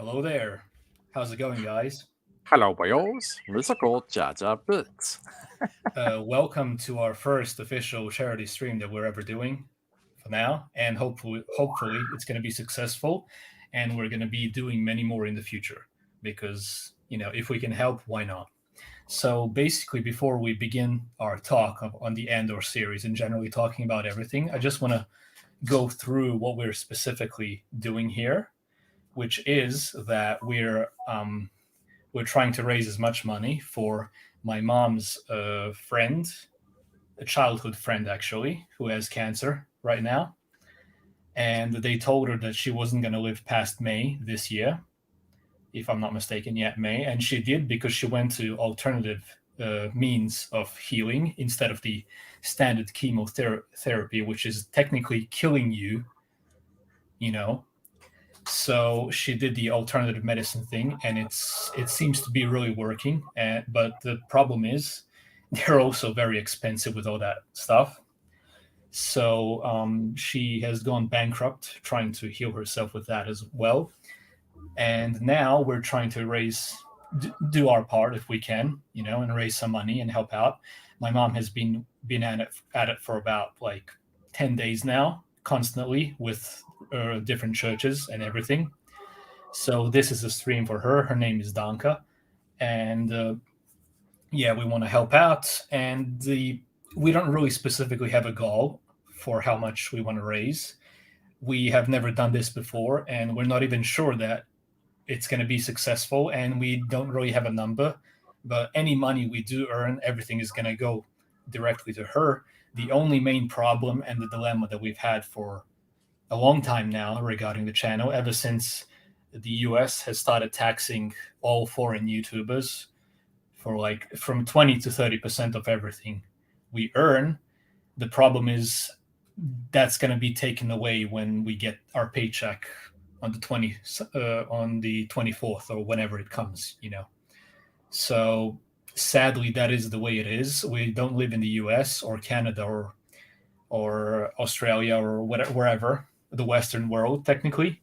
Hello there. How's it going, guys? Hello, boys. Musical Jaja Bits. Welcome to our first official charity stream that we're ever doing for now, and hopefully, it's going to be successful, and we're going to be doing many more in the future because if we can help, why not? So basically, before we begin our talk on the Andor series and generally talking about everything, I just want to go through what we're specifically doing here, which is that we're trying to raise as much money for my mom's friend, a childhood friend actually, who has cancer right now. And they told her that she wasn't going to live past May this year, if I'm not mistaken, yet May. And she did because she went to alternative means of healing instead of the standard chemotherapy, which is technically killing you, you know. So she did the alternative medicine thing, and it seems to be really working. But the problem is, they're also very expensive with all that stuff. So she has gone bankrupt trying to heal herself with that as well. And now we're trying to do our part if we can, and raise some money and help out. My mom has been at it for about like 10 days now, constantly with different churches and everything. So this is a stream for her. Her name is Danka, and yeah, we want to help out. And we don't really specifically have a goal for how much we want to raise. We have never done this before, and we're not even sure that it's going to be successful. And we don't really have a number. But any money we do earn, everything is going to go directly to her. The only main problem and the dilemma that we've had for a long time now regarding the channel, ever since the US has started taxing all foreign YouTubers for like from 20 to 30% of everything we earn. The problem is that's going to be taken away when we get our paycheck on on the 24th or whenever it comes. So sadly, that is the way it is. We don't live in the US or Canada or Australia or whatever, wherever, the Western world, technically.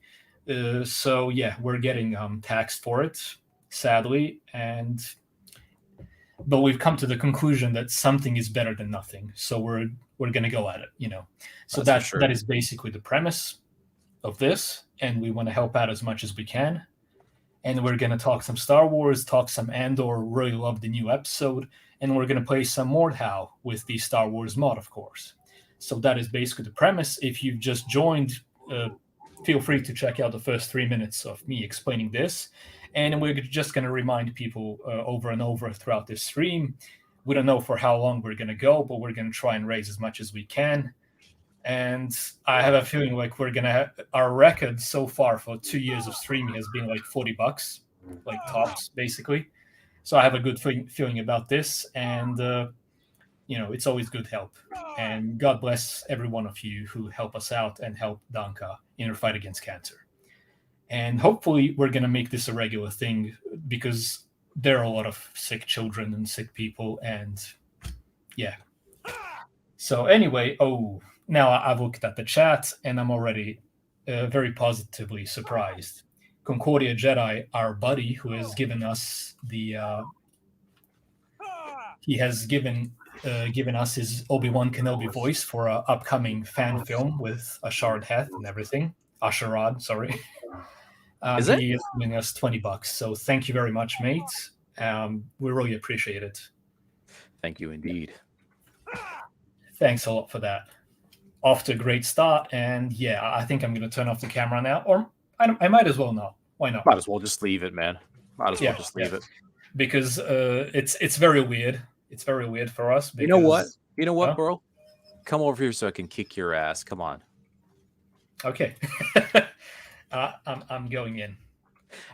So yeah, we're getting taxed for it, sadly, but we've come to the conclusion that something is better than nothing. So we're gonna go at it. So That's for that sure. is basically the premise of this, and we want to help out as much as we can. And we're gonna talk some Star Wars, talk some Andor. Really love the new episode, and we're gonna play some Mordhau with the Star Wars mod, of course. So that is basically the premise. If you've just joined, uh, feel free to check out the first 3 minutes of me explaining this. And we're just going to remind people over and over throughout this stream. We don't know for how long we're going to go, but we're going to try and raise as much as we can. And I have a feeling like we're going to have our record so far for 2 years of streaming has been like $40, like tops, basically. So I have a good feeling about this. And it's always good help. And God bless every one of you who help us out and help Danka in her fight against cancer. And hopefully, we're going to make this a regular thing because there are a lot of sick children and sick people. And yeah. So, anyway, now I've looked at the chat and I'm already very positively surprised. Concordia Jedi, our buddy, who has given us he has given us his Obi-Wan Kenobi voice for an upcoming fan film with a shard hat and everything. Asherad, sorry. Is it? He is giving us $20. So thank you very much, mate. We really appreciate it. Thank you indeed. Thanks a lot for that. Off to a great start. And yeah, I think I'm going to turn off the camera now. Or I might as well not. Why not? Might as well just leave it, man. Might as well Yeah, just leave it. because it's very weird. It's very weird for us because You know what? You know what, huh? bro? Come over here so I can kick your ass. Come on. Okay. I'm going in.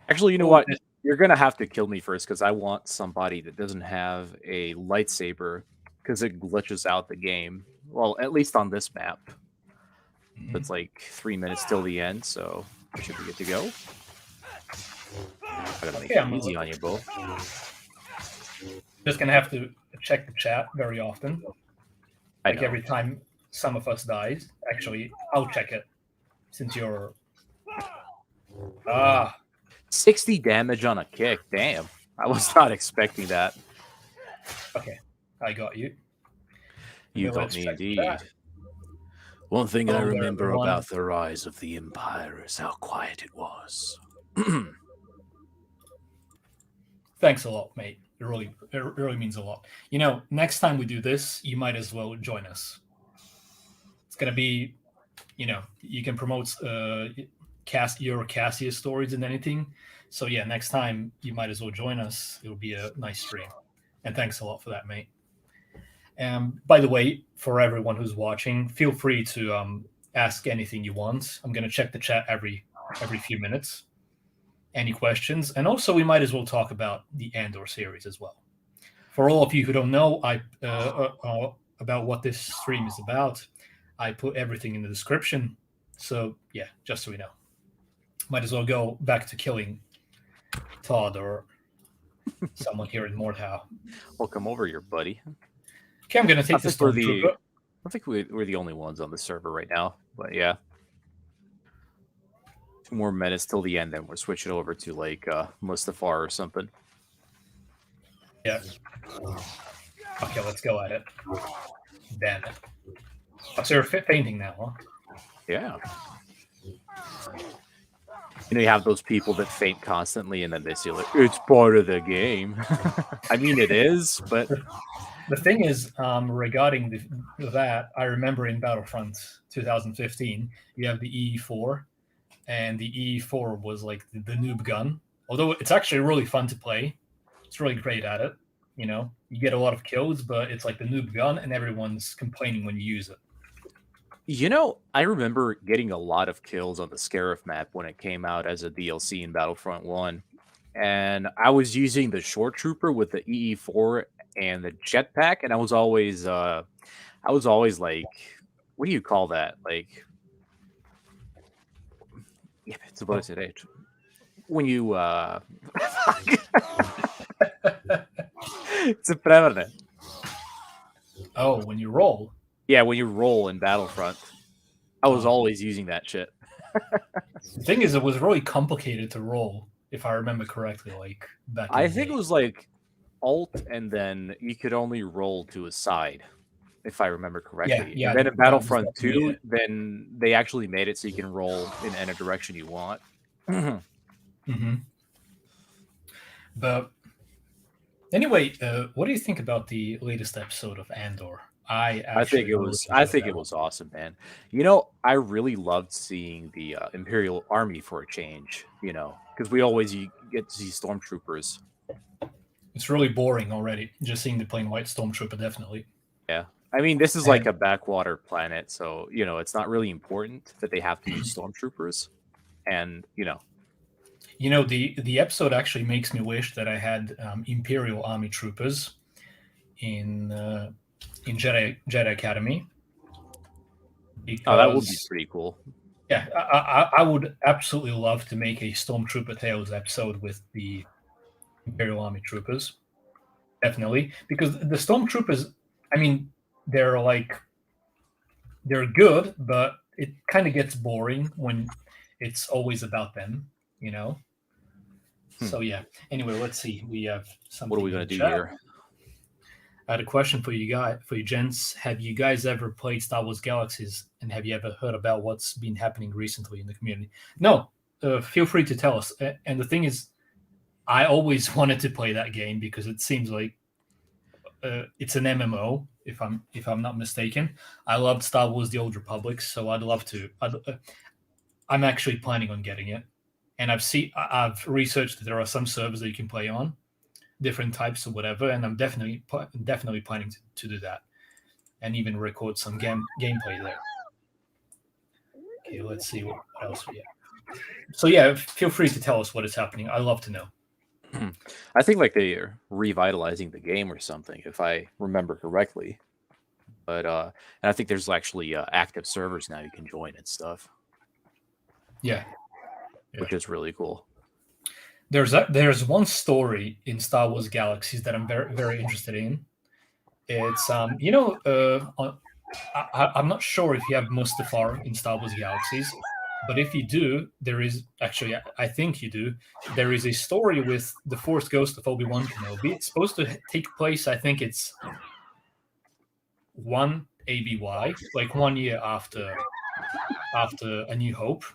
Actually, you know Oh, what? You're gonna have to kill me first because I want somebody that doesn't have a lightsaber because it glitches out the game. Well, at least on this map. It's like 3 minutes till the end, so we should be good to go. I gotta make okay, it easy on you, bro. just gonna have to check the chat very often. I Like know. every time some of us dies. Actually, I'll check it since you're 60 damage on a kick. Damn. I was not expecting that. Okay, I got you. You Then got let's me check indeed. that. One thing I Hello there, remember everyone. about the rise of the Empire is how quiet it was. Thanks a lot, mate. It really means a lot. You know, next time we do this, you might as well join us. It's gonna be, you know, you can promote your Cassius stories and anything. So yeah, next time you might as well join us. It'll be a nice stream. And thanks a lot for that, mate. By the way, for everyone who's watching, feel free to ask anything you want. I'm gonna check the chat every few minutes. Any questions? And also, we might as well talk about the Andor series as well. For all of you who don't know, about what this stream is about, I put everything in the description. So yeah, just so we know, might as well go back to killing Todd or someone here in Mordhau. Well, come over here, buddy. Okay, I'm gonna take the Stormtrooper. I think we're the only ones on the server right now, but yeah. 2 more minutes till the end, then we're switching over to like Mustafar or something. Yeah. Okay, let's go at it. Damn it. Oh, so you're fainting now, huh? Yeah. You know, you have those people that faint constantly, and then they say like, "It's part of the game." I mean, it is, but the thing is, regarding that, I remember in Battlefront 2015, you have the EE4, and the EE4 was like the noob gun. Although it's actually really fun to play, it's really great at it. You know, you get a lot of kills, but it's like the noob gun, and everyone's complaining when you use it. You know, I remember getting a lot of kills on the Scarif map when it came out as a DLC in Battlefront 1. And I was using the Short Trooper with the EE4 and the jetpack, and I was always like, what do you call that? Like, yeah, it's about today. When you it's a permanent. Oh, when you roll. Yeah, when you roll in Battlefront. I was always using that shit. The thing is, it was really complicated to roll, if I remember correctly. Like back, I think it was like Alt, and then you could only roll to a side, if I remember correctly. Yeah. And then in Battlefront 2, then they actually made it so you can roll in any direction you want. Mm-hmm. But anyway, what do you think about the latest episode of Andor? I think it was awesome, man. You know, I really loved seeing the Imperial Army for a change. You know, because we always get to see stormtroopers. It's really boring already, just seeing the plain white stormtrooper. Definitely. Yeah, I mean, this is like a backwater planet, so you know, it's not really important that they have to use stormtroopers, and you know, the episode actually makes me wish that I had Imperial Army troopers in Jedi Academy. Because, that would be pretty cool. Yeah, I would absolutely love to make a Stormtrooper Tales episode with the Imperial Army troopers. Definitely, because the Stormtroopers, I mean, they're good, but it kind of gets boring when it's always about them, you know. So yeah. Anyway, let's see. We have something. What are we gonna do here? I had a question for you gents. Have you guys ever played Star Wars Galaxies, and have you ever heard about what's been happening recently in the community? No, feel free to tell us. And the thing is, I always wanted to play that game because it seems like it's an MMO, if I'm not mistaken. I loved Star Wars: The Old Republic, so I'd love to. I'm actually planning on getting it, and I've researched that there are some servers that you can play on, different types or whatever, and I'm definitely planning to do that, and even record some gameplay there. Okay, let's see what else we have. So yeah, feel free to tell us what is happening. I love to know. I think like they are revitalizing the game or something, if I remember correctly. But and I think there's actually active servers now you can join and stuff. Yeah. Which is really cool. There's one story in Star Wars Galaxies that I'm very, very interested in. It's I'm not sure if you have Mustafar in Star Wars Galaxies, But if you do, there is actually, I think you do. There is a story with the Force Ghost of Obi-Wan Kenobi. It's supposed to take place. I think it's 1 ABY, like 1 year after A New Hope,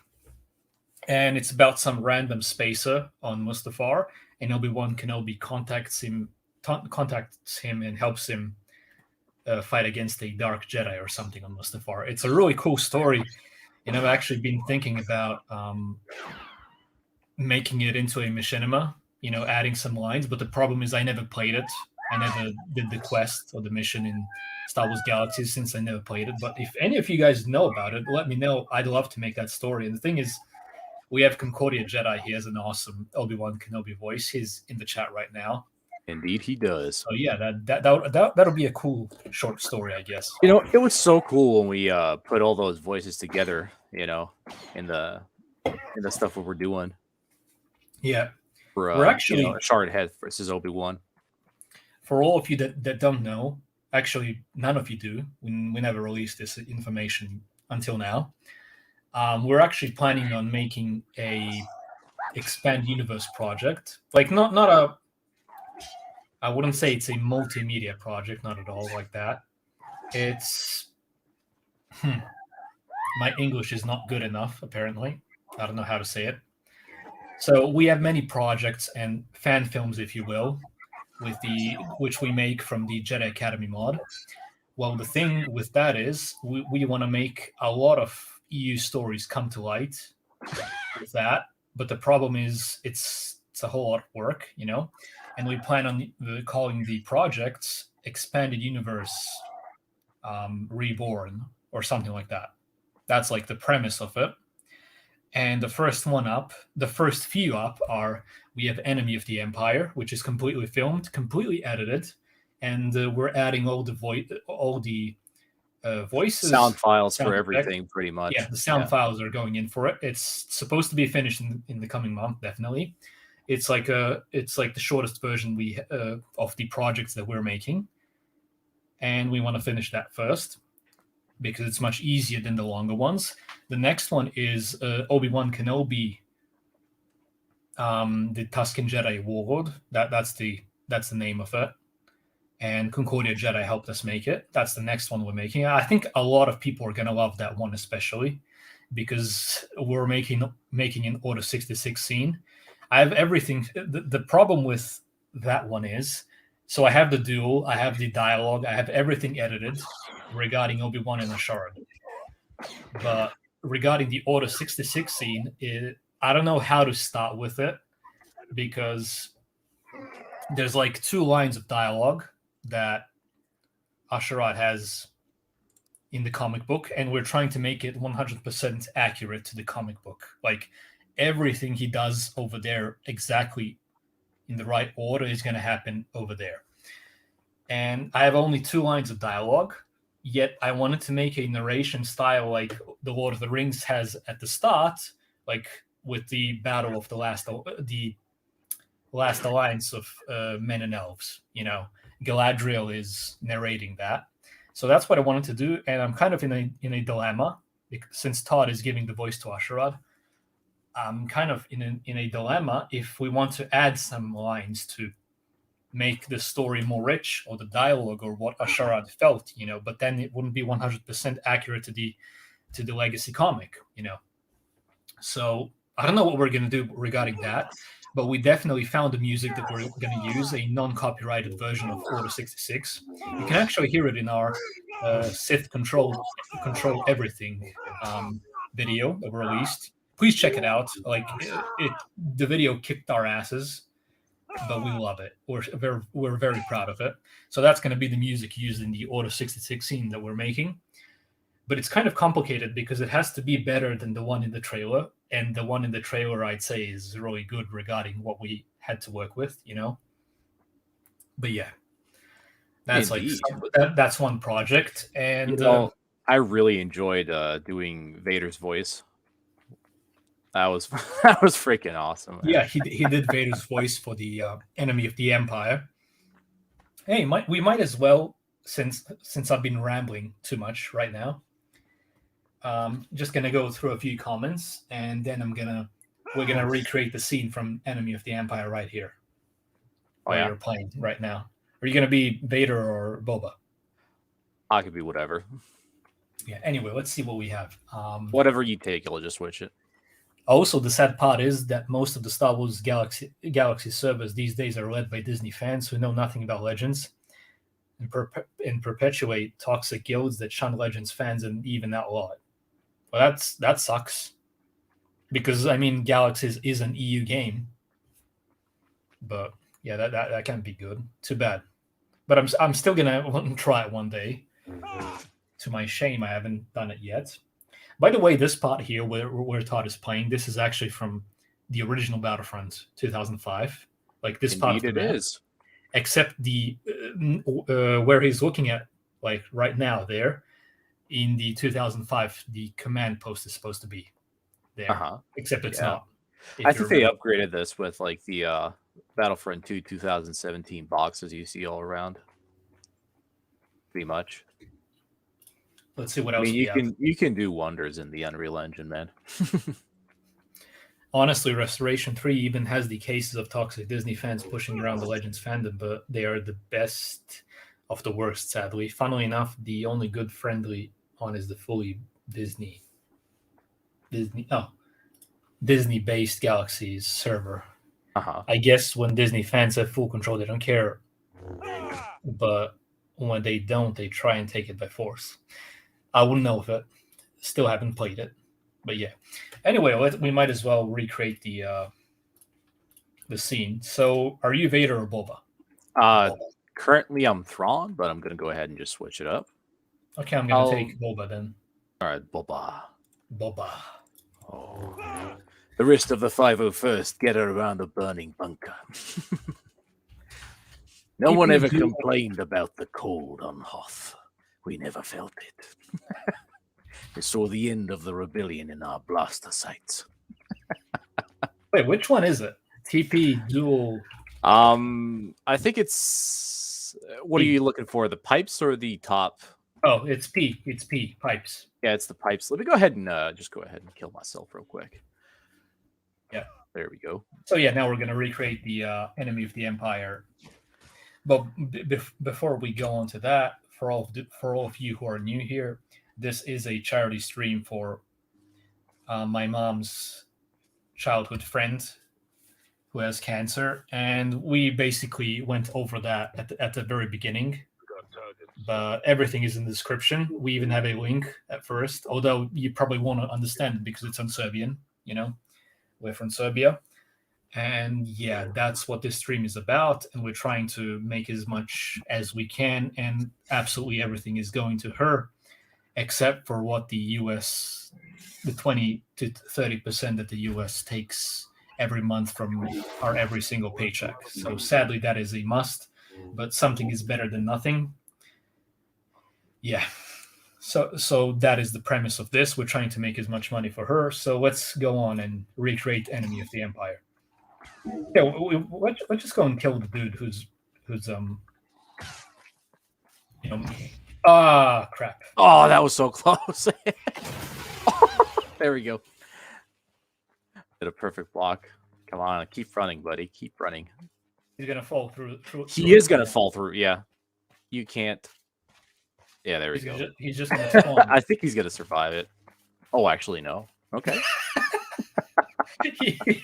and it's about some random spacer on Mustafar, and Obi-Wan Kenobi contacts him and helps him fight against a dark Jedi or something on Mustafar. It's a really cool story, and I've actually been thinking about making it into a machinima, adding some lines. But the problem is I never played it. I never did the quest or the mission in Star Wars Galaxies since I never played it. But if any of you guys know about it, let me know. I'd love to make that story. And the thing is, we have Concordia Jedi. He has an awesome Obi-Wan Kenobi voice. He's in the chat right now. Indeed, he does. So yeah, that'll be a cool short story, I guess. It was so cool when we put all those voices together. In the stuff we were doing. Yeah, we're actually Shard Head versus Obi-Wan. For all of you that don't know, actually none of you do. We never released this information until now. We're actually planning on making a expand universe project, like not a. I wouldn't say it's a multimedia project, not at all like that. It's my English is not good enough, apparently. I don't know how to say it. So we have many projects and fan films, if you will, which we make from the Jedi Academy mod. Well, the thing with that is we want to make a lot of EU stories come to light with that. But the problem is it's a whole lot of work, and we plan on calling the projects Expanded Universe Reborn or something like that. That's like the premise of it. And the first few up are, we have Enemy of the Empire, which is completely filmed, completely edited, and we're adding all the voices, sound files for everything, pretty much. Yeah, the sound files are going in for it. It's supposed to be finished in the coming month, definitely. It's like the shortest version of the projects that we're making, and we want to finish that first because it's much easier than the longer ones. The next one is Obi-Wan Kenobi, the Tusken Jedi Warlord. That's the name of it. And Concordia Jedi helped us make it. That's the next one we're making. I think a lot of people are going to love that one, especially because we're making an Order 66 scene. I have everything. The problem with that one is, so I have the duel, I have the dialogue, I have everything edited regarding Obi-Wan and Ashard. But regarding the Order 66 scene, I don't know how to start with it because there's like 2 lines of dialogue that Asherad has in the comic book, and we're trying to make it 100% accurate to the comic book. Like everything he does over there exactly in the right order is going to happen over there. And I have only 2 lines of dialogue, yet I wanted to make a narration style like the Lord of the Rings has at the start, like with the battle of the last alliance of men and elves. Galadriel is narrating that. So that's what I wanted to do, and I'm kind of in a dilemma since Todd is giving the voice to Asherad. I'm kind of in a dilemma if we want to add some lines to make the story more rich, or the dialogue, or what Asherad felt, but then it wouldn't be 100% accurate to the legacy comic, So I don't know what we're going to do regarding that, but we definitely found the music that we're going to use, a non-copyrighted version of Order 66. You can actually hear it in our Sith Control Everything video that we released. Please check it out. Like the video kicked our asses, but we love it. We're very proud of it. So that's going to be the music used in the Order 66 scene that we're making. But it's kind of complicated because it has to be better than the one in the trailer. And the one in the trailer, I'd say, is really good regarding what we had to work with, But yeah, that's that's one project. And I really enjoyed doing Vader's voice. That was freaking awesome. Man. Yeah, he did Vader's voice for the Enemy of the Empire. Hey, we might as well, since I've been rambling too much right now, Just gonna go through a few comments, and then we're gonna recreate the scene from Enemy of the Empire right here, where you're playing right now. Are you gonna be Vader or Boba? I could be whatever. Yeah. Anyway, let's see what we have. Whatever you take, I'll just switch it. Also, the sad part is that most of the Star Wars Galaxy servers these days are led by Disney fans who know nothing about Legends and perpetuate toxic guilds that shun Legends fans and even outlaw it. Well, that sucks. Because, I mean, Galaxies is an EU game. But, yeah, that can't be good. Too bad. But I'm still going to try it one day. To my shame, I haven't done it yet. By the way, this part here where Todd is playing, this is actually from the original Battlefront 2005. Like this part of the map. Is. Except the where he's looking at, like right now there, in the 2005, the command post is supposed to be there. Except it's not. I think they upgraded this with like the Battlefront 2 2017 boxes you see all around. Pretty much. Let's see what else. I mean, you can do wonders in the Unreal Engine, man. Honestly, Restoration 3 even has the cases of toxic Disney fans pushing around the Legends fandom, but they are the best of the worst, sadly. Funnily enough, the only good friendly one is the fully Disney-based Galaxies server. I guess when Disney fans have full control, they don't care. But when they don't, they try and take it by force. I wouldn't know of it. Still haven't played it. But yeah. Anyway, we might as well recreate the scene. So, are you Vader or Boba? Currently, I'm Thrawn, but I'm going to go ahead and just switch it up. Okay, I'm going to take Boba then. All right, Boba. Oh. The rest of the 501st get around the burning bunker. No one ever complained about the cold on Hoth. We never felt it. We saw the end of the rebellion in our blaster sights. Wait, which one is it? TP dual. I think it's. What P. Are you looking for? The pipes or the top? Oh, it's P. It's P. Pipes. Yeah, it's the pipes. Let me go ahead and just go ahead and kill myself real quick. Yeah. There we go. So yeah, now we're gonna recreate the Enemy of the Empire. But before we go on to that, for all of you who are new here, this is a charity stream for my mom's childhood friend who has cancer, and we basically went over that at the very beginning. But everything is in the description. We even have a link at first, although you probably won't understand it because it's on Serbian. You know, we're from Serbia. And yeah, that's what this stream is about. And we're trying to make as much as we can. And absolutely everything is going to her, except for what the US, the 20 to 30% that the US takes every month from our every single paycheck. So sadly, that is a must. But something is better than nothing. Yeah. So that is the premise of this. We're trying to make as much money for her. So let's go on and recreate Enemy of the Empire. Yeah, let's just go and kill the dude who's crap. Oh, that was so close. There we go. Did a perfect block. Come on, keep running, buddy. Keep running. He's gonna fall through. He is gonna fall through. Yeah, you can't. Yeah, there we go. He's just gonna spawn. I think he's gonna survive it. Oh, actually, no. Okay.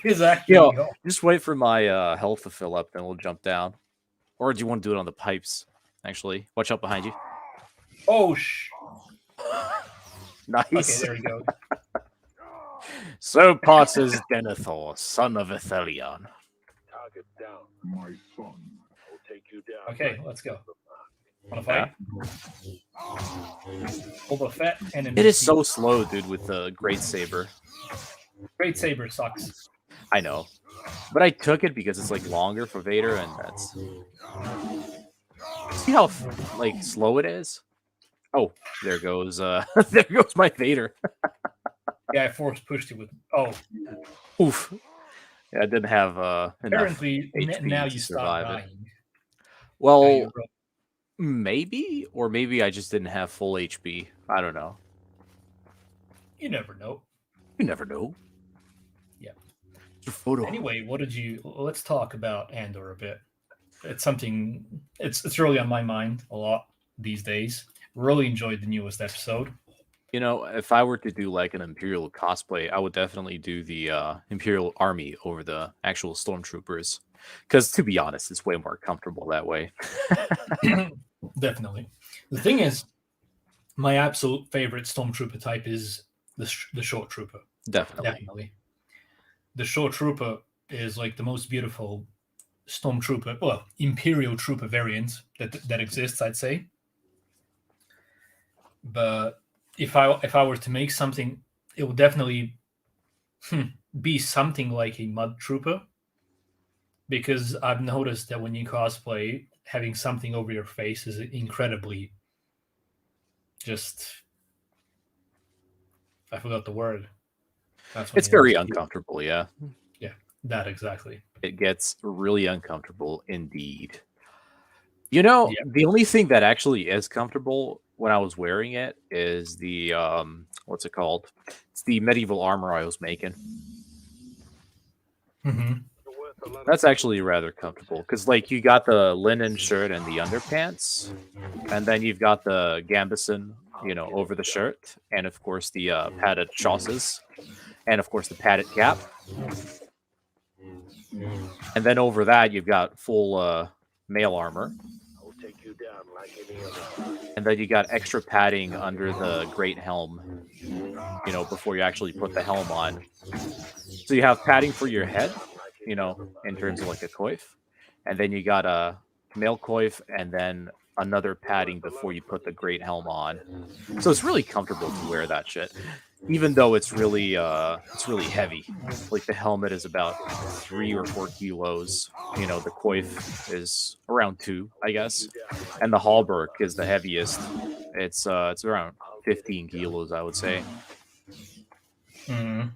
He's actually. Just wait for my health to fill up, then we'll jump down. Or do you want to do it on the pipes? Actually, watch out behind you. Oh, nice. Okay, there we go. So passes Denethor, son of Ithelion. Target down. My son will take you down. Okay, let's go. Wanna fight? Boba Fett and it is so slow, dude, with the Great Saber. Great Saber sucks. I know. But I took it because it's like longer for Vader, and that's. See how like slow it is? Oh, there goes there goes my Vader. Yeah, I force pushed it with Oof. Yeah, I didn't have apparently enough HP now to you survive stop dying. It. Well, maybe, or maybe I just didn't have full HP. I don't know. You never know. You never know. Yeah. It's your photo. Anyway, let's talk about Andor a bit. It's something, it's really on my mind a lot these days. Really enjoyed the newest episode. You know, if I were to do like an Imperial cosplay, I would definitely do the Imperial Army over the actual Stormtroopers. Because to be honest, it's way more comfortable that way. Definitely. The thing is, my absolute favorite Stormtrooper type is the Short Trooper. Definitely. The Short Trooper is like the most beautiful Stormtrooper, well, Imperial Trooper variant that exists, I'd say. But if I were to make something, it would definitely be something like a Mud Trooper, because I've noticed that when you cosplay, having something over your face is incredibly just. I forgot the word. It's very uncomfortable, yeah. Yeah, that exactly. It gets really uncomfortable indeed. You know, the only thing that actually is comfortable when I was wearing it is the what's it called? It's the medieval armor I was making. Mm-hmm. That's actually rather comfortable because, like, you got the linen shirt and the underpants, and then you've got the gambeson, you know, over the shirt, and of course the padded chausses, and of course the padded cap, and then over that you've got full mail armor. And then you got extra padding under the great helm, you know, before you actually put the helm on. So you have padding for your head, you know, in terms of like a coif. And then you got a mail coif and then another padding before you put the great helm on. So it's really comfortable to wear that shit. Even though it's really heavy. Like the helmet is about 3 or 4 kilos. You know, the coif is around 2, I guess. And the halberd is the heaviest. It's around 15 kilos, I would say. Mm.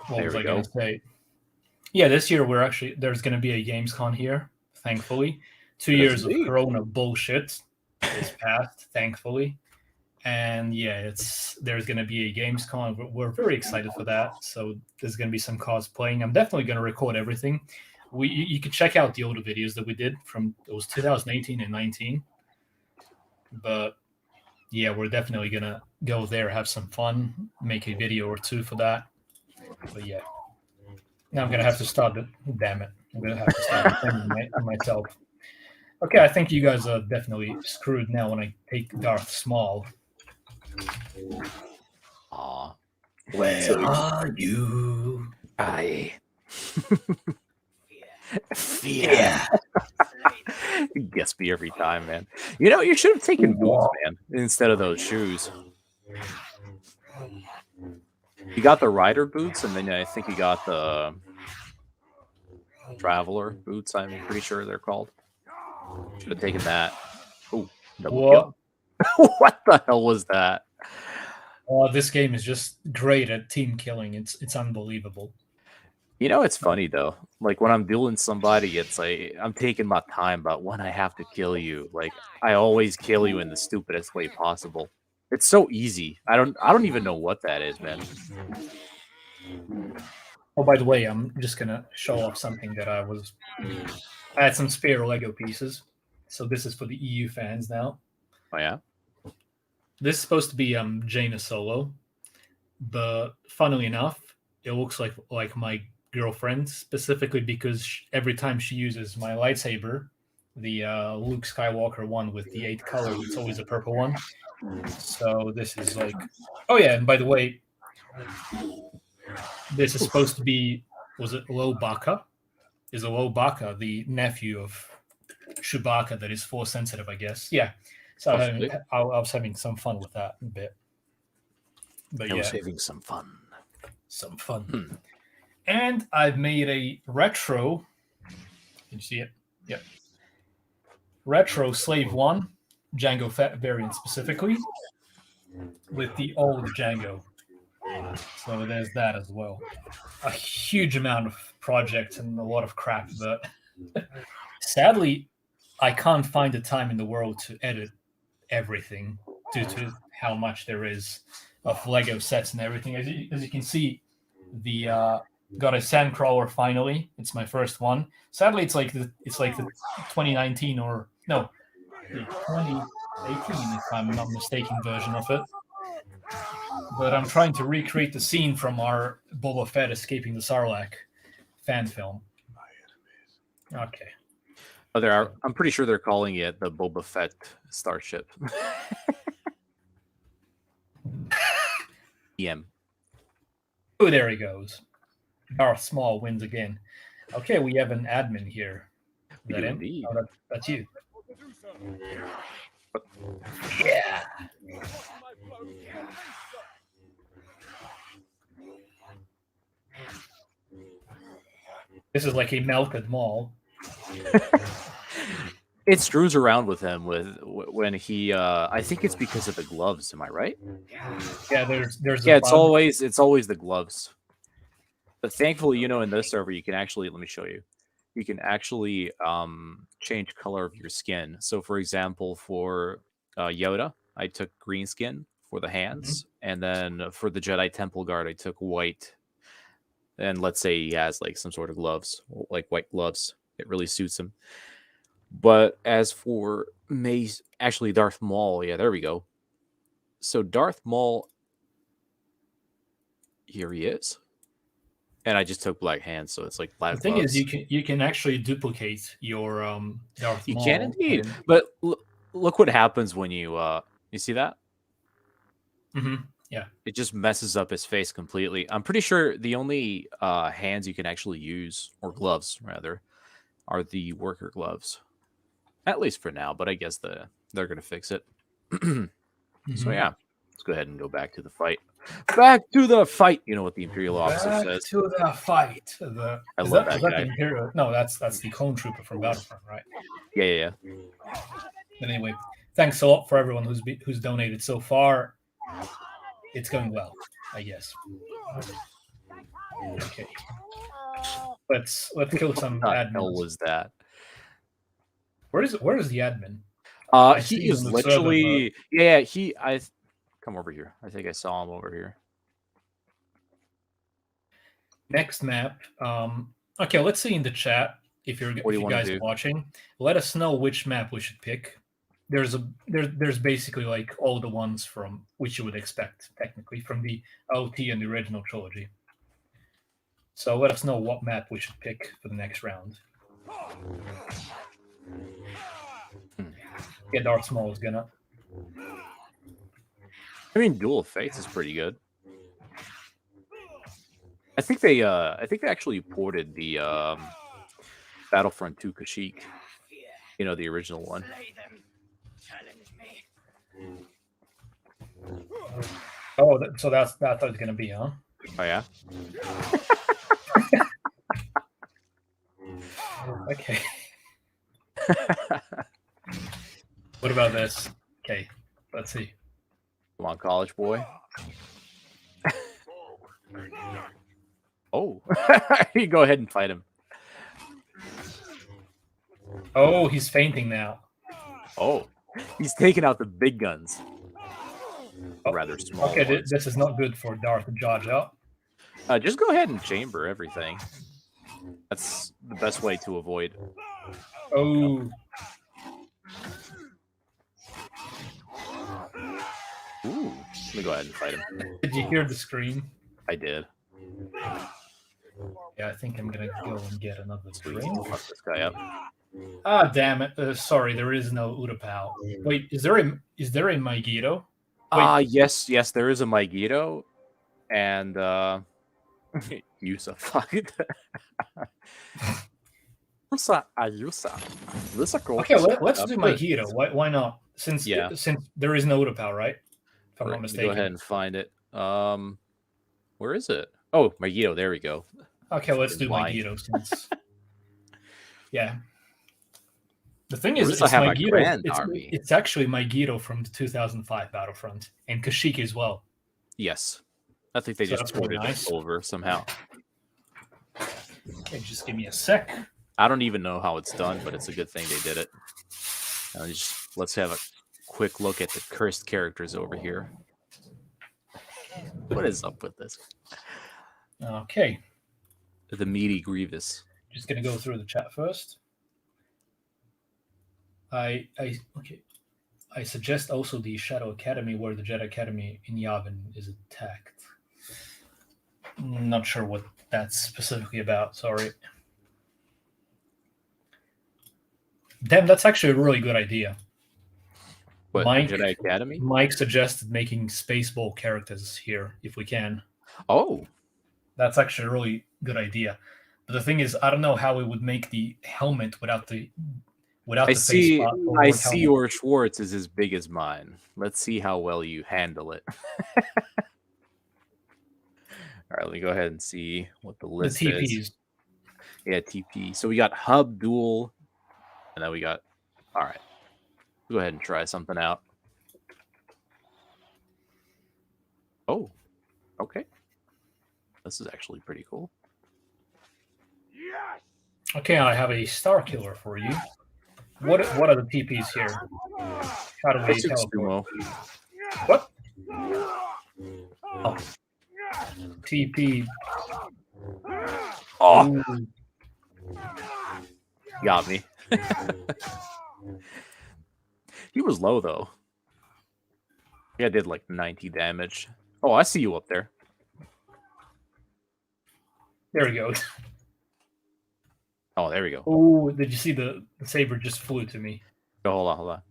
What was I going to say? Yeah, this year there's going to be a Gamescom here, thankfully. 2 years of Corona bullshit is passed, thankfully. And yeah, there's going to be a Gamescom. We're very excited for that. So there's going to be some cosplaying. I'm definitely going to record everything. You can check out the older videos that we did it was 2018 and 19. But yeah, we're definitely going to go there, have some fun, make a video or two for that. But yeah, now I'm going to have to start it. Damn it. I'm going to have to start defending myself. Okay, I think you guys are definitely screwed now when I take Darth Small. Aw. Where are you? I fear. Gets me every time, man. You know, you should have taken boots, man, instead of those shoes. You got the rider boots, and then I think you got the traveler boots. I'm pretty sure they're called. Should have taken that. Oh, double kill. What the hell was that? This game is just great at team killing. It's unbelievable. You know, it's funny though. Like when I'm dueling somebody, it's like I'm taking my time, but when I have to kill you, like I always kill you in the stupidest way possible. It's so easy. I don't even know what that is, man. Oh, by the way, I'm just gonna show off something that I had some spare Lego pieces. So this is for the EU fans now. Oh yeah. This is supposed to be Jaina Solo, but funnily enough, it looks like my girlfriend, specifically because every time she uses my lightsaber, the Luke Skywalker one with the 8 colors, it's always a purple one. So this is like, oh yeah, and by the way, this is supposed to be, was it Lobaka? Is Lobaka the nephew of Chewbacca that is Force sensitive, I guess? Yeah. So I was having some fun with that a bit. But I was having some fun. Some fun. And I've made a retro. Can you see it? Yep. Retro Slave 1, Django Fett variant specifically, with the old Django. So there's that as well. A huge amount of projects and a lot of crap, but sadly, I can't find the time in the world to edit everything. due to how much there is of Lego sets and everything. As you can see, the got a Sandcrawler finally. It's my first one. Sadly, it's like the 2019 or no, the 2018, if I'm not mistaken, version of it. But I'm trying to recreate the scene from our Boba Fett escaping the Sarlacc fan film. Okay. Oh, I'm pretty sure they're calling it the Boba Fett starship. EM. Oh, there he goes. Darth Maul wins again. Okay, we have an admin here. Is that him? Indeed. Oh, that's you. Yeah. This is like a melted Maul. It screws around with him when he. I think it's because of the gloves. Am I right? Yeah, there's. Yeah, it's always the gloves. But thankfully, in this server, you can actually let me show you. You can actually change color of your skin. So, for example, for Yoda, I took green skin for the hands, and then for the Jedi Temple Guard, I took white. And let's say he has like some sort of gloves, like white gloves. It really suits him. But as for Darth Maul, yeah, there we go. So Darth Maul, here he is. And I just took black hands, so it's like black. The thing is, you can actually duplicate your Darth Maul. You can indeed, but look what happens when you see that. Yeah, it just messes up his face completely. I'm pretty sure the only hands you can actually use, or gloves rather, are the worker gloves. At least for now, but I guess they're gonna fix it. So yeah, let's go ahead and go back to the fight. Back to the fight. You know what the Imperial officer says? Back to the fight. I love that guy. The Imperial? No, that's the clone trooper from Battlefront, right? Yeah. But anyway, thanks a lot for everyone who's donated so far. It's going well, I guess. Okay. Let's kill some admins. What was that? Where is the admin? He is literally come over here. I think I saw him over here. Next map. Okay, let's see in the chat if you guys are watching. Let us know which map we should pick. There's basically like all the ones from which you would expect technically from the OT and the original trilogy. So let us know what map we should pick for the next round. Yeah, Darth Maul is gonna. I mean, Duel of Fates is pretty good. I think they actually ported the Battlefront 2 Kashyyyk. The original one. Oh, so that's what it's gonna be, huh? Oh yeah. Okay. What about this? Okay, let's see. Come on, college boy. Oh, you go ahead and fight him. Oh, he's fainting now. Oh, he's taking out the big guns. Rather small. Okay, this is not good for Darth Jar Jar. Just go ahead and chamber everything. That's the best way to avoid. Oh. Ooh, let me go ahead and fight him. Did you hear the scream? I did. Yeah, I think I'm gonna go and get another drink. Fuck this guy up. Ah, damn it! Sorry, there is no Utapau. Wait, is there a Megiddo? Yes, there is a Megiddo, and Yusa. Fuck it. Okay, let's do Megiddo. Why not? Since there is no Utapau, right? If I'm not mistaken. Go ahead and find it. Where is it? Oh, Megiddo. There we go. Okay, let's do Megiddo since. Yeah. The thing is, it's Megiddo. It's actually Megiddo from the 2005 Battlefront and Kashyyyk as well. Yes, I think they just ported it over somehow. Okay, just give me a sec. I don't even know how it's done, but it's a good thing they did it. Let's have a quick look at the cursed characters over here. What is up with this? Okay, The meaty Grievous. just gonna go through the chat first. I suggest also the Shadow Academy, where the Jedi Academy in Yavin is attacked. Not sure what that's specifically about. Sorry. Damn, that's actually a really good idea. What, Mike, Jedi Academy? Mike suggested making Spaceball characters here, if we can. Oh, That's actually a really good idea. But the thing is, I don't know how we would make the helmet without the I see. face part I or see helmet. your Schwartz is as big as mine. Let's see how well you handle it. All right, let me go ahead and see what the The list is. TPs. Yeah, TP. So we got Hub Duel, and then we got. All right, go ahead and try something out. Oh, okay. This is actually pretty cool. Yes. Okay, I have a Star Killer for you. What are the TPs here? How do I we took teleport? Sumo. What? Oh. TP. Oh, Ooh. got me. He was low though. Yeah, I did like 90 damage. Oh, I see you up there. There we go. Oh, there we go. Oh, did you see the saber just flew to me? Oh, hold on.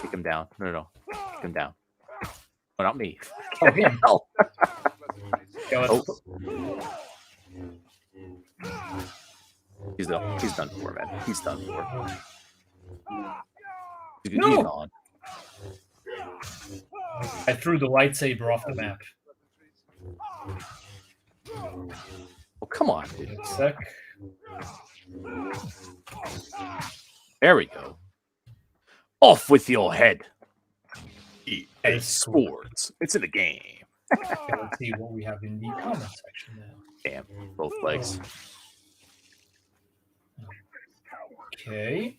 Kick him down. No. Kick him down. Oh, not me. Oh, him. Hell. Yeah, let's- He's done for, man. He's done for. He's No! gone. I threw the lightsaber off the map. Oh, come on, dude. Wait a sec. There we go. Off with your head. EA That's cool. Sports. It's in the game. Okay, let's see what we have in the comment section now. Damn, both legs. Okay.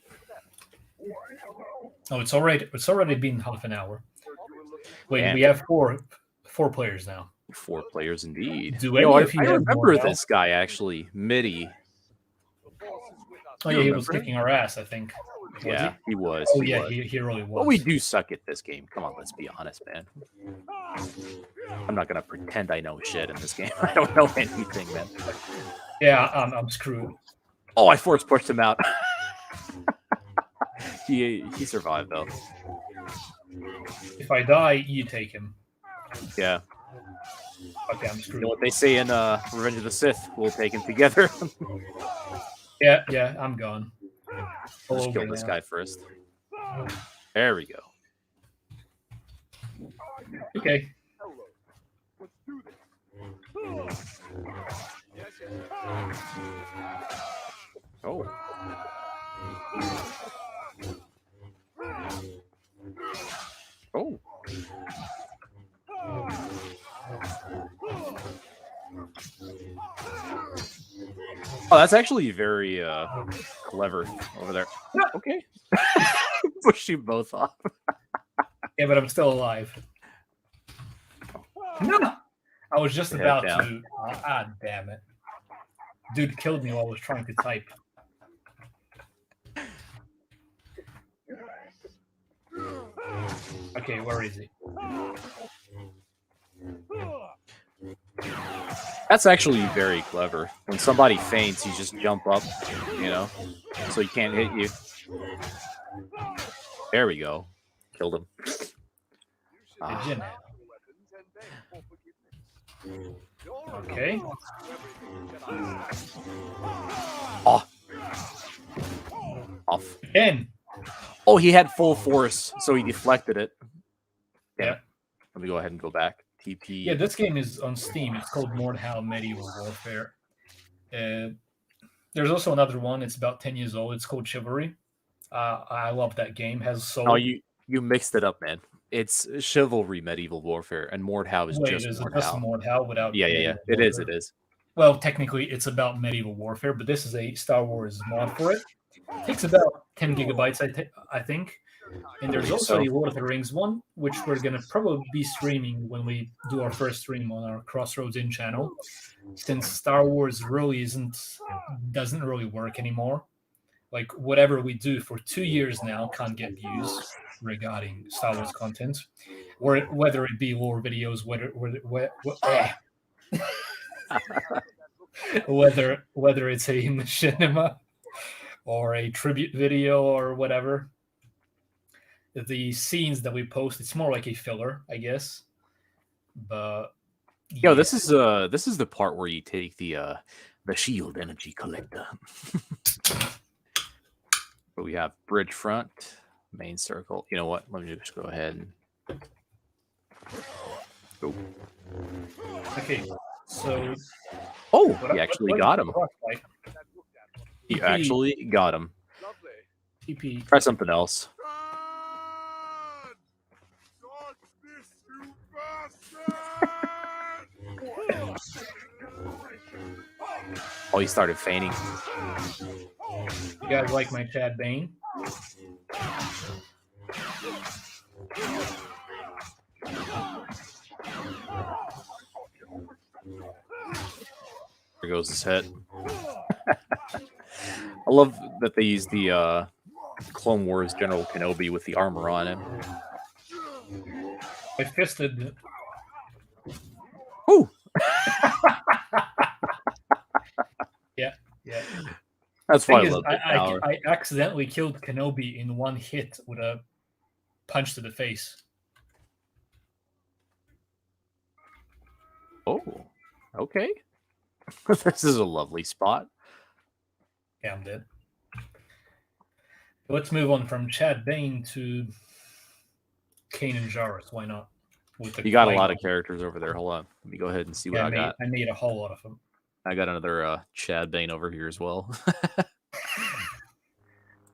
Oh, it's already been half an hour. Wait, Damn. we have four players now. 4 players indeed. Do Yo, any I of you I have remember more health? this guy actually. Midi. Oh You yeah, he was remember? kicking our ass, I think. Was Yeah, he was. Oh he yeah, was. he really was. But we do suck at this game. Come on, let's be honest, man. I'm not gonna pretend I know shit in this game. I don't know anything, man. Yeah, I'm screwed. Oh, I force pushed him out. he survived though. If I die, you take him. Yeah. Okay, I'm You screwed. know what they say in Revenge of the Sith? We'll take him together. Yeah, I'm gone. All Let's over kill this now. guy first. There we go. Okay. Let's do this. Oh. Oh. Oh, that's actually very clever over there. Okay. Push you both off. Yeah, but I'm still alive. No! I was just Head about down. to. Damn it. Dude killed me while I was trying to type. Okay, where is he? That's actually very clever. When somebody faints, you just jump up, you know, so he can't hit you. There we go. Killed him. Did you now? Okay. Oh. Off. Again. Oh, he had full force, so he deflected it. Yeah. Let me go ahead and go back. TP. Yeah, this game is on Steam. It's called Mordhau Medieval Warfare. There's also another one. It's about 10 years old. It's called Chivalry. I love that game. Has soul. Oh, you mixed it up, man. It's Chivalry Medieval Warfare, and Mordhau is Wait, just is it just Mordhau. Mordhau without? Yeah. medieval It is. warfare? It is. Well, technically, it's about medieval warfare, but this is a Star Wars mod for it. It takes about 10 gigabytes, I think. And there's also a Lord of the Rings one, which we're gonna probably be streaming when we do our first stream on our Crossroads In channel, since Star Wars really doesn't really work anymore. Like whatever we do for 2 years now can't get views regarding Star Wars content, or whether it be lore videos, whether it's a machinima or a tribute video or whatever. The scenes that we post, it's more like a filler, I guess. But Yo, this is the part where you take the shield energy collector. But we have bridge front, main circle. You know what? Let me just go ahead and go. Okay, so he actually got him. He actually got him. TP. Try something else. Oh, he started feigning. You guys like my Chad Bane? There goes his head. I love that they use the Clone Wars General Kenobi with the armor on him. I fisted. Ooh! Yeah. That's why I love the I power. I accidentally killed Kenobi in one hit with a punch to the face. Oh, okay. This is a lovely spot. Yeah, I'm dead. Let's move on from Chad Bane to Kanan Jarrus. Why not? You got a lot of characters over there. Hold on. Let me go ahead and see what I got. I made a whole lot of them. I got another Chad Bane over here as well.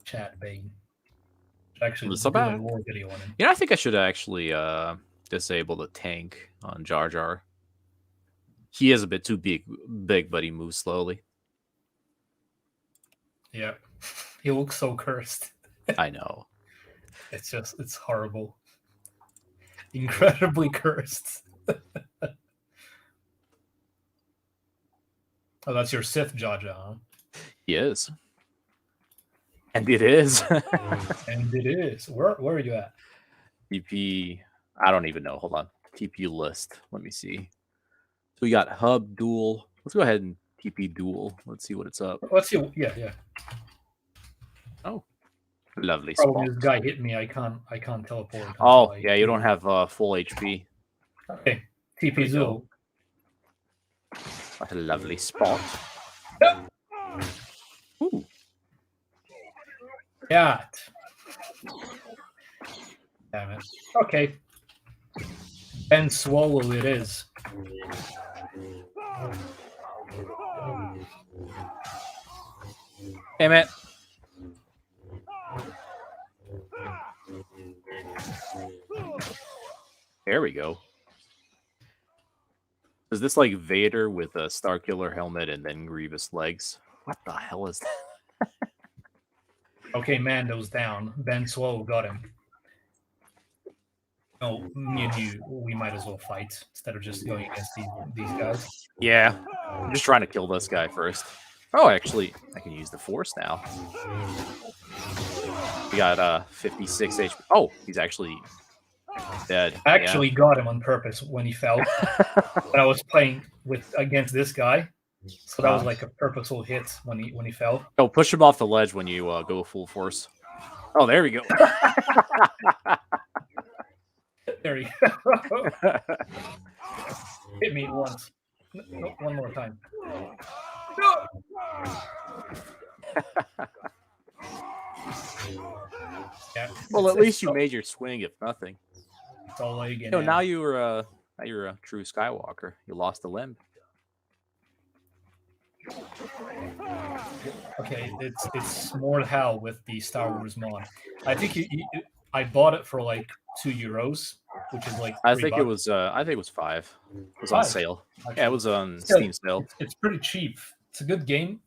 Chad Bane. Actually, so bad. War video on him. I think I should actually disable the tank on Jar Jar. He is a bit too big, but he moves slowly. Yeah, he looks so cursed. I know. It's horrible. Incredibly cursed. Oh, that's your Sith Jar Jar, huh? He is. And it is. And it is. Where are you at? TP. I don't even know. Hold on. TP list. Let me see. So we got hub duel. Let's go ahead and TP duel. Let's see what it's up. Let's see. Yeah. Oh, lovely Probably spot. this guy hit me. I can't teleport. Oh, yeah. You don't have full HP. Okay. TP Zul. What a lovely spot. Ooh. Yeah. Damn it. Okay. Ben Swallow it is. Damn it. There we go. Is this like Vader with a Starkiller helmet and then Grievous legs? What the hell is that? Okay, Mando's down. Ben Swallow got him. Oh, me and you, we might as well fight instead of just going against these guys. Yeah, I'm just trying to kill this guy first. Oh, actually, I can use the Force now. We got 56 HP. Oh, he's actually dead. I actually got him on purpose when he fell. But I was playing against this guy, so that was like a purposeful hit when he fell. Oh, push him off the ledge when you go full force. Oh, there we go. There you go. Hit me once. No, one more time. No! Yeah, Well, at least you made your swing, if nothing. It's all leg in. No, now you're a true Skywalker. You lost a limb. Okay, it's more hell with the Star Wars mod. I think I bought it for like €2, which is like $3. I think it was 5. It was on sale. Okay. Yeah, it was on Steam sale. It's pretty cheap. It's a good game.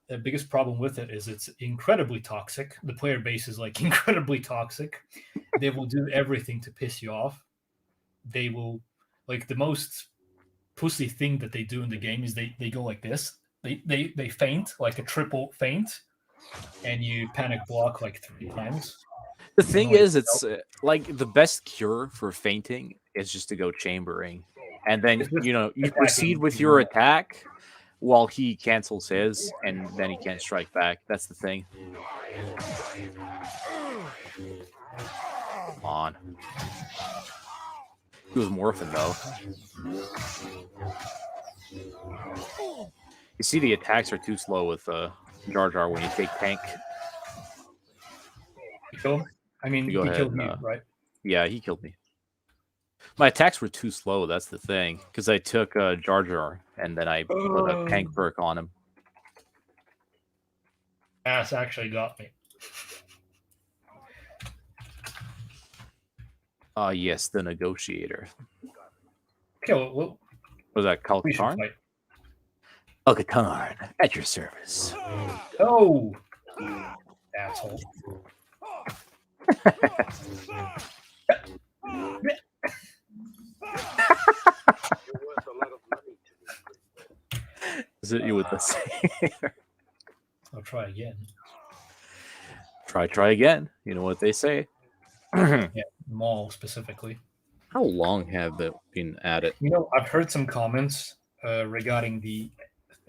the biggest problem with it is it's incredibly toxic. The player base is like incredibly toxic. They will do everything to piss you off. They will, like, the most pussy thing that they do in the game is they go like this. They feint, like a triple feint, and you panic block like 3 times. The thing is, it's like the best cure for fainting is just to go chambering, and then you proceed with your attack while he cancels his, and then he can't strike back. That's the thing. Come on. He was morphing though. You see, the attacks are too slow with Jar Jar when you take tank. You kill him? I mean, he killed me, right? Yeah, he killed me. My attacks were too slow, that's the thing. Because I took Jar Jar, and then I put a tank perk on him. Ass actually got me. Yes, the negotiator. Okay, well, Was that Kalkatarn? Kalkatarn, at your service. Oh! Asshole. Is it you with the same? I'll try again. Try again. You know what they say. Yeah, Maul specifically. How long have they been at it? You know, I've heard some comments regarding the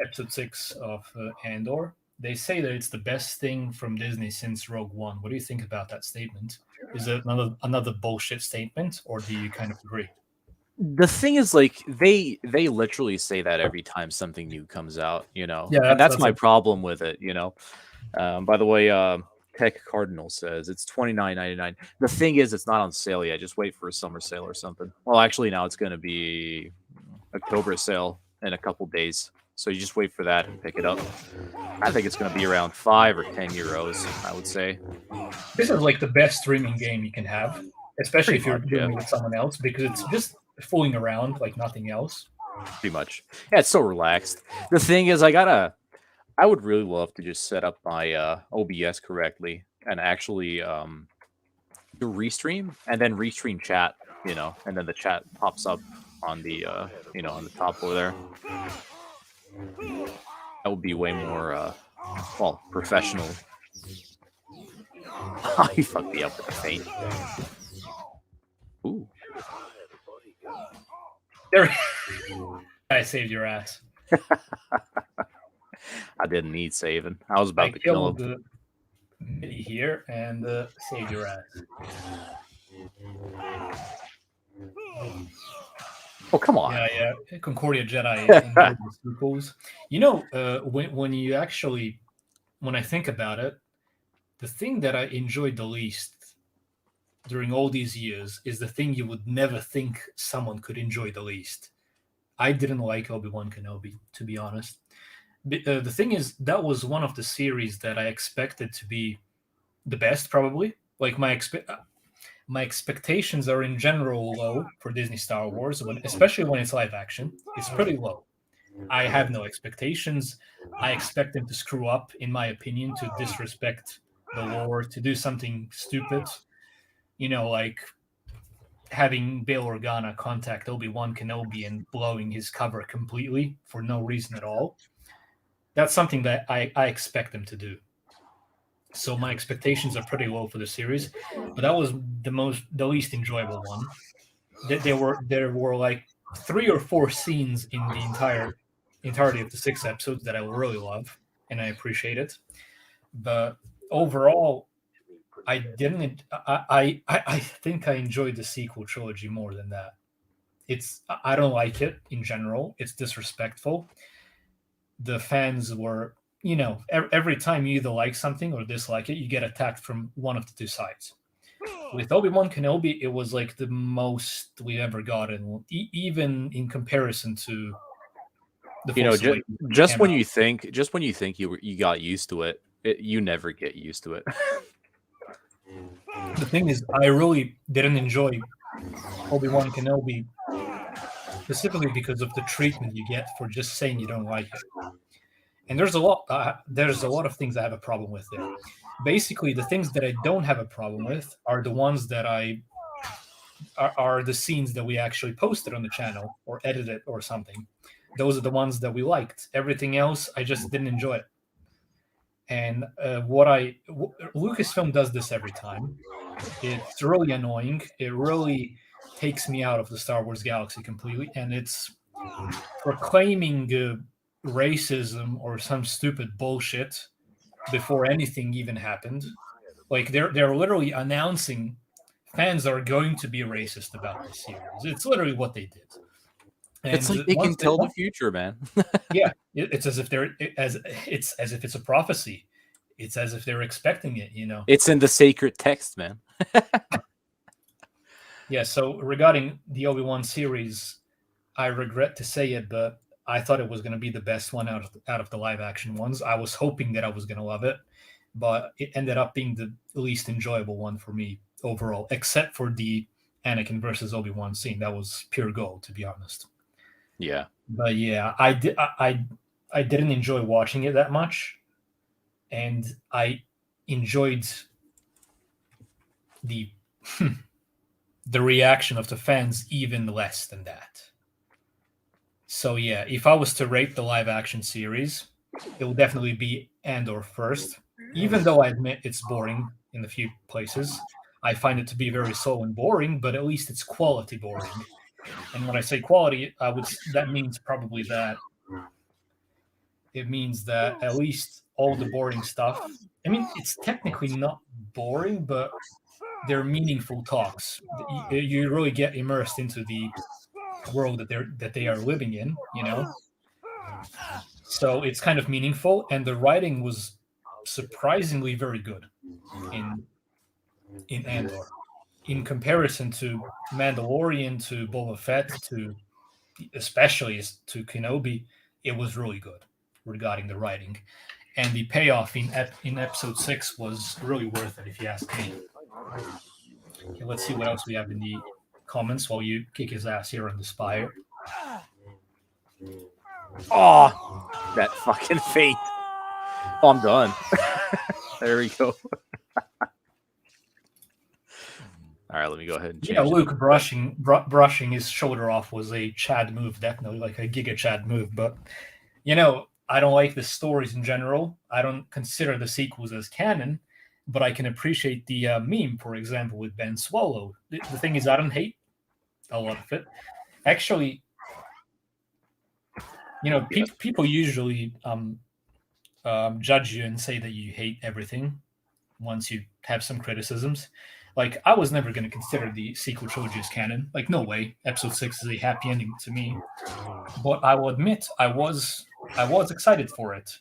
episode 6 of Andor. They say that it's the best thing from Disney since Rogue One. What do you think about that statement? Is it another bullshit statement, or do you kind of agree? The thing is, like, they literally say that every time something new comes out, you know. Yeah, and that's my problem with it, you know. By the way, Tech Cardinal says it's $29.99. The thing is, it's not on sale yet. Just wait for a summer sale or something. Well, actually, now it's going to be October sale in a couple days. So you just wait for that and pick it up. I think it's going to be around 5 or 10 euros, I would say. This is like the best streaming game you can have, especially if you're Pretty much, doing yeah. it with someone else, because it's just fooling around like nothing else. Pretty much. Yeah, it's so relaxed. The thing is, I would really love to just set up my OBS correctly and actually do restream and then restream chat, you know, and then the chat pops up on the on the top over there. That would be way more professional. Oh, he fucked me up with the feint. Ooh. There, I saved your ass. I didn't need saving. I was about to kill him. The midi here and saved your ass. Oh, come on. Yeah. Concordia Jedi sequels. You know, when I think about it, the thing that I enjoyed the least during all these years is the thing you would never think someone could enjoy the least. I didn't like Obi-Wan Kenobi, to be honest. The thing is, that was one of the series that I expected to be the best, probably. Like, my expectations are in general low for Disney Star Wars, especially when it's live action. It's pretty low. I have no expectations. I expect them to screw up, in my opinion, to disrespect the lore, to do something stupid. You know, like having Bail Organa contact Obi-Wan Kenobi and blowing his cover completely for no reason at all. That's something that I expect them to do. So my expectations are pretty low for the series, but that was the least enjoyable one. There were like 3 or 4 scenes in the entirety of the 6 episodes that I really love, and I appreciate it. But overall, I didn't. I think I enjoyed the sequel trilogy more than that. I don't like it in general. It's disrespectful. The fans were, you know, every time you either like something or dislike it, you get attacked from one of the 2 sides. With Obi-Wan Kenobi, it was like the most we ever gotten, even in comparison to the Force Awakens. Just when you think you got used to it, you never get used to it. The thing is, I really didn't enjoy Obi-Wan Kenobi specifically because of the treatment you get for just saying you don't like it. And there's a lot of things I have a problem with there. Basically, the things that I don't have a problem with are the ones that are the scenes that we actually posted on the channel or edited or something. Those are the ones that we liked. Everything else, I just didn't enjoy it. And Lucasfilm does this every time. It's really annoying. It really takes me out of the Star Wars galaxy completely, and it's proclaiming racism or some stupid bullshit before anything even happened. Like they're literally announcing fans are going to be racist about this series. It's literally what they did. And it's like they can tell the future, man. Yeah, it's as if it's a prophecy. It's as if they're expecting it, you know. It's in the sacred text, man. Yeah, so regarding the Obi-Wan series, I regret to say it, but I thought it was going to be the best one out of the live action ones. I was hoping that I was going to love it, but it ended up being the least enjoyable one for me overall, except for the Anakin versus Obi-Wan scene. That was pure gold, to be honest. Yeah. But yeah, I didn't enjoy watching it that much, and I enjoyed the the reaction of the fans even less than that. So yeah, if I was to rate the live action series, it would definitely be Andor first. Even though I admit it's boring in a few places, I find it to be very slow and boring, but at least it's quality boring. And when I say quality, that means probably that it means that at least all the boring stuff. I mean, it's technically not boring, but they're meaningful talks. You really get immersed into the world that they are living in, you know. So it's kind of meaningful, and the writing was surprisingly very good in Andor, in comparison to Mandalorian, to Boba Fett, to especially to Kenobi. It was really good regarding the writing, and the payoff in episode 6 was really worth it, if you ask me. Okay, let's see what else we have in the comments while you kick his ass here on the Spire. Oh, that fucking feint. Oh, I'm done. There we go. All right, let me go ahead and change Luke brushing his shoulder off was a Chad move, definitely like a Giga Chad move. But, I don't like the stories in general. I don't consider the sequels as canon, but I can appreciate the meme, for example, with Ben Swallow. The thing is, I don't hate a lot of it. Actually, people usually judge you and say that you hate everything once you have some criticisms. Like, I was never going to consider the sequel trilogy as canon. Like, no way. Episode 6 is a happy ending to me. But I will admit, I was excited for it.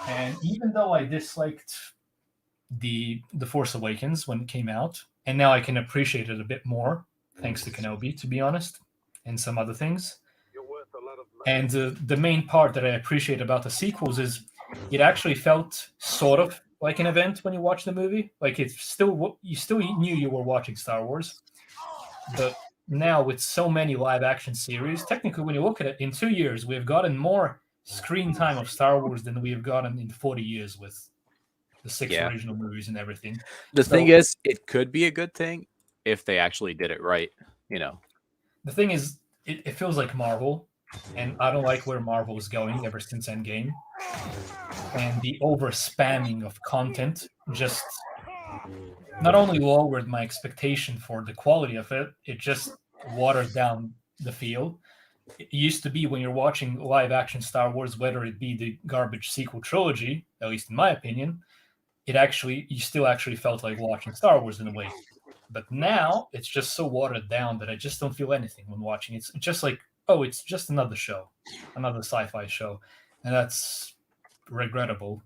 And even though I disliked the Force Awakens when it came out, and now I can appreciate it a bit more, thanks to Kenobi, to be honest, and some other things. And the main part that I appreciate about the sequels is it actually felt sort of like an event when you watch the movie. Like, you still knew you were watching Star Wars, but now with so many live action series, technically when you look at it, in 2 years we have gotten more screen time of Star Wars than we have gotten in 40 years with the 6 original movies and everything. The thing is, it could be a good thing if they actually did it right, The thing is, it feels like Marvel, and I don't like where Marvel is going ever since Endgame. And the over spamming of content just not only lowered my expectation for the quality of it, it just watered down the feel. It used to be when you're watching live action Star Wars, whether it be the garbage sequel trilogy, at least in my opinion, you still actually felt like watching Star Wars in a way. But now it's just so watered down that I just don't feel anything when watching. It's just like, oh, it's just another show, another sci-fi show. And that's regrettable,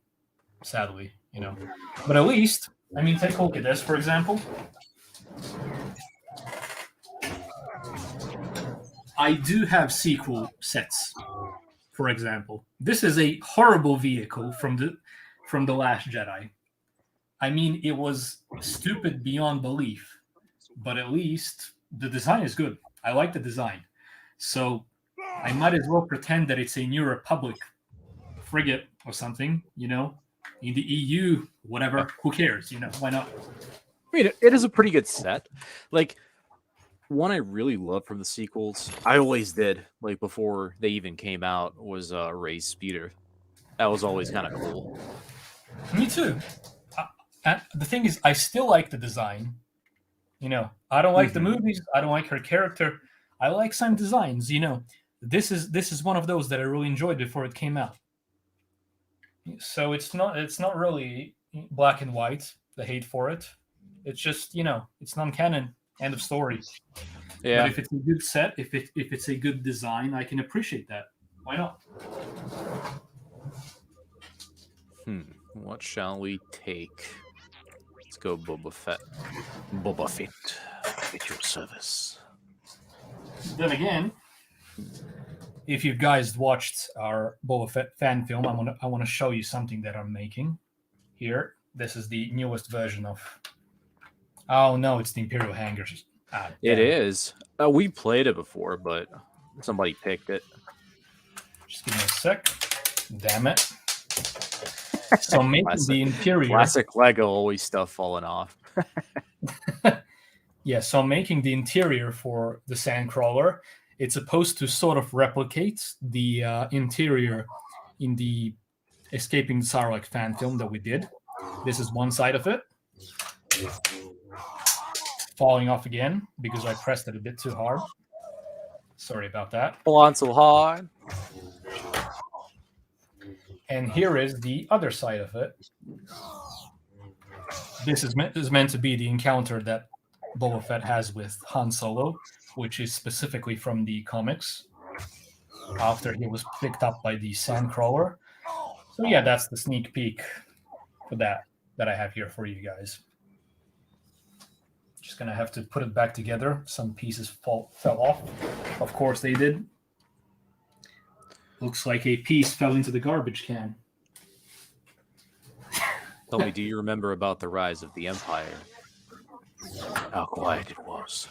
sadly, But at least, take a look at this, for example. I do have sequel sets, for example. This is a horrible vehicle from the Last Jedi. It was stupid beyond belief, but at least the design is good. I like the design. So I might as well pretend that it's a New Republic frigate or something, in the EU, whatever. Who cares? Why not? I mean, it is a pretty good set. Like, one I really love from the sequels, I always did, like before they even came out, was Ray's Speeder. That was always kind of cool. Me too. And the thing is, I still like the design. I don't like the movies. I don't like her character. I like some designs. This is one of those that I really enjoyed before it came out. So it's not really black and white. The hate for it. It's just it's non-canon. End of story. Yeah. But if it's a good set, if it's a good design, I can appreciate that. Why not? What shall we take? Let's go Boba Fett. Boba Fett, at your service. Then again, if you guys watched our Boba Fett fan film, I want to show you something that I'm making here. This is the newest version of. Oh no, it's the Imperial Hangers. It is. We played it before, but somebody picked it. Just give me a sec. Damn it. So making the interior. Classic Lego, always stuff falling off. Yeah, so making the interior for the Sandcrawler, it's supposed to sort of replicate the interior in the Escaping the Sarlacc fan film that we did. This is one side of it. Falling off again because I pressed it a bit too hard. Sorry about that. Hold on so hard. And here is the other side of it. This is meant to be the encounter that Boba Fett has with Han Solo, which is specifically from the comics, after he was picked up by the Sandcrawler. So yeah, that's the sneak peek for that I have here for you guys. Just gonna have to put it back together. Some pieces fell off. Of course they did. Looks like a piece fell into the garbage can. Tell me, do you remember about the rise of the Empire? How quiet it was.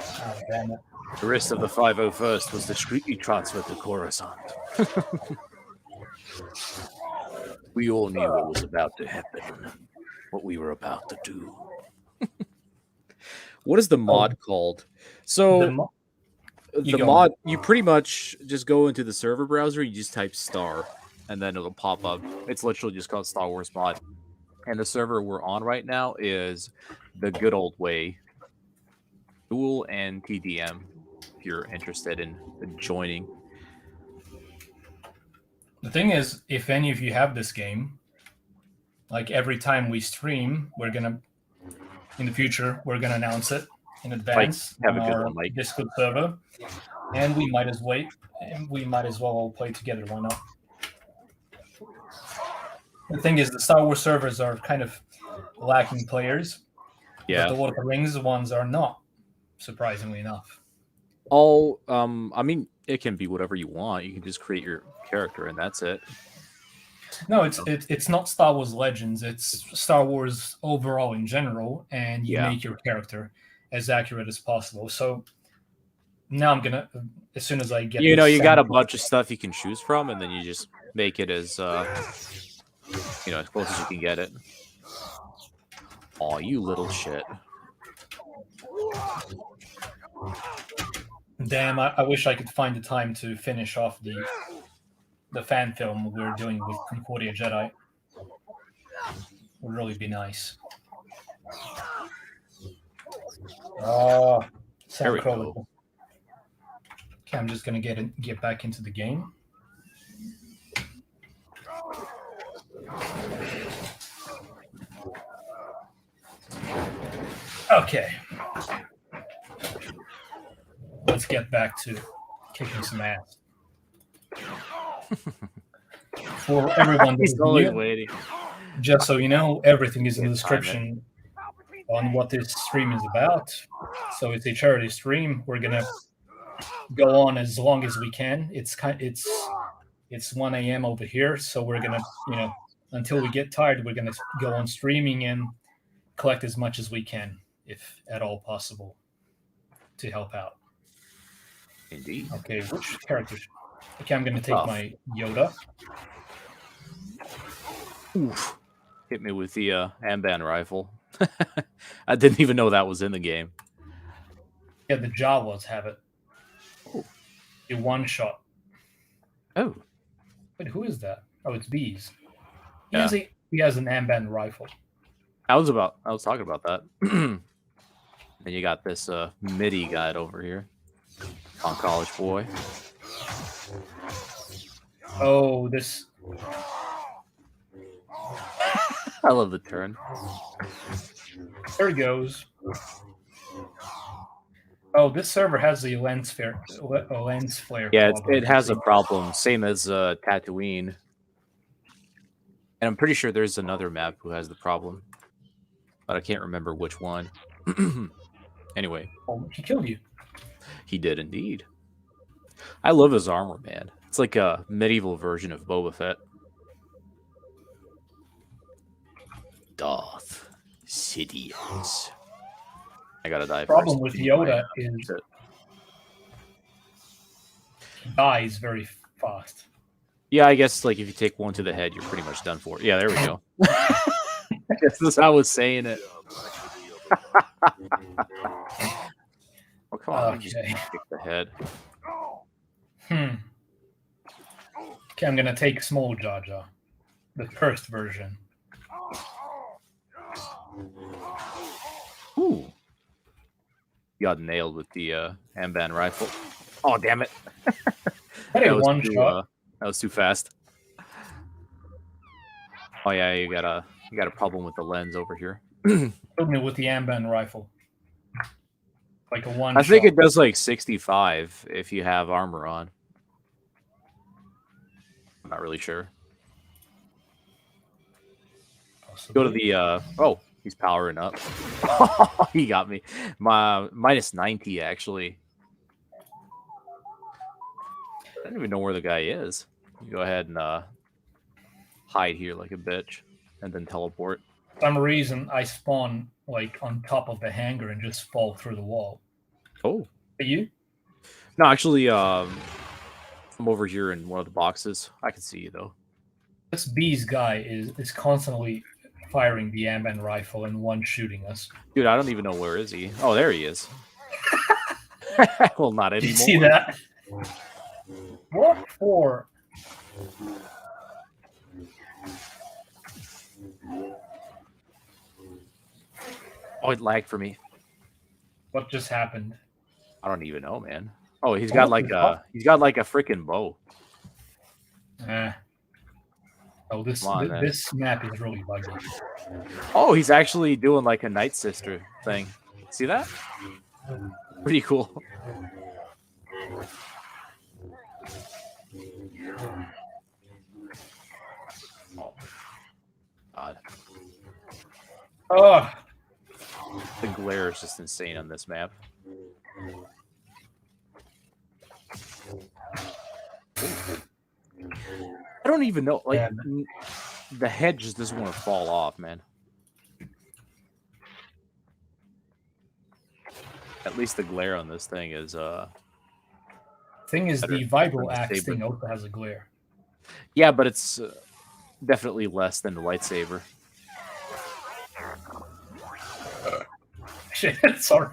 Oh, damn it. The rest of the 501st was discreetly transferred to Coruscant. We all knew what was about to happen, what we were about to do. What is the mod called? So the mod, you pretty much just go into the server browser, you just type star, and then it'll pop up. It's literally just called Star Wars mod. And the server we're on right now is the good old way, Dual and TDM, if you're interested in joining. The thing is, if any of you have this game, like every time we stream, in the future, we're gonna announce it in advance on our Discord server, and we might as well all play together. Why not? The thing is, the Star Wars servers are kind of lacking players. Yeah, but the Lord of the Rings ones are not, surprisingly enough. I mean, it can be whatever you want. You can just create your character, and that's it. No, it's not Star Wars Legends. It's Star Wars overall in general, and you make your character as accurate as possible. So now I'm gonna, as soon as I get, you got a bunch of stuff you can choose from, and then you just make it as as close as you can get it. Oh, you little shit! Damn, I wish I could find the time to finish off the fan film we're doing with Concordia Jedi. Would really be nice. Oh, Sandcrawler. Okay, I'm just gonna get back into the game. Okay. Let's get back to kicking some ass. For everyone He's always waiting. Just so you know, everything is in the description on what this stream is about. So it's a charity stream. We're gonna go on as long as we can. It's 1 a.m. over here, so we're gonna, until we get tired, we're gonna go on streaming and collect as much as we can, if at all possible, to help out. Indeed. Okay, which character? Okay, I'm gonna take my Yoda. Oof. Hit me with the Amban rifle. I didn't even know that was in the game. Yeah, the Jawas have it. Oh. A one shot. Oh. Wait, who is that? Oh, it's Bees. He Yeah. has an Amban rifle. I was talking about that. Then you got this MIDI guide over here on College Boy. Oh, this. I love the turn. There he goes. Oh, this server has the lens flare. Yeah, problem. it has a problem, same as Tatooine. And I'm pretty sure there's another map who has the problem, but I can't remember which one. Anyway. Oh, he killed you. He did indeed. I love his armor, man. It's like a medieval version of Boba Fett. Darth Sidious. I gotta die. Problem with Yoda is he dies very fast. Yeah, I guess like if you take one to the head, you're pretty much done for. Yeah, there we go. I guess that's how I was saying it. Oh, come on. Okay. Just kick the head. Okay, I'm gonna take Small Jar Jar, the cursed version. Ooh. You got nailed with the Amban rifle. Oh, damn it. That one shot. That was too fast. Oh yeah, you got a problem with the lens over here. Killed me with the Amban rifle. Like a one. I think it does like 65 if you have armor on. I'm not really sure. Possibly. Go to the oh, he's powering up. He got me. My minus 90 actually. I don't even know where the guy is. You go ahead and hide here like a bitch and then teleport. For some reason I spawn like on top of the hangar and just fall through the wall. Oh. Are you? No, actually I'm over here in one of the boxes. I can see you though. This Bees guy is constantly firing the Amban rifle and one shooting us. Dude, I don't even know where is he. Oh, there he is. Well, not anymore. Did you see that? What for? Oh, it lagged for me. What just happened? I don't even know, man. Oh, he's got like a freaking bow. Oh, this map is really buggy. Oh, he's actually doing like a Night Sister thing. See that? Pretty cool. Oh, God. Oh, the glare is just insane on this map. I don't even know. Like, the head just doesn't want to fall off, man. At least the glare on this thing is thing is, the vibro axe thing also has a glare. Yeah, but it's definitely less than the lightsaber. Shit, sorry.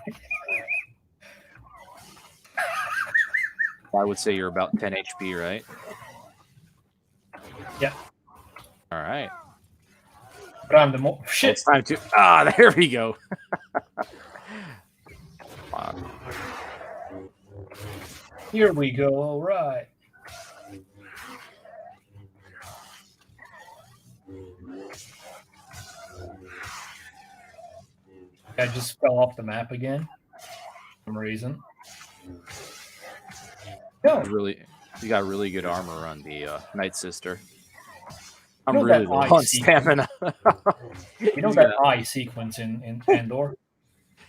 I would say you're about 10 HP, right? Yeah. All right. But I'm the more shit. It's time to. Ah, there we go. Wow. Here we go. All right. I just fell off the map again for some reason. No. You got really good armor on the Night Sister. I'm you know really low on stamina. You know that eye sequence in Andor?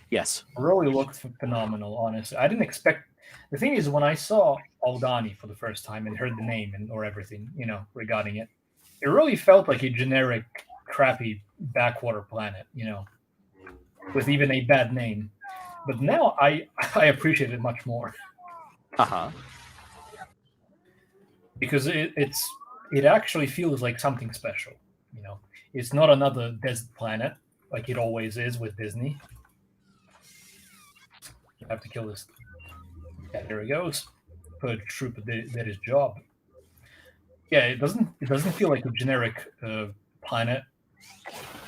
Yes. It really looked phenomenal, honestly. I didn't expect... The thing is, when I saw Aldani for the first time and heard the name or everything, regarding it, it really felt like a generic, crappy backwater planet, with even a bad name. But now I appreciate it much more. Uh-huh. Because it actually feels like something special. It's not another desert planet like it always is with Disney. You have to kill this. Yeah, there he goes. Purge Trooper did his job. Yeah, it doesn't feel like a generic planet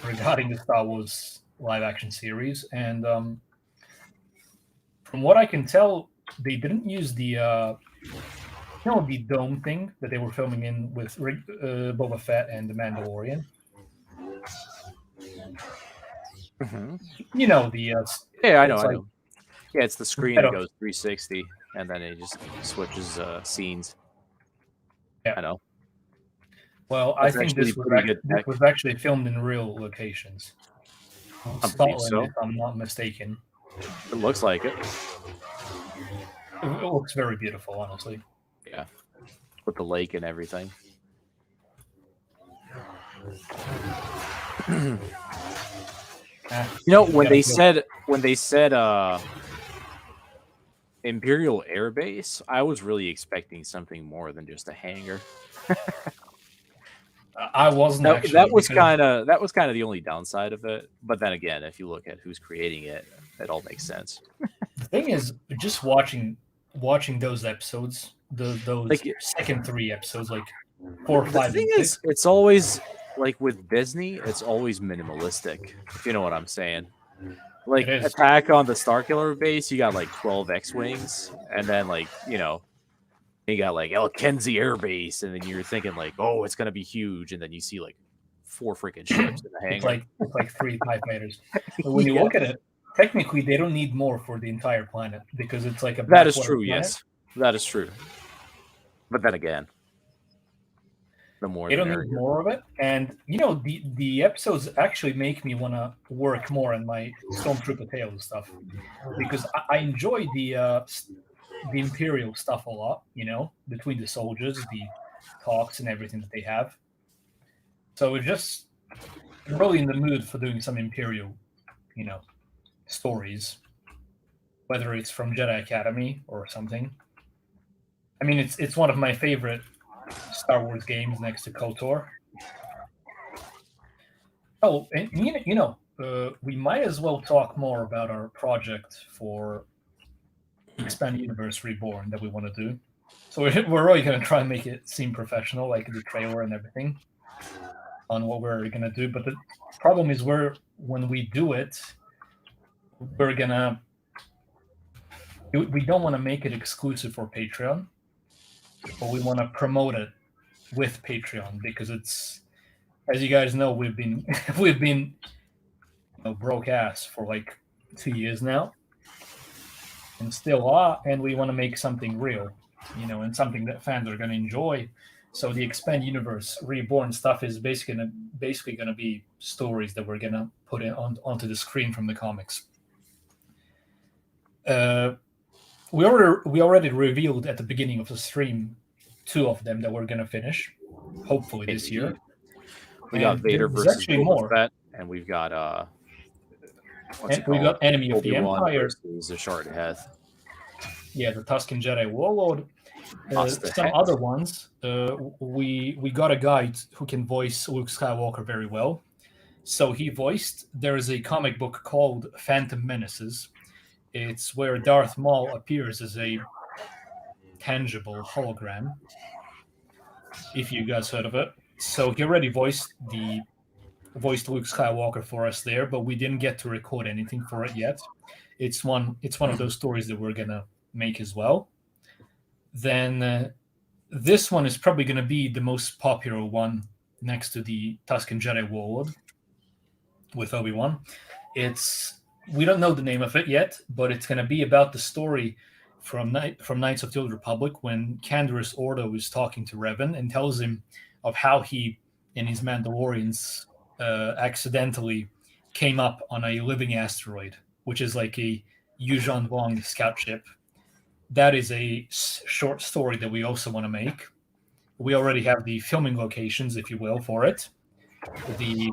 regarding the Star Wars live action series, and from what I can tell, they didn't use the the dome thing that they were filming in with Boba Fett and the Mandalorian. Mhm. The Yeah, I know, it's I like- know. Yeah, it's the screen that goes 360, and then it just switches scenes. Yeah. I know. well, That's I think actually this was pretty good this tech. was actually filmed in real locations. I believe Scotland, so. if I'm not mistaken. It looks like it. It looks very beautiful, honestly. Yeah, with the lake and everything. When they said Imperial Air Base, I was really expecting something more than just a hangar. I wasn't actually. That was because- kind of the only downside of it. But then again, if you look at who's creating it, it all makes sense. The thing is, just watching those episodes, those second 3 episodes, like 4, 5, The and thing 6. is, it's always like with Disney, it's always minimalistic. If you know what I'm saying. Like It is. Attack on the Starkiller base, you got like 12 X-wings, and then you got like El Kenzi Air Base, and then you're thinking like, oh, it's gonna be huge, and then you see like 4 freaking ships in the hangar. It's like 3 TIE fighters. But when you look at it, technically they don't need more for the entire planet because it's like a That is backwater true. planet. Yes, that is true. But then again, the more They the don't need merrier. more of it, and the episodes actually make me want to work more on my Stormtrooper Tales stuff because I enjoy the Imperial stuff a lot. Between the soldiers, the talks, and everything that they have. So it's just I'm really in the mood for doing some Imperial, stories, whether it's from Jedi Academy or something. I mean, it's one of my favorite Star Wars games next to KOTOR. Oh, and we might as well talk more about our project for Expand Universe Reborn that we want to do. So we're really going to try and make it seem professional, like the trailer and everything, on what we're going to do. But the problem is when we do it, we're going to... We don't want to make it exclusive for Patreon, but we want to promote it with Patreon because it's, as you guys know, we've been broke ass for like 2 years now, and still are, and we want to make something real, and something that fans are going to enjoy. So the Expand Universe Reborn stuff is basically going to be stories that we're going to put onto the screen from the comics. We already revealed at the beginning of the stream 2 of them that we're going to finish, hopefully this year. We got And Vader there's versus actually Boba more. Fett, and we've got We got Enemy of the Obi-Wan Empire. versus the Shard Heth. Yeah, the Tusken Jedi Warlord. Lost the Some head. other ones. We got a guy who can voice Luke Skywalker very well. So there is a comic book called Phantom Menaces. It's where Darth Maul appears as a tangible hologram, if you guys heard of it. So he already voiced Luke Skywalker for us there, but we didn't get to record anything for it yet. It's one of those stories that we're gonna make as well. Then this one is probably gonna be the most popular one next to the Tusken Jedi Warlord with Obi-Wan. We don't know the name of it yet, but it's gonna be about the story from Knights of the Old Republic when Canderous Ordo is talking to Revan and tells him of how he and his Mandalorians accidentally came up on a living asteroid, which is like a Yuuzhan Vong scout ship. That is a short story that we also want to make. We already have the filming locations, if you will, for it. The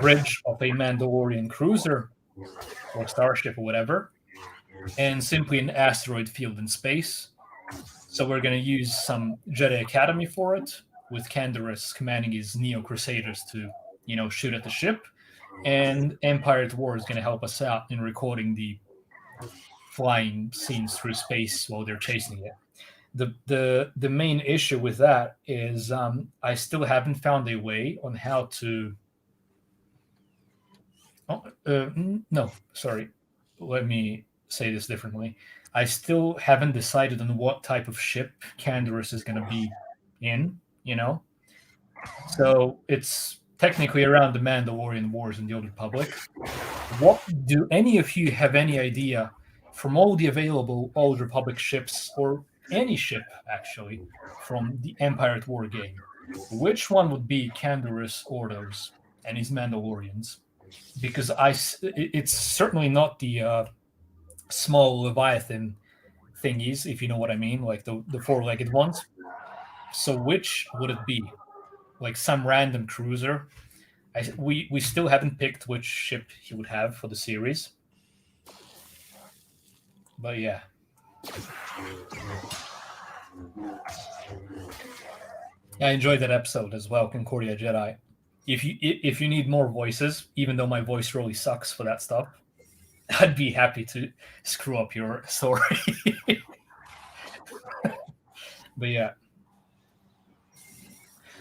bridge of a Mandalorian cruiser or starship or whatever, and simply an asteroid field in space. So we're going to use some Jedi Academy for it, with Canderous commanding his Neo Crusaders to shoot at the ship, and Empire at War is going to help us out in recording the flying scenes through space while they're chasing it. The main issue with that is I still haven't found a way on how to. No, sorry. Let me say this differently. I still haven't decided on what type of ship Canderous is going to be in. So it's technically around the Mandalorian Wars in the Old Republic. What do any of you have any idea from all the available Old Republic ships, or any ship actually, from the Empire at War game? Which one would be Canderous Ordos and his Mandalorians? Because it's certainly not the small Leviathan thingies, if you know what I mean, like the four-legged ones. So which would it be? Like some random cruiser? We still haven't picked which ship he would have for the series. But yeah. I enjoyed that episode as well, Concordia Jedi. If you need more voices, even though my voice really sucks for that stuff, I'd be happy to screw up your story. But yeah.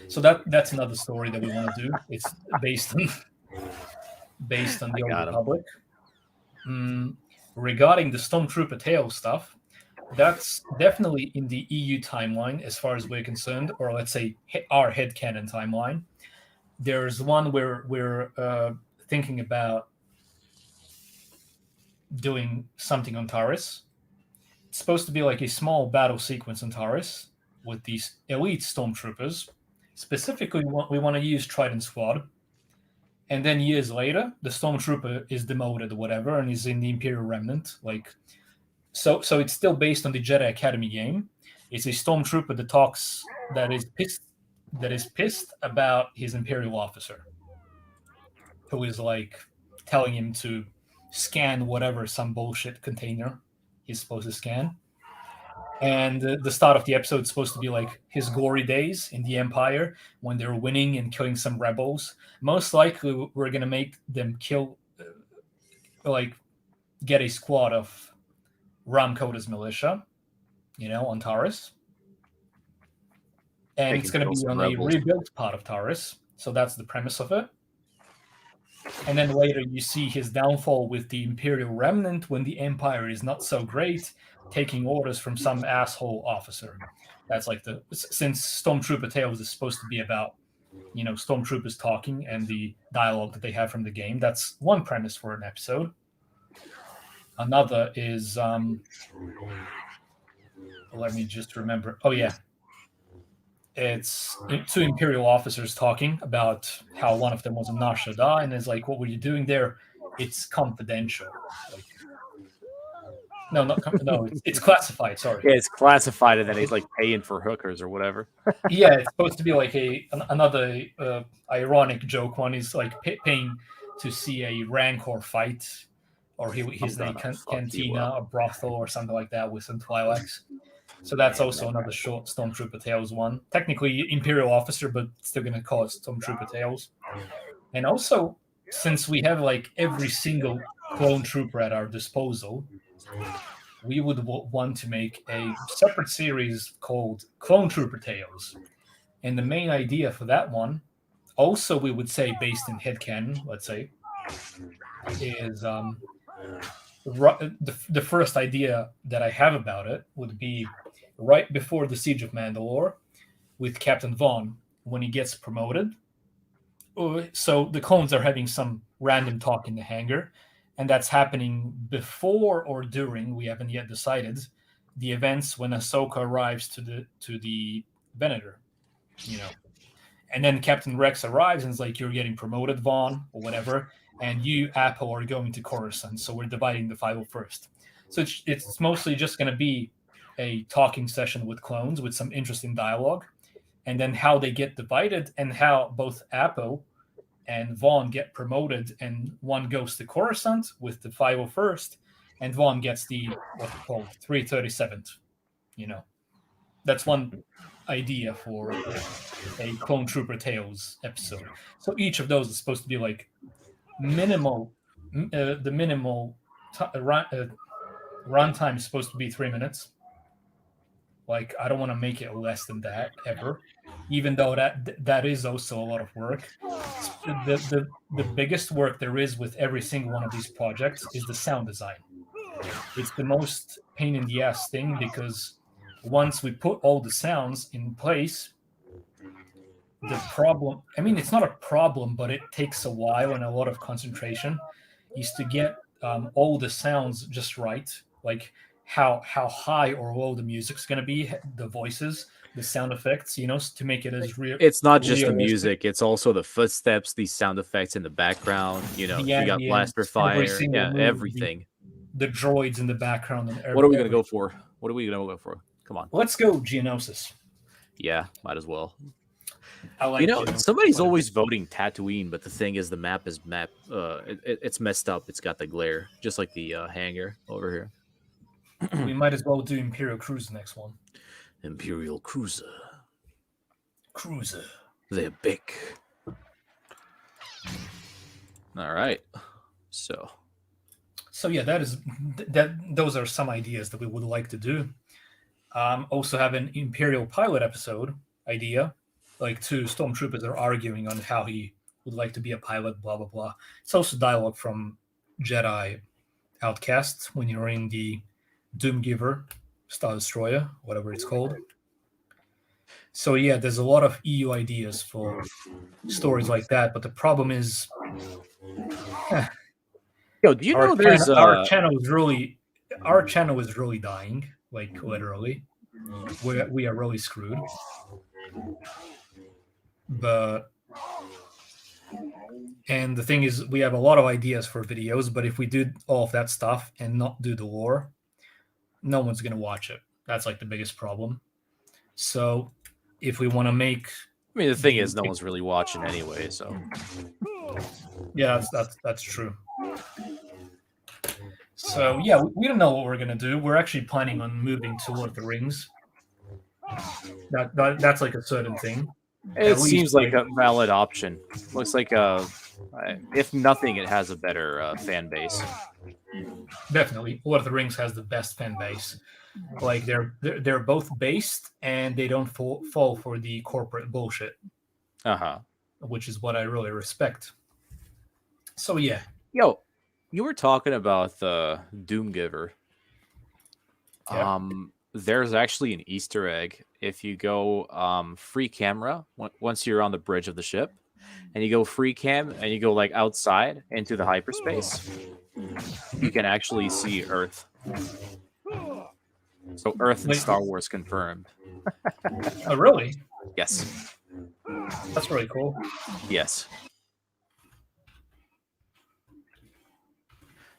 So that's another story that we want to do. It's based on the Old Republic. Regarding the Stormtrooper Tale stuff, that's definitely in the EU timeline as far as we're concerned, or let's say our headcanon timeline. There's one where we're thinking about doing something on Taris. It's supposed to be like a small battle sequence on Taris with these elite Stormtroopers. Specifically, we want to use Trident Squad. And then years later, the Stormtrooper is demoted or whatever, and is in the Imperial Remnant. So it's still based on the Jedi Academy game. It's a Stormtrooper that is pissed about his Imperial officer, who is like telling him to scan whatever, some bullshit container he's supposed to scan. And the start of the episode is supposed to be like his glory days in the Empire when they're winning and killing some rebels. Most likely, we're going to make them get a squad of Ram Koda's militia, on Taris. And it's going to be on a rebuilt part of Taris. So that's the premise of it. And then later you see his downfall with the Imperial Remnant when the Empire is not so great, taking orders from some asshole officer. That's like since Stormtrooper Tales is supposed to be about, Stormtroopers talking and the dialogue that they have from the game. That's one premise for an episode. Another is, let me just remember. Oh yeah. It's two Imperial officers talking about how one of them was a Nar Shaddaa, and is like, "What were you doing there?" It's confidential. It's classified. Sorry. Yeah, it's classified, and then he's like paying for hookers or whatever. Yeah, it's supposed to be like another ironic joke one. He's like paying to see a Rancor fight, or he's in a cantina, a brothel, or something like that with some Twi'leks. So that's also another short Stormtrooper Tales one. Technically Imperial officer, but still going to call it Stormtrooper Tales. And also, since we have like every single clone trooper at our disposal, we would want to make a separate series called Clone Trooper Tales. And the main idea for that one, also we would say based in headcanon, let's say, is the first idea that I have about it would be right before the Siege of Mandalore with Captain Vaughn when he gets promoted. So the clones are having some random talk in the hangar, and that's happening before or during, we haven't yet decided, the events when Ahsoka arrives to the Venator, And then Captain Rex arrives and is like, "You're getting promoted, Vaughn," or whatever, and you, Apple, are going to Coruscant, so we're dividing the 501st. So it's mostly just going to be a talking session with clones with some interesting dialogue, and then how they get divided and how both Apple and Vaughn get promoted, and one goes to Coruscant with the 501st, and Vaughn gets the, 337th. That's one idea for a Clone Trooper Tales episode. So each of those is supposed to be like minimal. The minimal runtime is supposed to be 3 minutes. Like, I don't want to make it less than that ever, even though that is also a lot of work. The biggest work there is with every single one of these projects is the sound design. It's the most pain in the ass thing, because once we put all the sounds in place, the problem, I mean, it's not a problem, but it takes a while and a lot of concentration, is to get all the sounds just right. Like how high or low the music's going to be, the voices, the sound effects, to make it as real. It's not just the realistic. music; it's also the footsteps, these sound effects in the background. You The got ambience, blaster every fire, single move, everything. The droids in the background. And What are we gonna go for? What are we gonna go for? Come on. Let's go Geonosis. Yeah, might as well. I like. Somebody's always voting Tatooine, but the thing is, the map is it's messed up. It's got the glare, just like the hangar over here. We might as well do Imperial Cruiser next one. Imperial Cruiser. Cruiser. They're big. All right. So yeah, those are some ideas that we would like to do. Also have an Imperial pilot episode idea. Like, two stormtroopers are arguing on how he would like to be a pilot, blah, blah, blah. It's also dialogue from Jedi Outcasts when you're in the Doomgiver Star Destroyer, whatever it's called. So yeah, there's a lot of EU ideas for stories like that, but the problem is, do you know there's our channel is really dying, like literally. We are really screwed. And the thing is, we have a lot of ideas for videos, but if we do all of that stuff and not do the lore, no one's going to watch it. That's like the biggest problem. So if we want to make... I mean, the thing is, no one's really watching anyway, so... Yeah, that's true. So yeah, we don't know what we're going to do. We're actually planning on moving to Lord of the Rings. That's like a certain thing. It seems like a valid option. Looks like if nothing, it has a better fan base. Definitely, Lord of the Rings has the best fan base. Like, they're both based, and they don't fall for the corporate bullshit. Which is what I really respect. So yeah. Yo, you were talking about the Doomgiver. Yeah. There's actually an Easter egg. If you go free camera once you're on the bridge of the ship, and you go free cam and you go like outside into the hyperspace, you can actually see Earth. So Earth and Star Wars confirmed. Oh, really? Yes. That's really cool. Yes.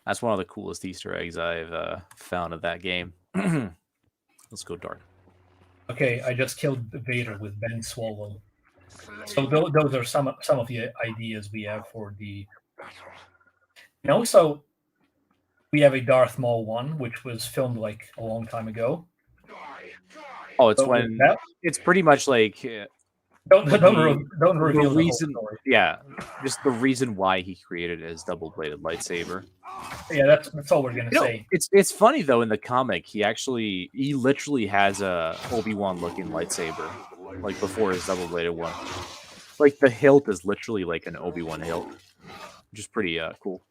That's one of the coolest Easter eggs I've found of that game. Let's go dark. Okay, I just killed Vader with Ben Swallow. So those are some of the ideas we have for the... And also, we have a Darth Maul one, which was filmed like a long time ago. Oh, it's it's pretty much like... Don't reveal the reason. Whole story. Yeah, just the reason why he created his double-bladed lightsaber. Yeah, that's all we're gonna say. It's funny though. In the comic, he literally has a Obi-Wan looking lightsaber, like before his double-bladed one. Like the hilt is literally like an Obi-Wan hilt, which is pretty cool.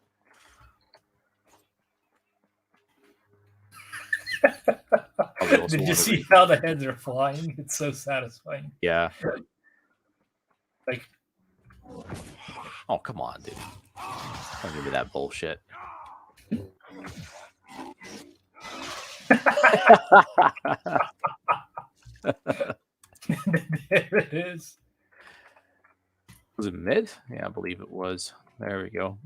Did you see how the heads are flying? It's so satisfying. Yeah. Like, oh, come on, dude. Don't give me that bullshit. There it is. Was it mid? Yeah, I believe it was. There we go.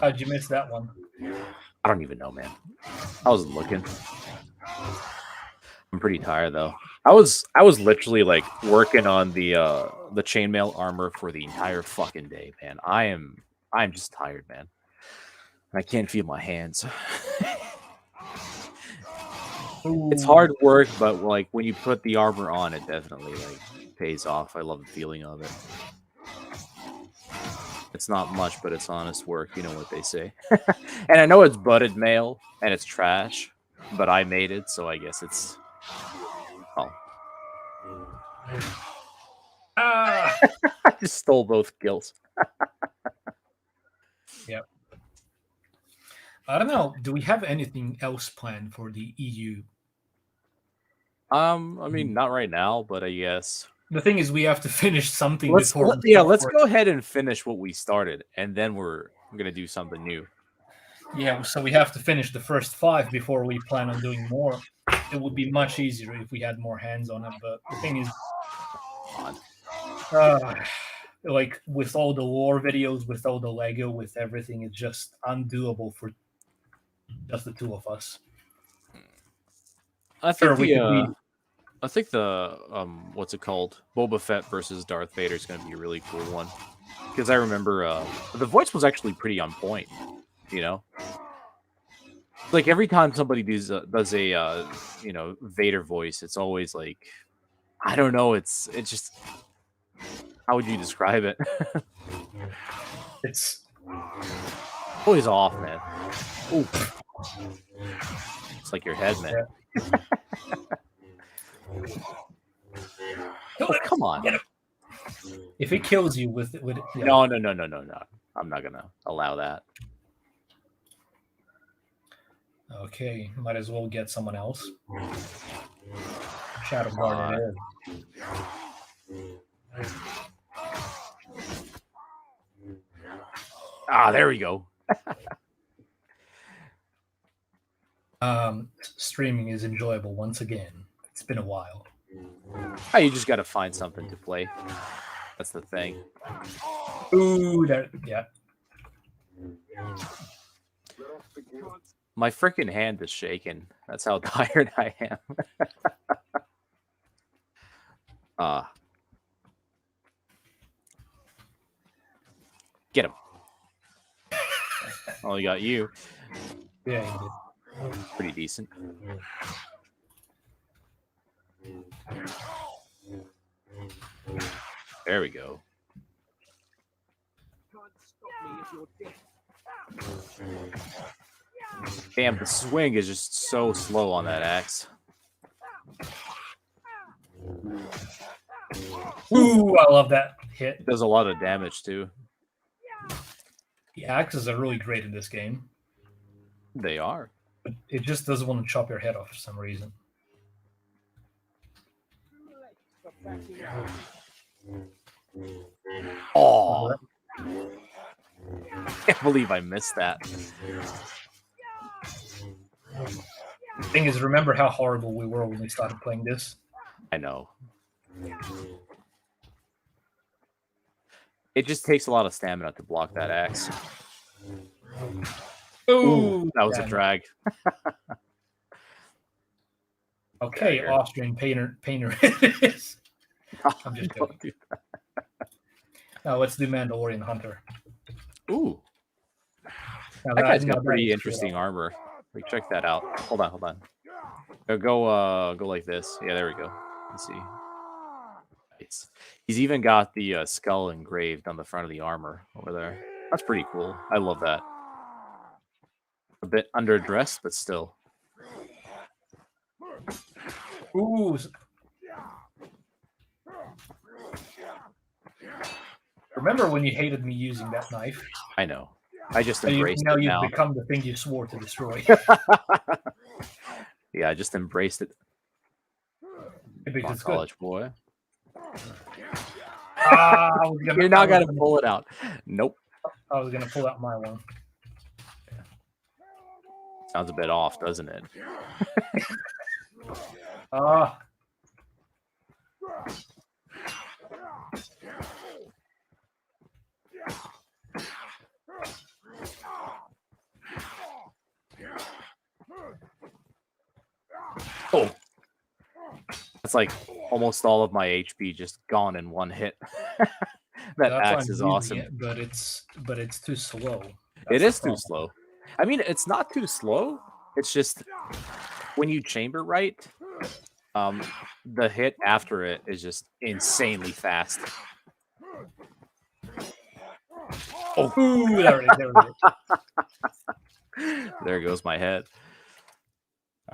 How'd you miss that one? I don't even know, man. I wasn't looking. I'm pretty tired though. I was literally like working on the chainmail armor for the entire fucking day, man. I'm just tired, man. I can't feel my hands. It's hard work, but like when you put the armor on, it definitely like pays off. I love the feeling of it. It's not much, but it's honest work. You know what they say. And I know it's butted mail and it's trash, but I made it, so I guess it's. Oh. Ah! I just stole both kills. Yep. I don't know. Do we have anything else planned for the EU? I mean, not right now, but I guess. The thing is, we have to finish something Let's before. let's go ahead and finish what we started, and then we're gonna do something new. Yeah, so we have to finish the first 5 before we plan on doing more. It would be much easier if we had more hands on it, but the thing is, like with all the lore videos, with all the Lego, with everything, it's just undoable for just the 2 of us. I think I think the what's it called? Boba Fett versus Darth Vader is gonna be a really cool one. Because I remember the voice was actually pretty on point, you know? Like every time somebody does a you know, Vader voice, it's always like, I don't know, it's just, how would you describe it? It's always off, man. Ooh. It's like your head, man. Yeah. Oh, come on. If it kills you with yeah. No. I'm not gonna allow that. Okay, might as well get someone else. Shadow Guard it is. Ah, there we go. Streaming is enjoyable once again. It's been a while. Oh, you just gotta find something to play. That's the thing. Ooh, there, yeah. My freaking hand is shaking. That's how tired I am. Get him. Oh, he got you. Yeah, he did. Pretty decent. There we go. Damn, the swing is just so slow on that axe. Ooh, I love that hit. It does a lot of damage too. The axes are really great in this game. They are. But it just doesn't want to chop your head off for some reason. Oh, I can't believe I missed that. The thing is, remember how horrible we were when we started playing this? I know. It just takes a lot of stamina to block that axe. Ooh, that was a drag. Okay, Austrian painter it is. I'm just joking. Now let's do Mandalorian Hunter. Ooh. Now That guy's got pretty interesting armor. Like, check that out. Hold on. Go like this. Yeah, there we go. Let's see. He's even got the skull engraved on the front of the armor over there. That's pretty cool. I love that. A bit underdressed, but still. Ooh. Remember when you hated me using that knife? I know. I just embraced now it now. You've become the thing you swore to destroy. Yeah, I just embraced it. Because it's college boy. You're not gonna pull it out. Nope. I was gonna pull out my one. Sounds a bit off, doesn't it? Oh, It's like almost all of my HP just gone in one hit. That That's why axe I'm is using awesome. it, but it's too slow. It That's is the too problem. slow. I mean, it's not too slow. It's just when you chamber right, the hit after it is just insanely fast. Oh, ooh, there it is. There goes my head.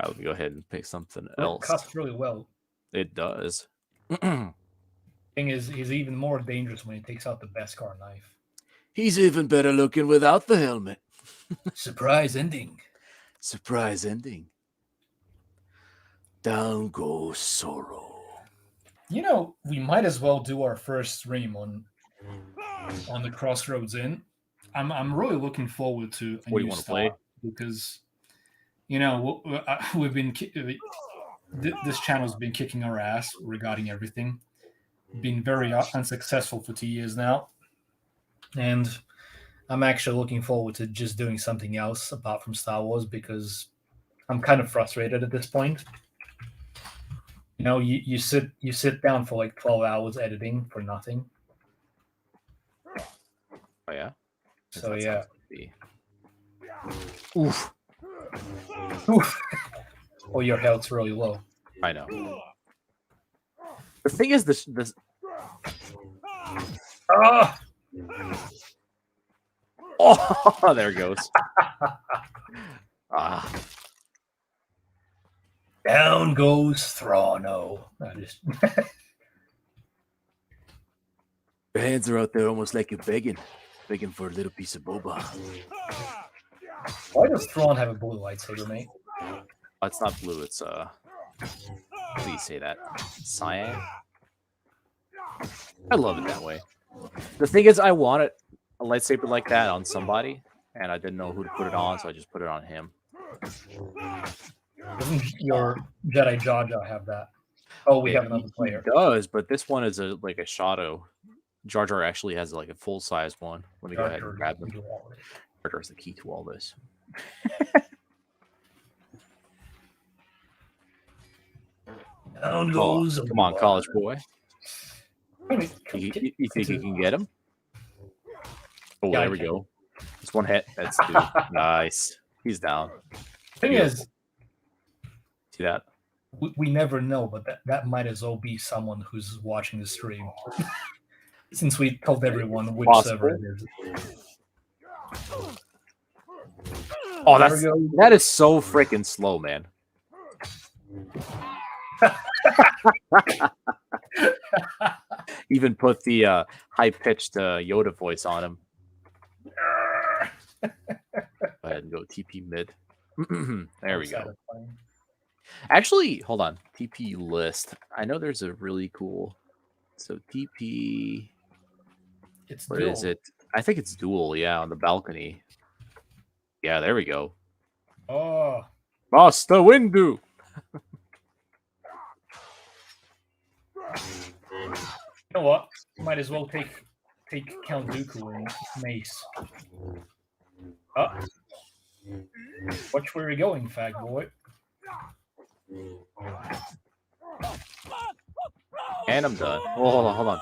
All right, let me go ahead and pick something It else. cuts really well. It does. Thing is, he's even more dangerous when he takes out the Beskar knife. He's even better looking without the helmet. Surprise ending. Surprise ending. Down goes sorrow. You know, we might as well do our first stream on the Crossroads Inn. I'm really looking forward to a What do you new wanna start play? because you know we've been this channel's been kicking our ass regarding everything. Been very unsuccessful for 2 years now, and I'm actually looking forward to just doing something else apart from Star Wars because I'm kind of frustrated at this point. You know, you sit down for like 12 hours editing for nothing. Oh yeah. So That yeah. sounds like the... Oof. Oof. Oh, your health's really low. I know. The thing is, this. Ah! Oh, there it goes. Ah, Down goes Throno. your hands are out there almost like you're begging for a little piece of boba. Why does Thrawn have a blue lightsaber, mate? Oh, it's not blue. It's please say that cyan. I love it that way. The thing is, I wanted a lightsaber like that on somebody, and I didn't know who to put it on, so I just put it on him. Doesn't your Jedi Jar Jar have that? Oh, we have another player. He does, but this one is like a Shadow. Jar Jar actually has like a full size one. Let me go ahead and grab them. Jar Jar's the key to all this. Down goes. Come on, college boy. You think you Continue. can get him? Oh, Yeah, there I we can. go. Just one hit. That's two. Nice. He's down. Thing is, See that? we never know, but that might as well be someone who's watching the stream. Since we told everyone which server it is. Oh, There we go. that is so freaking slow, man. Even put the high-pitched Yoda voice on him. Go ahead and go TP mid. There we go. Actually, hold on. TP list. I know there's a really cool. So TP. What is it? I think it's dual. Yeah, on the balcony. Yeah, there we go. Oh. Basta window. You know what? Might as well take Count Dooku and Mace. Oh. Watch where you're going, fag boy. And I'm done. Oh, hold on.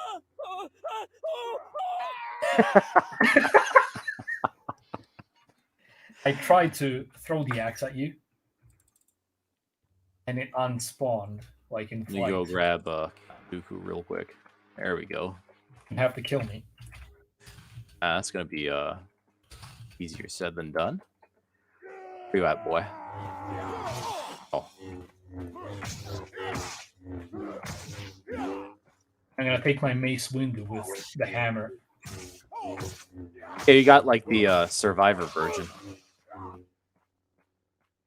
I tried to throw the axe at you, and it unspawned, like in flight. Let me go grab Dooku real quick. There we go. You have to kill me. That's gonna be easier said than done. Where you at, boy? Oh. I'm gonna take my mace window with the hammer. Yeah, you got like the Survivor version.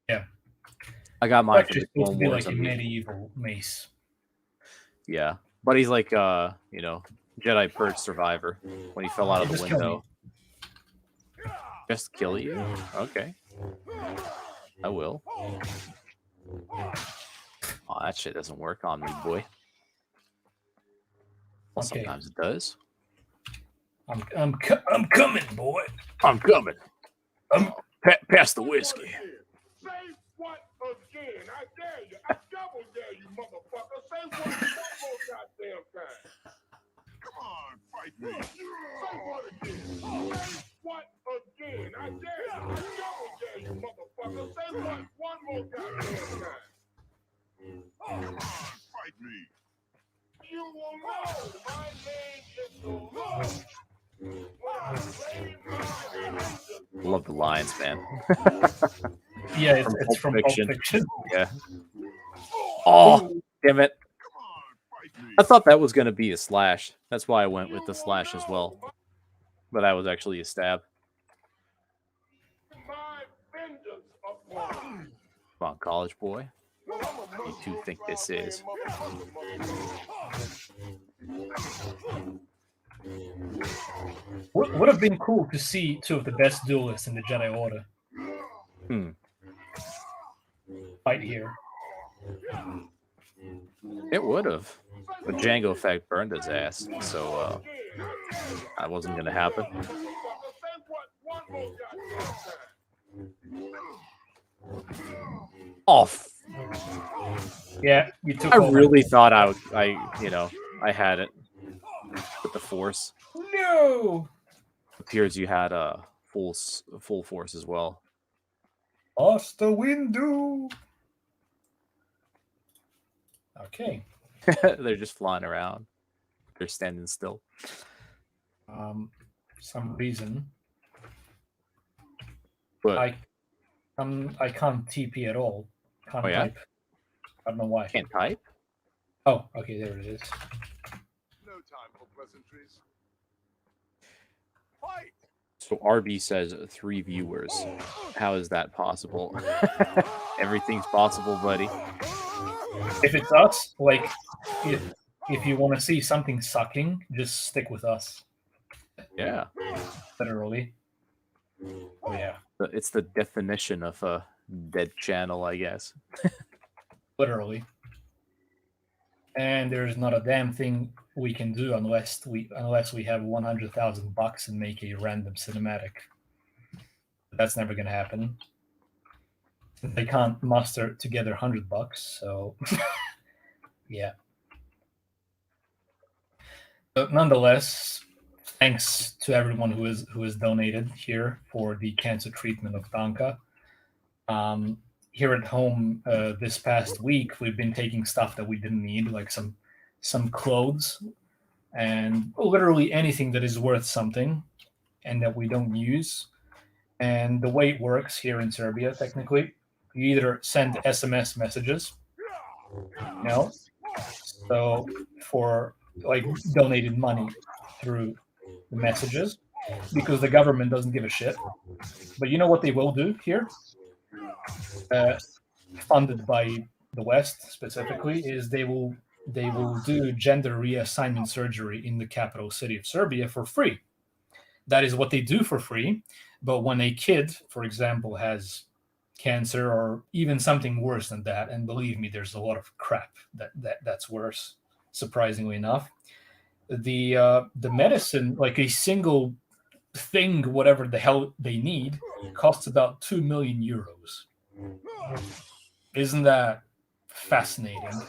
Yeah. I got mine It's for the supposed to Clone be Wars. like a medieval mace. Yeah, but he's like you know, Jedi Purge Survivor when he fell out of the window. Just kill you? Okay. I will. Oh, that shit doesn't work on me, boy. Well, Okay. sometimes it does. I'm coming, boy. I'm coming. Pass the whiskey. Say what again? I dare you. I double dare you, motherfucker. Say Come on, fight me. Say what again? What again? I dare you. I double dare you, motherfucker. Say what one more goddamn time. Come on, fight me. You will know my name is the Lord. Love the lines, man. Yeah, it's Pulp from Pulp Fiction. Fiction. Yeah. Oh, damn it. Come on, fight me. I thought that was going to be a slash. That's why I went with the slash as well. But that was actually a stab. My vengeance upon Come on, college boy. What do you two think this is? Would have been cool to see two of the best duelists in the Jedi Order fight here. It would have. But Django Fett burned his ass, so that wasn't going to happen. Off. Yeah, you took. I all really my- thought I had it with the Force. No. Appears you had a full Force as well. Lost the window. Okay. They're just flying around. They're standing still. Some reason But I can't TP at all. Can't Oh, yeah? type. I don't know why. can't type. Oh, okay, there it is. No time for pleasantries. Fight! So RB says 3 viewers. How is that possible? Everything's possible, buddy. If it's us, like if you want to see something sucking, just stick with us. Yeah. Literally. Oh yeah. It's the definition of a dead channel, I guess. Literally. And there's not a damn thing we can do unless we have $100,000 and make a random cinematic. That's never gonna happen. They can't muster together $100, so yeah. But nonetheless, thanks to everyone who has donated here for the cancer treatment of Danka. Here at home, this past week, we've been taking stuff that we didn't need, like some clothes and literally anything that is worth something and that we don't use. And the way it works here in Serbia, technically, you either send SMS messages, so for like donated money through the messages, because the government doesn't give a shit. But you know what they will do here? Funded by the West specifically, is they will do gender reassignment surgery in the capital city of Serbia for free. That is what they do for free. But when a kid, for example, has cancer or even something worse than that, and believe me, there's a lot of crap that's worse, surprisingly enough, the medicine, like a single thing, whatever the hell they need, costs about 2 million euros. Isn't that fascinating?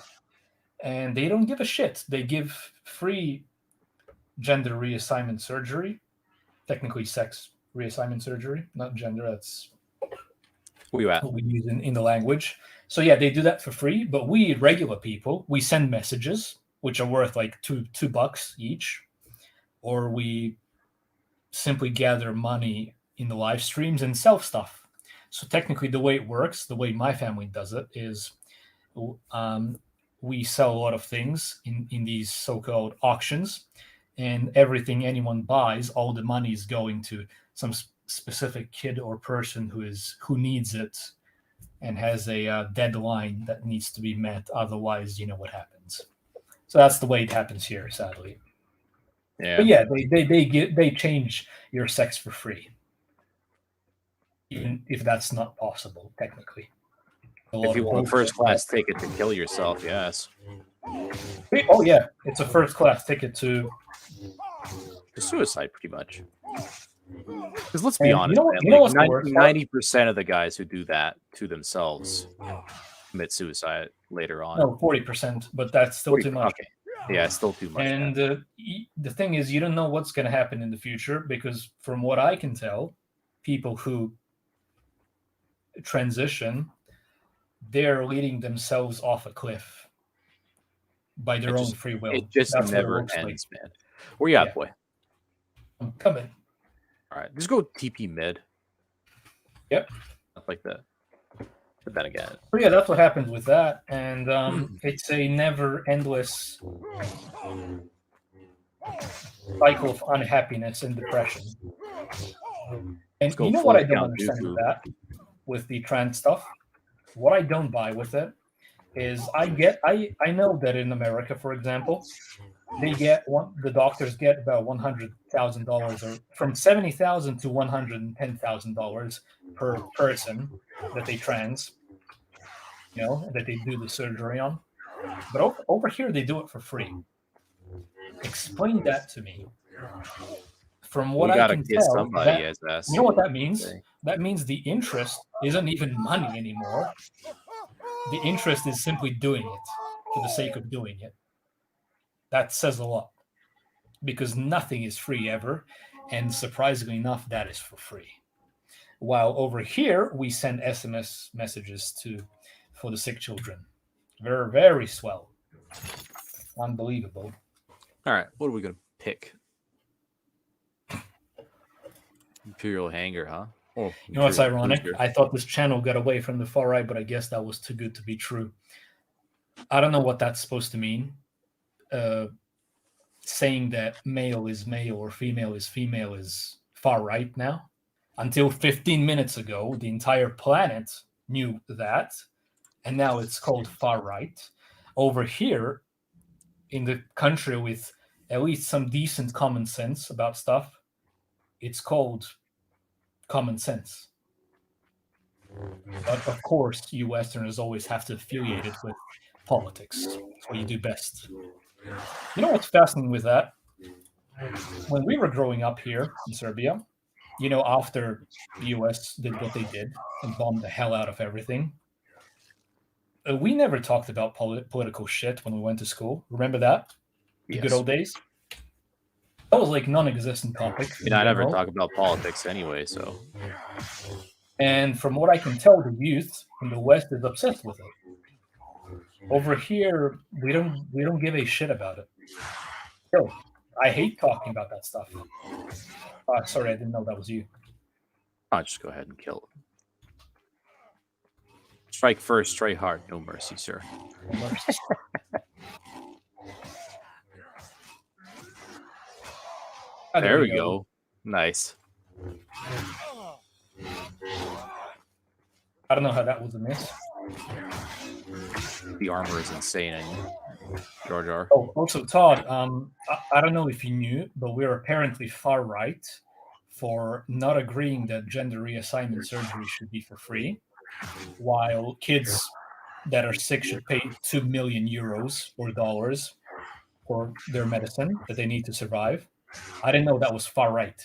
And they don't give a shit. They give free gender reassignment surgery, technically sex reassignment surgery, not gender. That's what we use in the language. So yeah, they do that for free. But we regular people, we send messages which are worth like $2 each, or we simply gather money in the live streams and sell stuff. So technically, the way it works, the way my family does it, is we sell a lot of things in these so-called auctions, and everything anyone buys, all the money is going to some specific kid or person who needs it and has a deadline that needs to be met. Otherwise, you know what happens. So that's the way it happens here, sadly. Yeah. But yeah, they change your sex for free, even if that's not possible technically. If you want a first-class ticket to kill yourself, yes. Oh yeah, it's a first-class ticket to suicide, pretty much. Because let's be honest, you know what's the worst part? 90% of the guys who do that to themselves commit suicide later on. No, 40%, but that's still too much. Okay. Yeah, it's still too much. And the thing is, you don't know what's going to happen in the future, because from what I can tell, people who transition, they're leading themselves off a cliff by their own free will. It just That's never ends, man. Where you at, boy? I'm coming. All right, just go TP mid. Yep. Stuff like that. But then again. But yeah, that's what happens with that. And it's a never endless cycle of unhappiness and depression. And you know what I don't understand with that, with the trans stuff? What I don't buy with it is I know that in America, for example, the doctors get about $100,000, or from $70,000 to $110,000 per person that they trans, that they do the surgery on. But over here, they do it for free. Explain that to me. From what I can tell, you know what that means? That means the interest isn't even money anymore. The interest is simply doing it for the sake of doing it. That says a lot, because nothing is free ever, and surprisingly enough, that is for free. While over here, we send SMS messages for the sick children. Very, very swell. Unbelievable. All right, what are we going to pick? Imperial Hanger, huh? Oh, you know what's ironic? I thought this channel got away from the far right, but I guess that was too good to be true. I don't know what that's supposed to mean. Saying that male is male or female is far right now. Until 15 minutes ago, the entire planet knew that, and now it's called far right. Over here, in the country with at least some decent common sense about stuff, it's called common sense. But of course, you Westerners always have to affiliate it with politics. That's what you do best. You know what's fascinating with that? When we were growing up here in Serbia, after the US did what they did and bombed the hell out of everything, we never talked about political shit when we went to school. Remember that? The good old days? That was like non-existent topic. I never talk about politics anyway, so. And from what I can tell, the youth in the West is obsessed with it. Over here, we don't give a shit about it. Yo, I hate talking about that stuff. Sorry, I didn't know that was you. I'll just go ahead and kill him. Strike first, strike hard, no mercy, sir. No mercy. There we go. Nice. I don't know how that was a miss. The armor is insane in Jar Jar. Oh, also, Todd, I don't know if you knew, but we're apparently far right for not agreeing that gender reassignment surgery should be for free, while kids that are sick should pay 2 million euros or dollars for their medicine that they need to survive. I didn't know that was far right.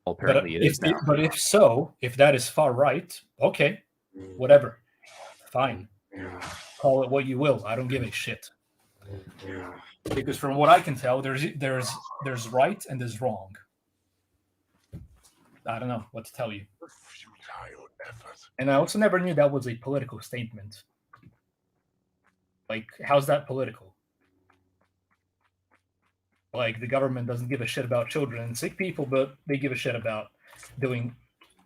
Well, apparently it is now. But if that is far right, okay, whatever, fine. Call it what you will. I don't give a shit. Because from what I can tell, there's right and there's wrong. I don't know what to tell you. And I also never knew that was a political statement. Like, how's that political? Like, the government doesn't give a shit about children and sick people, but they give a shit about doing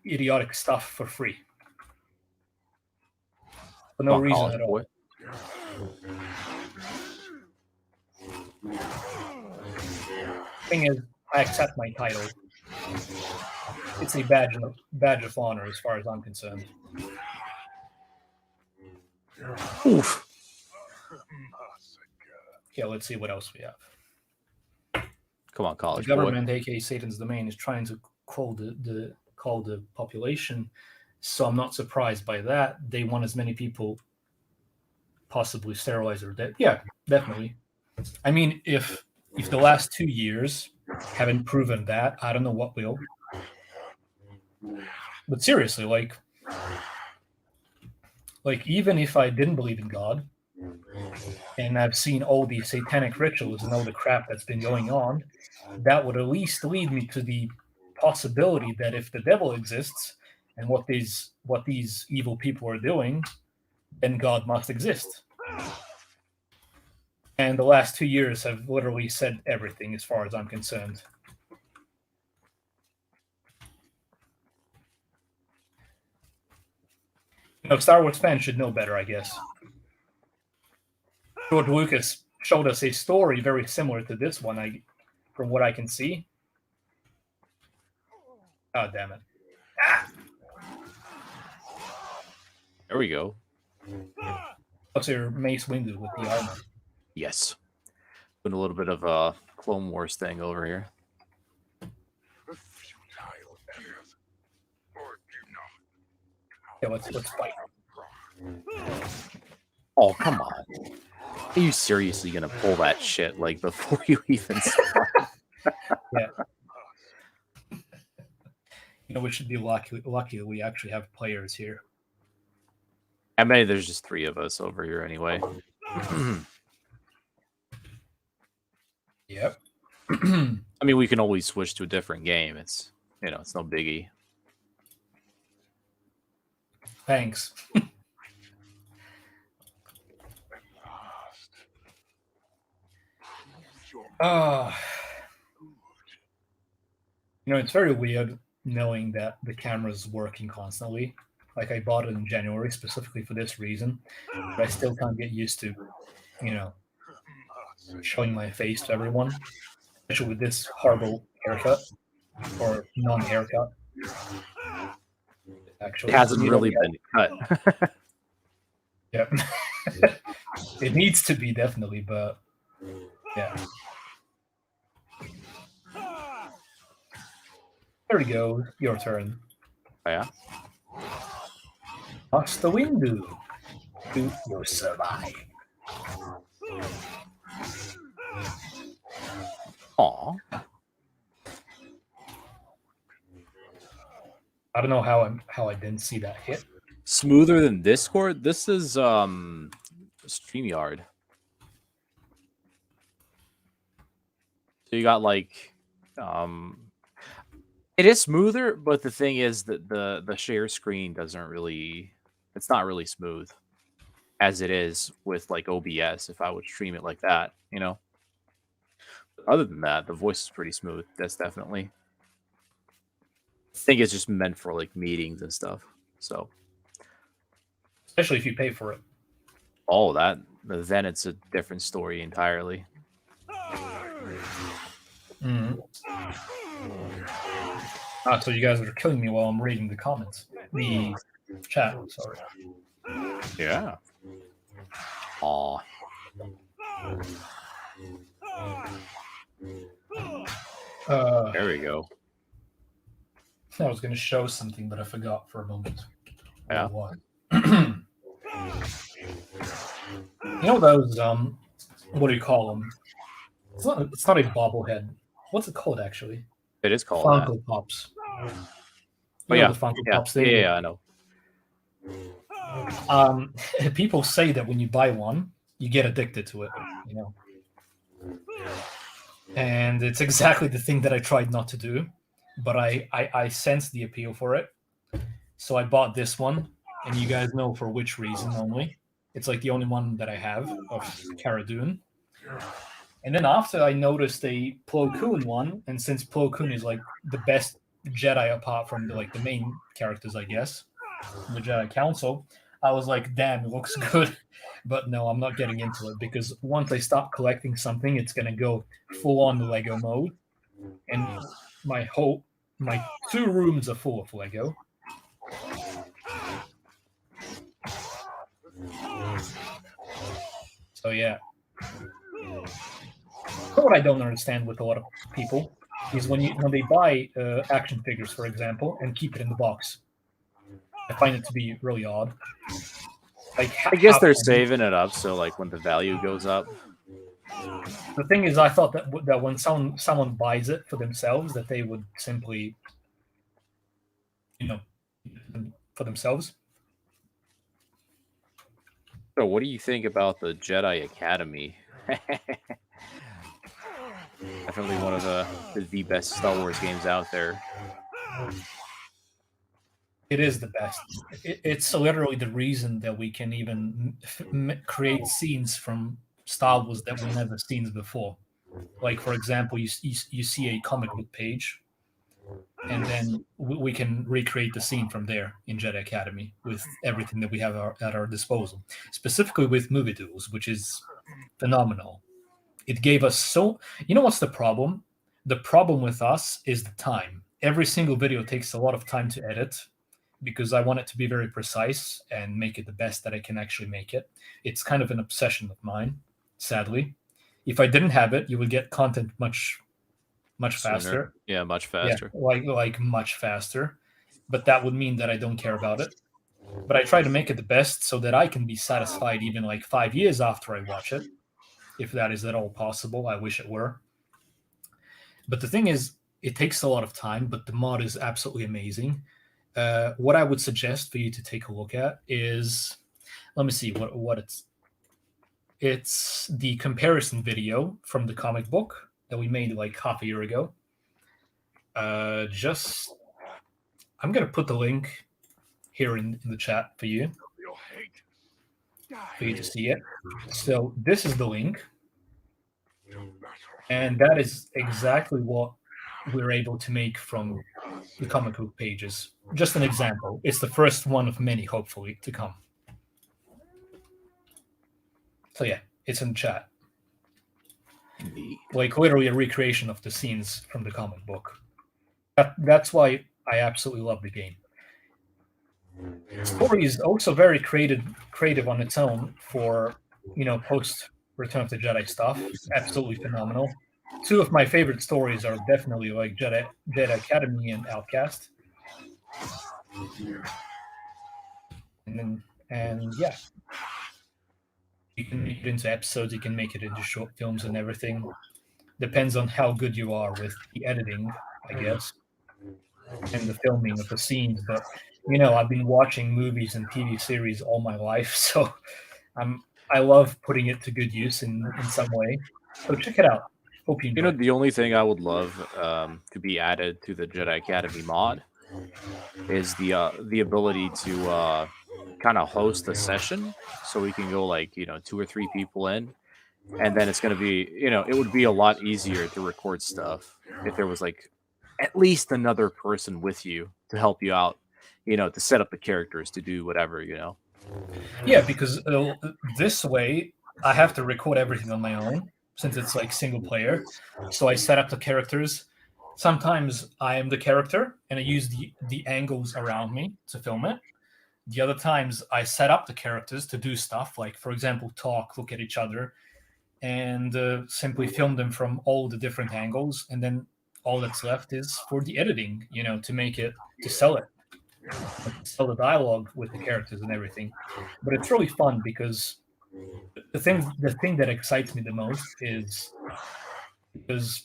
idiotic stuff for free. For no reason at all. Thing is, I accept my title. It's a badge of honor as far as I'm concerned. Oof. Okay, let's see what else we have. Come on, college The government, aka Satan's domain, is trying to call the population, so I'm not surprised by that. They want as many people possibly sterilized or dead. Yeah, definitely. I mean, if the last 2 years haven't proven that, I don't know what will. But seriously, like, Like, even if I didn't believe in God, and I've seen all these satanic rituals and all the crap that's been going on, that would at least lead me to the possibility that if the devil exists and what these evil people are doing, then God must exist. And the last 2 years have literally said everything as far as I'm concerned. Star Wars fans should know better, I guess. George Lucas showed us a story very similar to this one, from what I can see. God damn it. There we go. What's your Mace Windu with the armor? Yes. Doing a little bit of a Clone Wars thing over here. Yeah, let's fight. Oh, come on. Are you seriously going to pull that shit, like, before you even start? Yeah. We should be lucky that we actually have players here. How many? There's just 3 of us over here anyway. Yep. I mean, we can always switch to a different game. It's, it's no biggie. Thanks. It's very weird knowing that the camera's working constantly. Like, I bought it in January specifically for this reason, but I still can't get used to, showing my face to everyone, especially with this horrible haircut or non-haircut. Actually, it hasn't really been cut. Yep. It needs to be, definitely, but yeah. There we go. Your turn. Oh, yeah? Master Windu. Do you survive? Aw. I don't know how I didn't see that hit. Smoother than Discord? This is StreamYard. So you got like it is smoother, but the thing is that the share screen doesn't really, it's not really smooth as it is with like OBS if I would stream it like that, But other than that, the voice is pretty smooth. That's definitely, I think it's just meant for like meetings and stuff. So especially if you pay for it. all that, then it's a different story entirely. So you guys are killing me while I'm reading the comments. The chat, sorry. Yeah. Aw. There we go. I was going to show something, but I forgot for a moment. Yeah. What? Those what do you call them? It's not a bobblehead. What's it called actually? It is called Funko Pops. Oh yeah, the Funko yeah. Pops thing. Yeah, I know. People say that when you buy one, you get addicted to it. And it's exactly the thing that I tried not to do, but I sensed the appeal for it, so I bought this one. And you guys know for which reason only. It's like the only one that I have of Cara Dune. And then after I noticed a Plo Koon one, and since Plo Koon is like the best Jedi apart from the main characters, I guess, the Jedi Council, I was like, damn, it looks good. But no, I'm not getting into it because once I stop collecting something, it's gonna go full on Lego mode. And my 2 rooms are full of Lego. So yeah. But what I don't understand with a lot of people is when they buy action figures, for example, and keep it in the box. I find it to be really odd. Like, I guess they're saving it up so like when the value goes up. The thing is, I thought that when someone buys it for themselves, that they would simply, for themselves. So, what do you think about the Jedi Academy? Definitely one of the best Star Wars games out there. It is the best. It's literally the reason that we can even create scenes from Star Wars that we never seen before. Like, for example, you see a comic book page, and then we can recreate the scene from there in Jedi Academy with everything that we have at our disposal, specifically with movie duels, which is phenomenal. It gave us so. You know what's the problem? The problem with us is the time. Every single video takes a lot of time to edit because I want it to be very precise and make it the best that I can actually make it. It's kind of an obsession of mine, sadly. If I didn't have it, you would get content much Sooner. faster. Yeah, much faster. Yeah, like much faster. But that would mean that I don't care about it. But I try to make it the best so that I can be satisfied even like 5 years after I watch it, if that is at all possible. I wish it were. But the thing is, it takes a lot of time, but the mod is absolutely amazing. What I would suggest for you to take a look at is, let me see what it's the comparison video from the comic book that we made like half a year ago. I'm gonna put the link here in the chat for you to see it. So this is the link, and that is exactly what we're able to make from the comic book pages. Just an example. It's the first one of many, hopefully, to come. So yeah, it's in the chat. Like literally a recreation of the scenes from the comic book. That's why I absolutely love the game. The story is also very creative on its own for, post Return of the Jedi stuff. Absolutely phenomenal. Two of my favorite stories are definitely like Jedi Academy and Outcast. And yeah, you can make it into episodes, you can make it into short films and everything. Depends on how good you are with the editing, I guess, and the filming of the scenes. But I've been watching movies and TV series all my life, so I love putting it to good use in some way. So check it out. Hope you enjoy. The only thing I would love to be added to the Jedi Academy mod is the ability to kind of host a session, so we can go like 2 or 3 people in, and then it's going to be it would be a lot easier to record stuff if there was like at least another person with you to help you out, to set up the characters, to do whatever. Yeah, because this way I have to record everything on my own since it's like single player. So I set up the characters. Sometimes I am the character and I use the angles around me to film it. The other times I set up the characters to do stuff like, for example, talk, look at each other, and simply film them from all the different angles. And then all that's left is for the editing, to sell it. Sell the dialogue with the characters and everything. But it's really fun because the thing that excites me the most is because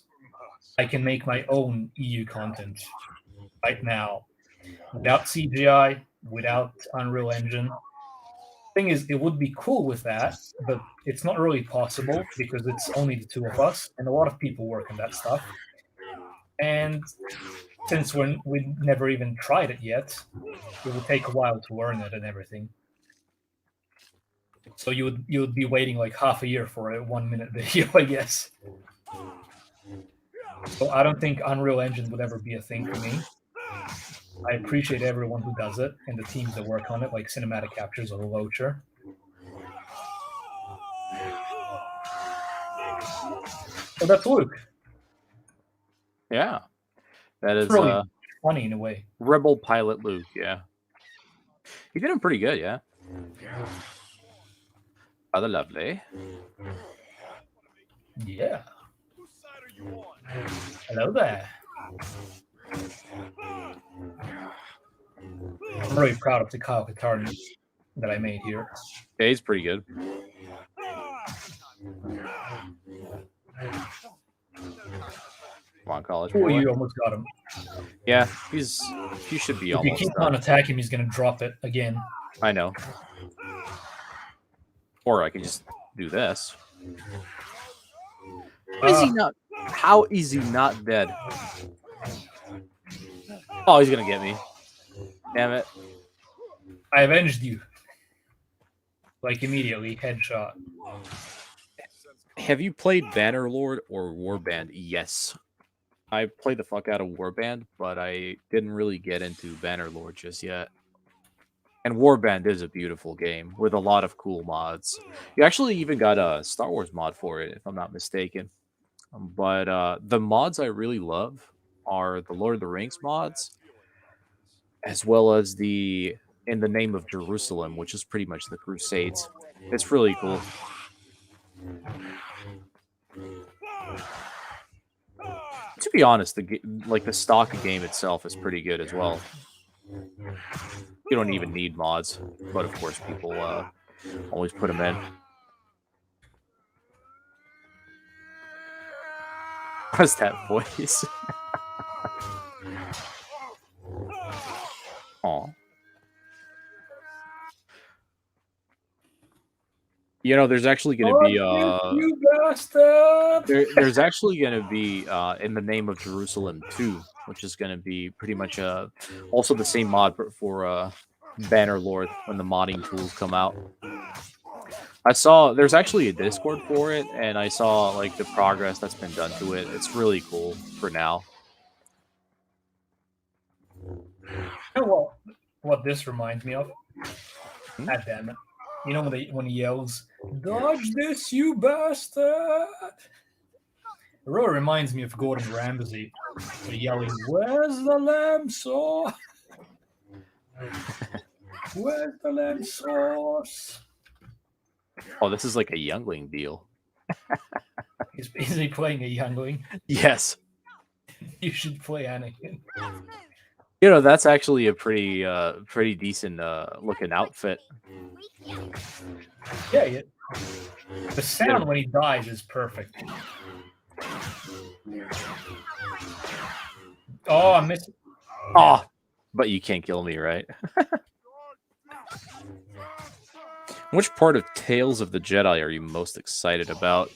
I can make my own EU content right now without CGI, without Unreal Engine. Thing is, it would be cool with that, but it's not really possible because it's only the two of us, and a lot of people work on that stuff. And since we never even tried it yet, it will take a while to learn it and everything. So you would be waiting like half a year for a 1-minute video, I guess. So I don't think Unreal Engine would ever be a thing for me. I appreciate everyone who does it and the teams that work on it, like Cinematic Captures or Loacher. So that's Luke. Yeah, that is really funny in a way. Rebel Pilot Luke, yeah. He did him pretty good, yeah. Rather lovely. Yeah. Hello there. I'm really proud of the Kyle Katarn that I made here. Yeah, he's pretty good. Come on, college boy. Oh, you almost got him. Yeah, he should be almost. If you keep on attacking him, he's going to drop it again. I know. Or I could just do this. Is he not? How is he not dead? Oh, he's gonna get me. Damn it. I avenged you. Like immediately, headshot. Have you played Bannerlord or Warband? Yes. I played the fuck out of Warband, but I didn't really get into Bannerlord just yet. And Warband is a beautiful game with a lot of cool mods. You actually even got a Star Wars mod for it, if I'm not mistaken. But the mods I really love are the Lord of the Rings mods, as well as the In the Name of Jerusalem, which is pretty much the Crusades. It's really cool. To be honest, the stock game itself is pretty good as well. You don't even need mods, but of course people always put them in. What's that voice? Aw. You know, there's actually going to be you bastard! there's actually going to be In the Name of Jerusalem 2, which is going to be pretty much also the same mod for Bannerlord when the modding tools come out. I saw there's actually a Discord for it, and I saw like the progress that's been done to it. It's really cool for now. You know what this reminds me of? God damn it. You know when he yells, "Dodge this, you bastard!" It really reminds me of Gordon Ramsay yelling, "Where's the lamb sauce? Where's the lamb sauce?" Oh, this is like a youngling deal. Is he playing a youngling? Yes. You should play Anakin. You know, that's actually a pretty decent looking outfit. Yeah. The sound when he dies is perfect. Oh, I missed it. Oh, but you can't kill me, right? Which part of Tales of the Jedi are you most excited about?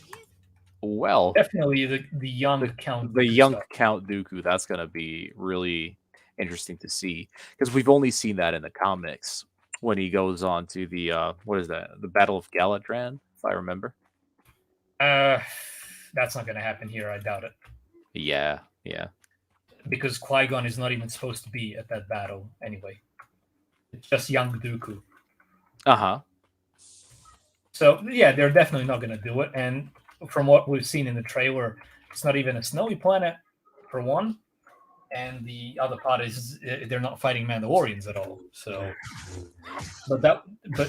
Well, definitely the young Count. The young Count Dooku. That's gonna be really interesting to see, because we've only seen that in the comics when he goes on to the what is that? The Battle of Galadran, if I remember. That's not going to happen here. I doubt it. Yeah. Because Qui-Gon is not even supposed to be at that battle anyway. It's just young Dooku. So yeah, they're definitely not going to do it. And from what we've seen in the trailer, it's not even a snowy planet, for one. And the other part is they're not fighting Mandalorians at all. So, but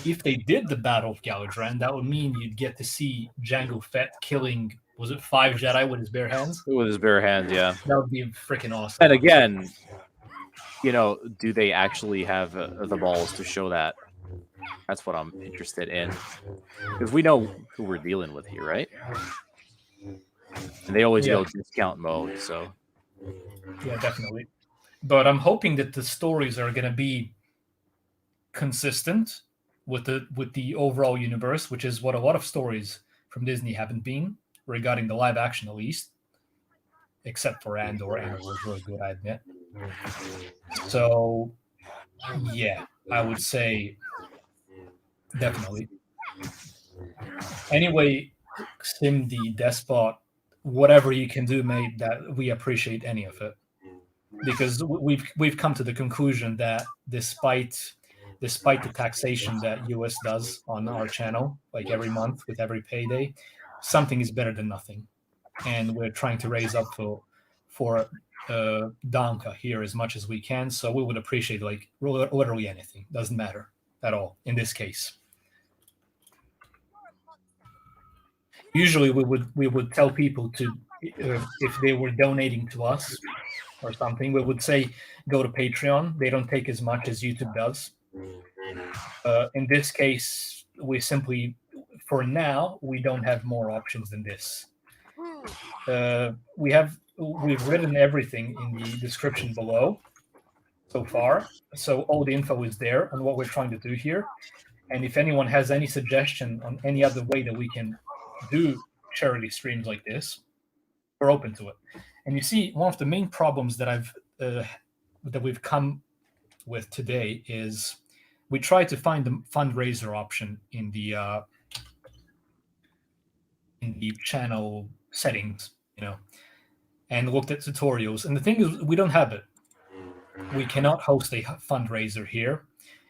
if they did the Battle of Galadran, that would mean you'd get to see Jango Fett killing, was it 5 Jedi with his bare hands? With his bare hands, yeah. That would be freaking awesome. And again, you know, do they actually have the balls to show that? That's what I'm interested in, because we know who we're dealing with here, right? And they always go discount mode, so. Yeah, definitely. But I'm hoping that the stories are going to be consistent with the overall universe, which is what a lot of stories from Disney haven't been, regarding the live action at least, except for Andor. Andor was really good, I admit. So, yeah, I would say definitely. Anyway, Sim the Despot, whatever you can do, mate, that we appreciate any of it, because we've come to the conclusion that despite the taxation that US does on our channel, like every month with every payday, something is better than nothing, and we're trying to raise up for Danka here as much as we can. So we would appreciate like literally anything. Doesn't matter at all in this case. Usually we would tell people to, if they were donating to us or something, we would say go to Patreon. They don't take as much as YouTube does. In this case, we simply, for now, we don't have more options than this. We've written everything in the description below so far, so all the info is there on what we're trying to do here. And if anyone has any suggestion on any other way that we can do charity streams like this, we're open to it. And you see, one of the main problems that we've come with today is we tried to find the fundraiser option in the channel settings, and looked at tutorials. And the thing is, we don't have it. We cannot host a fundraiser here.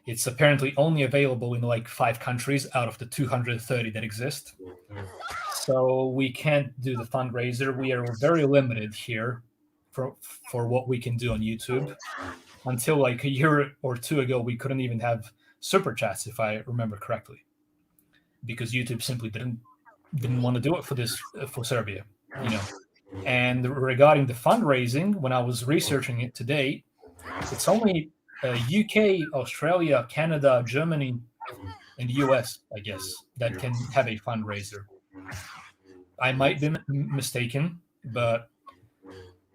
It's apparently only available in like 5 countries out of the 230 that exist. So we can't do the fundraiser. We are very limited here for what we can do on YouTube. Until like a year or 2 ago, we couldn't even have super chats, if I remember correctly, because YouTube simply didn't want to do it for Serbia, And regarding the fundraising, when I was researching it today, it's only UK, Australia, Canada, Germany, and the US, I guess, that can have a fundraiser. I might be mistaken, but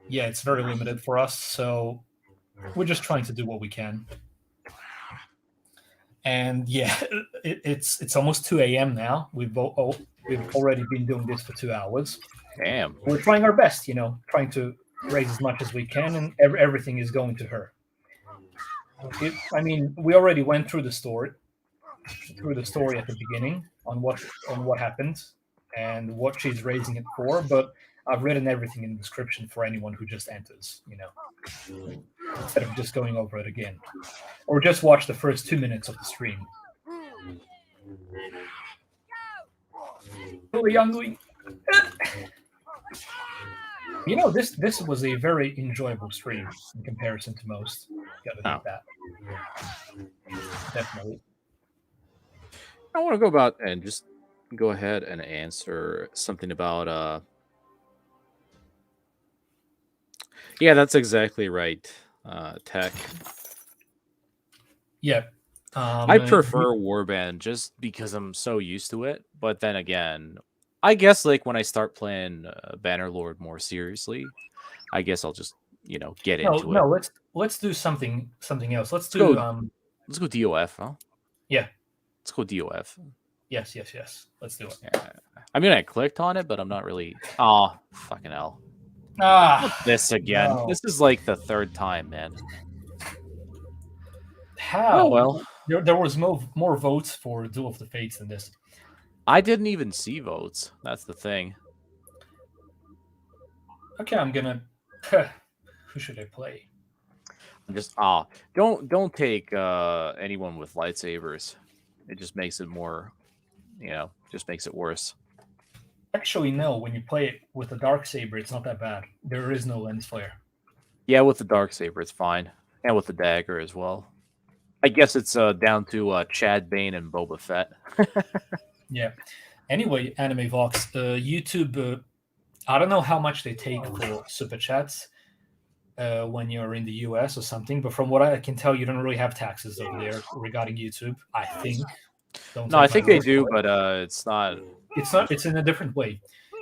yeah, it's very limited for us. So we're just trying to do what we can. And yeah, it's almost 2 a.m. now. We've already been doing this for 2 hours. Damn. We're trying our best, trying to raise as much as we can, and everything is going to her. We already went through the story at the beginning on what happened and what she's raising it for, but I've written everything in the description for anyone who just enters, instead of just going over it again, or just watch the first 2 minutes of the stream. Really youngling. This was a very enjoyable stream in comparison to most. Gotta admit that. Definitely. I want to go about and just go ahead and answer something about yeah, that's exactly right. Tech. Yeah. I prefer Warband just because I'm so used to it. But then again, I guess like when I start playing Bannerlord more seriously, I guess I'll just get into it. No, let's do something else. Let's do let's go DOF, huh? Yeah. Let's go DOF. Yes. Let's do it. Yeah. I mean, I clicked on it, but I'm not really. Oh, fucking hell! This again. No. This is like the 3rd time, man. How? Oh, well, there was more votes for Duel of the Fates than this. I didn't even see votes. That's the thing. Okay, I'm gonna. Who should I play? I'm just don't take anyone with lightsabers. It just makes it more, just makes it worse. Actually, no. When you play it with a dark saber, it's not that bad. There is no lens flare. Yeah, with the dark saber, it's fine, and with the dagger as well. I guess it's down to Chad Bane and Boba Fett. Yeah. Anyway, Anime Vox, YouTube. I don't know how much they take for super chats when you're in the US or something, but from what I can tell, you don't really have taxes over there regarding YouTube. I think. No, I think they do, but it's not. It's not. It's in a different way.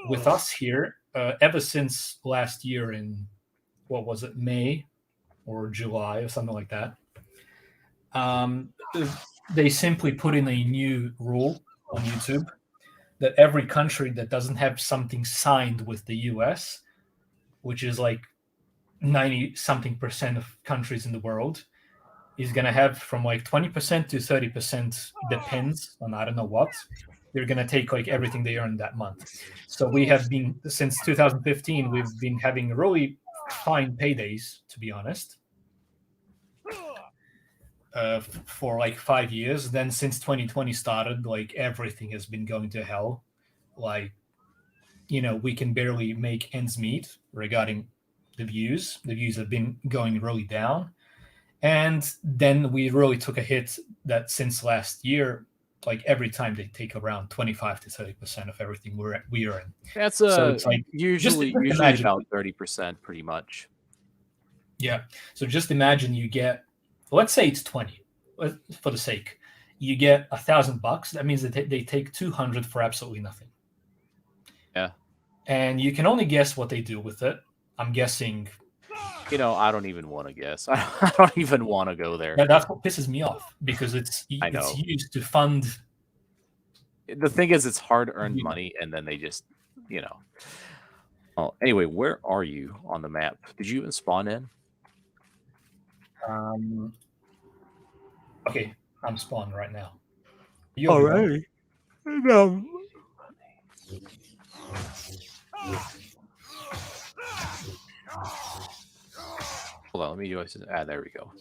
With us here, ever since last year in what was it, May or July or something like that, they simply put in a new rule on YouTube that every country that doesn't have something signed with the US, which is like 90-something% of countries in the world, is going to have from like 20% to 30%, depends on I don't know what. They're going to take like everything they earned that month. So we have been, since 2015, we've been having really fine paydays, to be honest, for like 5 years. Then since 2020 started, like everything has been going to hell. Like, we can barely make ends meet regarding the views. The views have been going really down. And then we really took a hit that since last year, like every time they take around 25 to 30% of everything we earn. That's so it's like usually about 30%, pretty much. Yeah. So just imagine you get, let's say it's 20, for the sake, you get $1,000. That means that they take 200 for absolutely nothing. Yeah. And you can only guess what they do with it. I'm guessing You know, I don't even want to guess. I don't even want to go there. That's what pisses me off because it's I know. used to fund. The thing is, it's hard-earned You know. money, and then they just, you know. Oh, anyway, where are you on the map? Did you even spawn in? Okay, I'm spawned right now. You'll be done. No. Hold on, let me do. There we go.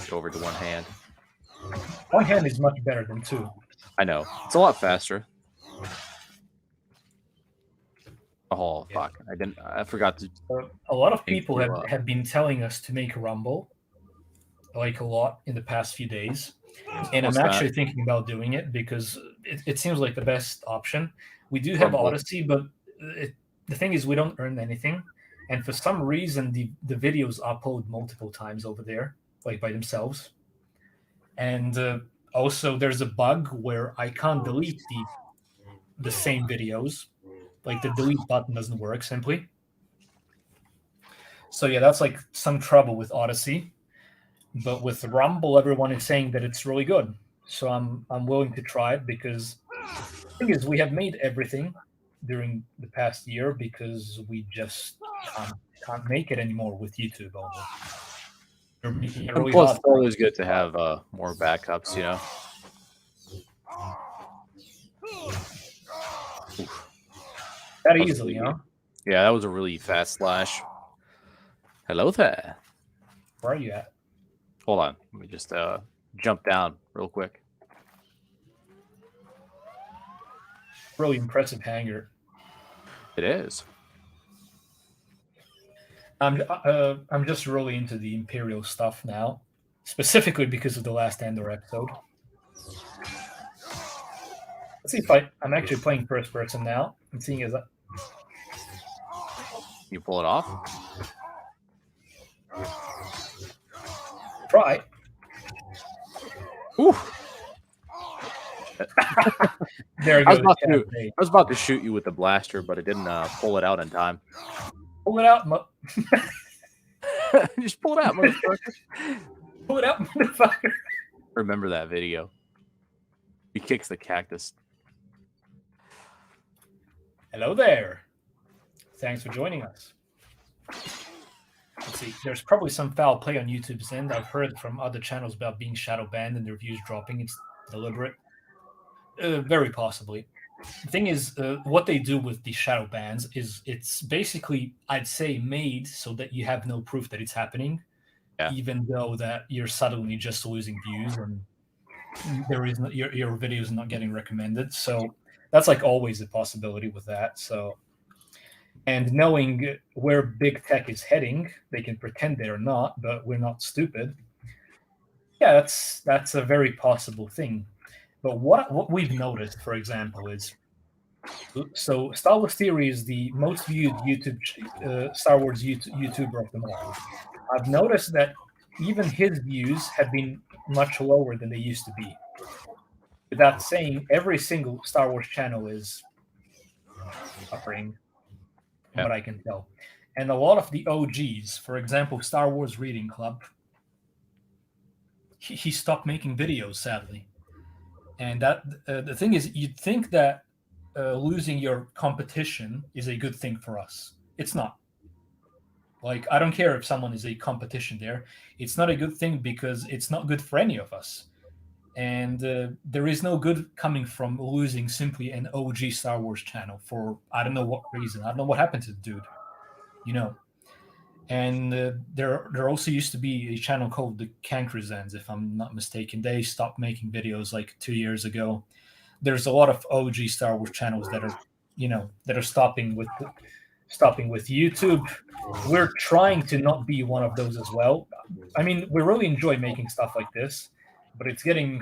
Go over to one hand. One hand is much better than two. I know. It's a lot faster. Oh, Yeah. fuck. I forgot to. A lot of Thank people you, have been telling us to make Rumble, like a lot in the past few days. And What's I'm that? actually thinking about doing it because it seems like the best option. We do have Rumble. Odyssey, but the thing is we don't earn anything. And for some reason, the videos upload multiple times over there, like by themselves. And also, there's a bug where I can't delete the same videos. Like the delete button doesn't work simply. So yeah, that's like some trouble with Odyssey. But with Rumble, everyone is saying that it's really good. So I'm willing to try it because the thing is we have made everything during the past year because we just can't make it anymore with YouTube only. You're making it And really plus, hard. it's always good to have more backups, you know. That was easily, really- huh? Yeah, that was a really fast slash. Hello there. Where are you at? Hold on. Let me just jump down real quick. Really impressive hanger. It is. I'm just really into the Imperial stuff now, specifically because of the last Andor episode. Let's see if I'm actually playing first person now. I'm seeing as You pull it off. try. Ooh. There I goes. was about to shoot you with the blaster, but it didn't pull it out in time. Pull it out, Just pull it out, motherfucker. pull it out, motherfucker. Remember that video. He kicks the cactus. Hello there. Thanks for joining us. Let's see. There's probably some foul play on YouTube's end. I've heard from other channels about being shadow banned and their views dropping. It's deliberate. Very possibly. The thing is, what they do with the shadow bans is it's basically, I'd say, made so that you have no proof that it's happening, even though that you're suddenly just losing views and there is your video is not getting recommended. So that's like always a possibility with that. So, and knowing where big tech is heading, they can pretend they're not, but we're not stupid. Yeah, that's a very possible thing. But what we've noticed, for example, is so Star Wars Theory is the most viewed Star Wars YouTuber of them all. I've noticed that even his views have been much lower than they used to be. With that saying, every single Star Wars channel is suffering, from what I can tell. And a lot of the OGs, for example, Star Wars Reading Club, he stopped making videos, sadly. And that the thing is, you'd think that losing your competition is a good thing for us. It's not. Like, I don't care if someone is a competition there. It's not a good thing because it's not good for any of us. And there is no good coming from losing simply an OG Star Wars channel for I don't know what reason. I don't know what happened to the dude, you know. And there also used to be a channel called the Cankrizans, if I'm not mistaken. They stopped making videos like 2 years ago. There's a lot of OG Star Wars channels that are, that are stopping with YouTube. We're trying to not be one of those as well. I mean, we really enjoy making stuff like this, but it's getting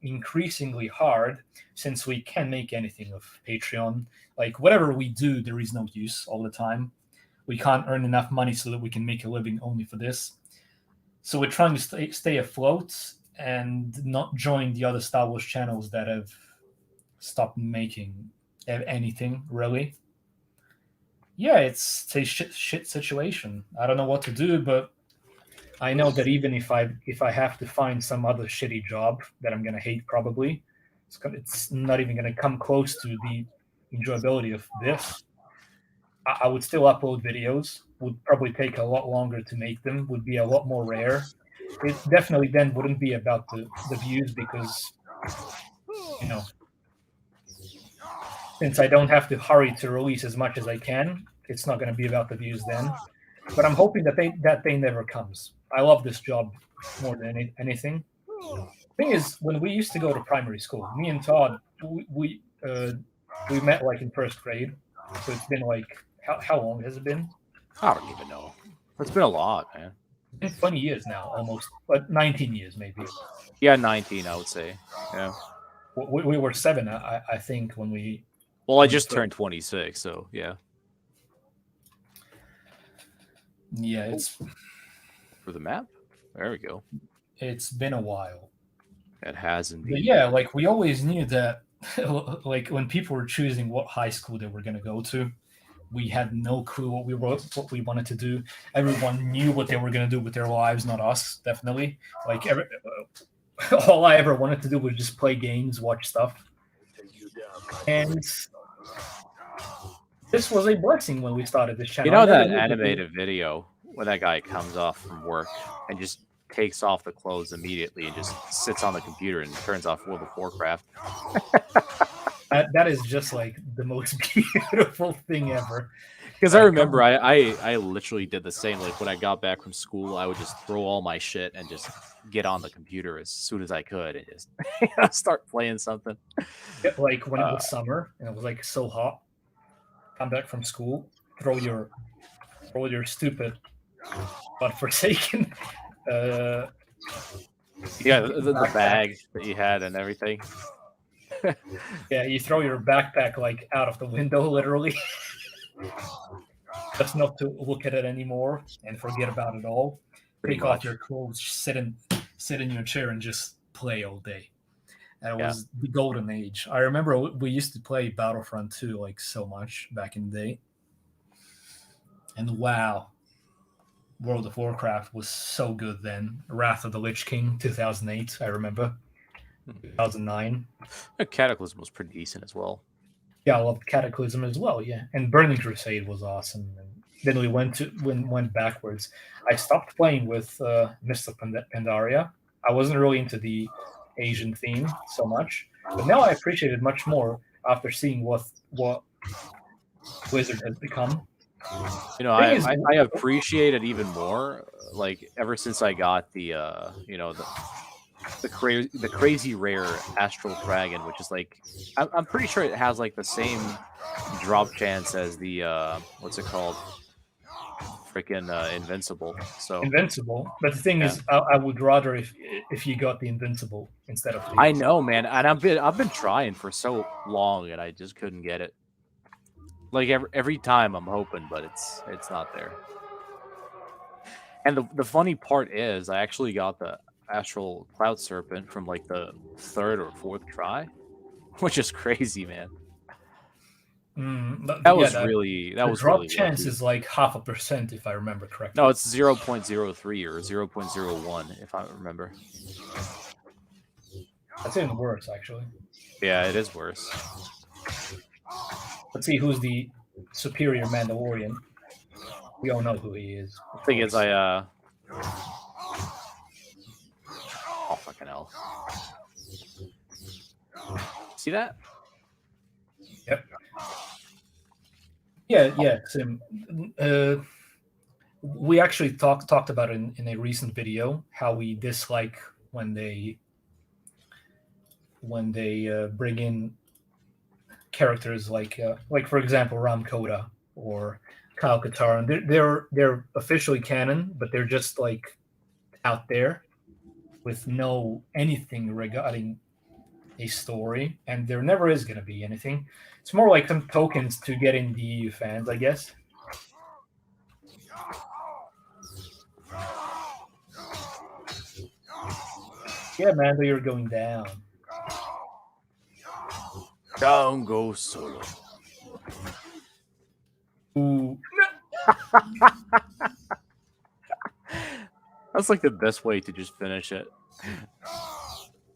increasingly hard since we can't make anything of Patreon. Like, whatever we do, there is no use all the time. We can't earn enough money so that we can make a living only for this. So we're trying to stay afloat and not join the other Star Wars channels that have stopped making anything, really. yeah, it's a shit situation. I don't know what to do, but I know that even if I have to find some other shitty job that I'm gonna hate, probably it's not even gonna come close to the enjoyability of this. I would still upload videos. Would probably take a lot longer to make them. Would be a lot more rare. It definitely then wouldn't be about the views because you know since I don't have to hurry to release as much as I can, it's not going to be about the views then. But I'm hoping that day never comes. I love this job more than anything. Thing is, when we used to go to primary school, me and Todd, we met like in first grade. So it's been like how long has it been? I don't even know. It's been a lot, man. It's been 20 years now, almost, but 19 years maybe. Yeah, 19, I would say. Yeah. We were 7, I think, when we. Well, I just turned 26, so yeah. Yeah, it's for the map. There we go. It's been a while. It has indeed. But yeah, like we always knew that, like when people were choosing what high school they were going to go to, we had no clue what we wanted to do. Everyone knew what they were going to do with their lives, not us. Definitely, like all I ever wanted to do was just play games, watch stuff, and this was a blessing when we started this channel. You know that animated video when that guy comes off from work and just takes off the clothes immediately and just sits on the computer and turns off World of Warcraft? That is just like the most beautiful thing ever. Because I remember I literally did the same. Like when I got back from school, I would just throw all my shit and just get on the computer as soon as I could and just start playing something. Like when it was summer and it was like so hot, come back from school, throw your stupid but forsaken yeah, the bag that you had and everything. Yeah, you throw your backpack like out of the window, literally. Just not to look at it anymore and forget about it all. Take off your clothes, sit in your chair and just play all day. And it was the golden age. I remember we used to play Battlefront 2 like so much back in the day. And wow, World of Warcraft was so good then. Wrath of the Lich King, 2008, I remember. 2009. Cataclysm was pretty decent as well. Yeah, I loved Cataclysm as well, yeah. And Burning Crusade was awesome. And then we went backwards. I stopped playing with Mist of Pandaria. I wasn't really into the Asian theme so much. But now I appreciate it much more after seeing what Blizzard has become. You know, I appreciate it even more, like ever since I got the the crazy rare Astral Dragon, which is like I'm pretty sure it has like the same drop chance as the what's it called, freaking Invincible. So Invincible, but the thing is, I would rather if you got the Invincible instead of the I know, man, and I've been trying for so long and I just couldn't get it. Like every time I'm hoping, but it's not there. And the funny part is I actually got the Astral Cloud Serpent from like the 3rd or 4th try, which is crazy, man. That was really drop chance lucky. Is like 0.5% if I remember correctly. No, it's 0.03 or 0.01 if I remember. That's even worse, actually. Yeah, it is worse. Let's see who's the superior Mandalorian. We all know who he is. The thing is, oh fucking hell! See that? Yep. Yeah. Sim. We actually talked about it in a recent video how we dislike when they bring in characters like for example Ram Koda or Kyle Katarn. They're officially canon, but they're just like out there with no anything regarding a story, and there never is going to be anything. It's more like some tokens to get in the fans, I guess. Yeah, man, you're going down. Down goes solo. Ooh. That's like the best way to just finish it.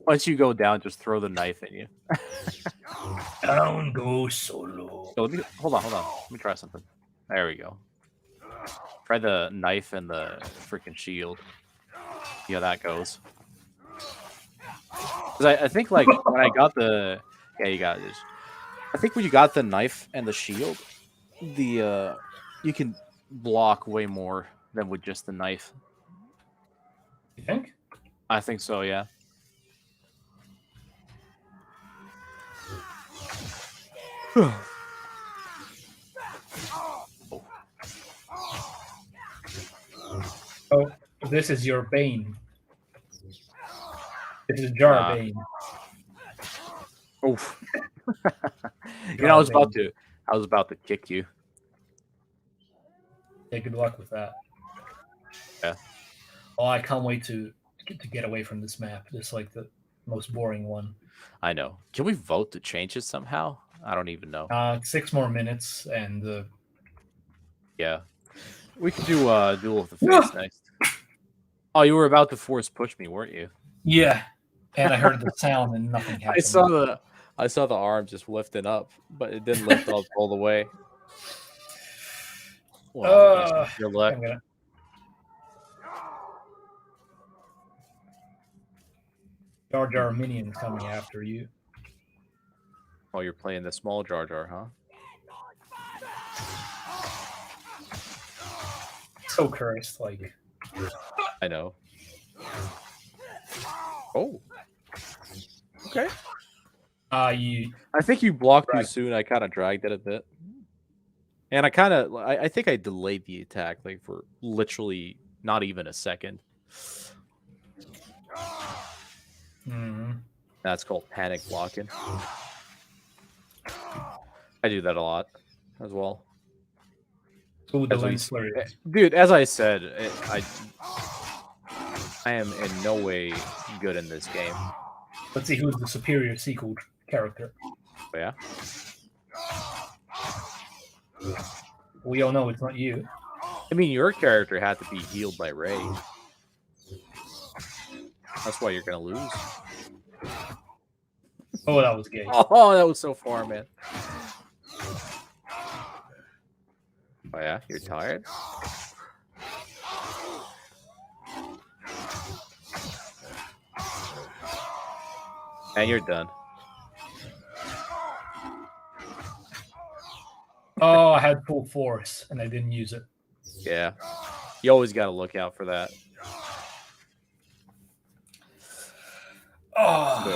Once you go down, just throw the knife in you. Down goes Solo. So hold on. Let me try something. There we go. Try the knife and the freaking shield. See how that goes. Because I think like when I got the you got this. I think when you got the knife and the shield, the you can block way more than with just the knife. You think? I think so, yeah. Oh, this is your Bane. This is Jar Bane. Oof. I was about to kick you. Yeah, good luck with that. Yeah. Oh, I can't wait to get away from this map. It's like the most boring one. I know. Can we vote to change it somehow? I don't even know. 6 more minutes and yeah. We could do Duel of the Fates next. Oh, you were about to force push me, weren't you? Yeah. And I heard the sound and nothing happened. I saw the arm just lifting up, but it didn't lift up all the way. Well, good luck. Jar Jar minions coming after you. Oh, you're playing the small Jar Jar, huh? So cursed, like. I know. Oh. Okay. I think you blocked too soon. I kind of dragged it a bit. And I think I delayed the attack like for literally not even a second. That's called panic blocking. I do that a lot as well. Dude, as I said, I am in no way good in this game. Let's see who's the superior sequel character. Oh, yeah? We all know it's not you. I mean, your character had to be healed by Ray. That's why you're going to lose. Oh, that was gay. Oh, that was so far, man. Oh, yeah? You're tired? And you're done. Oh, I had full force and I didn't use it. Yeah. You always got to look out for that. Oh. So,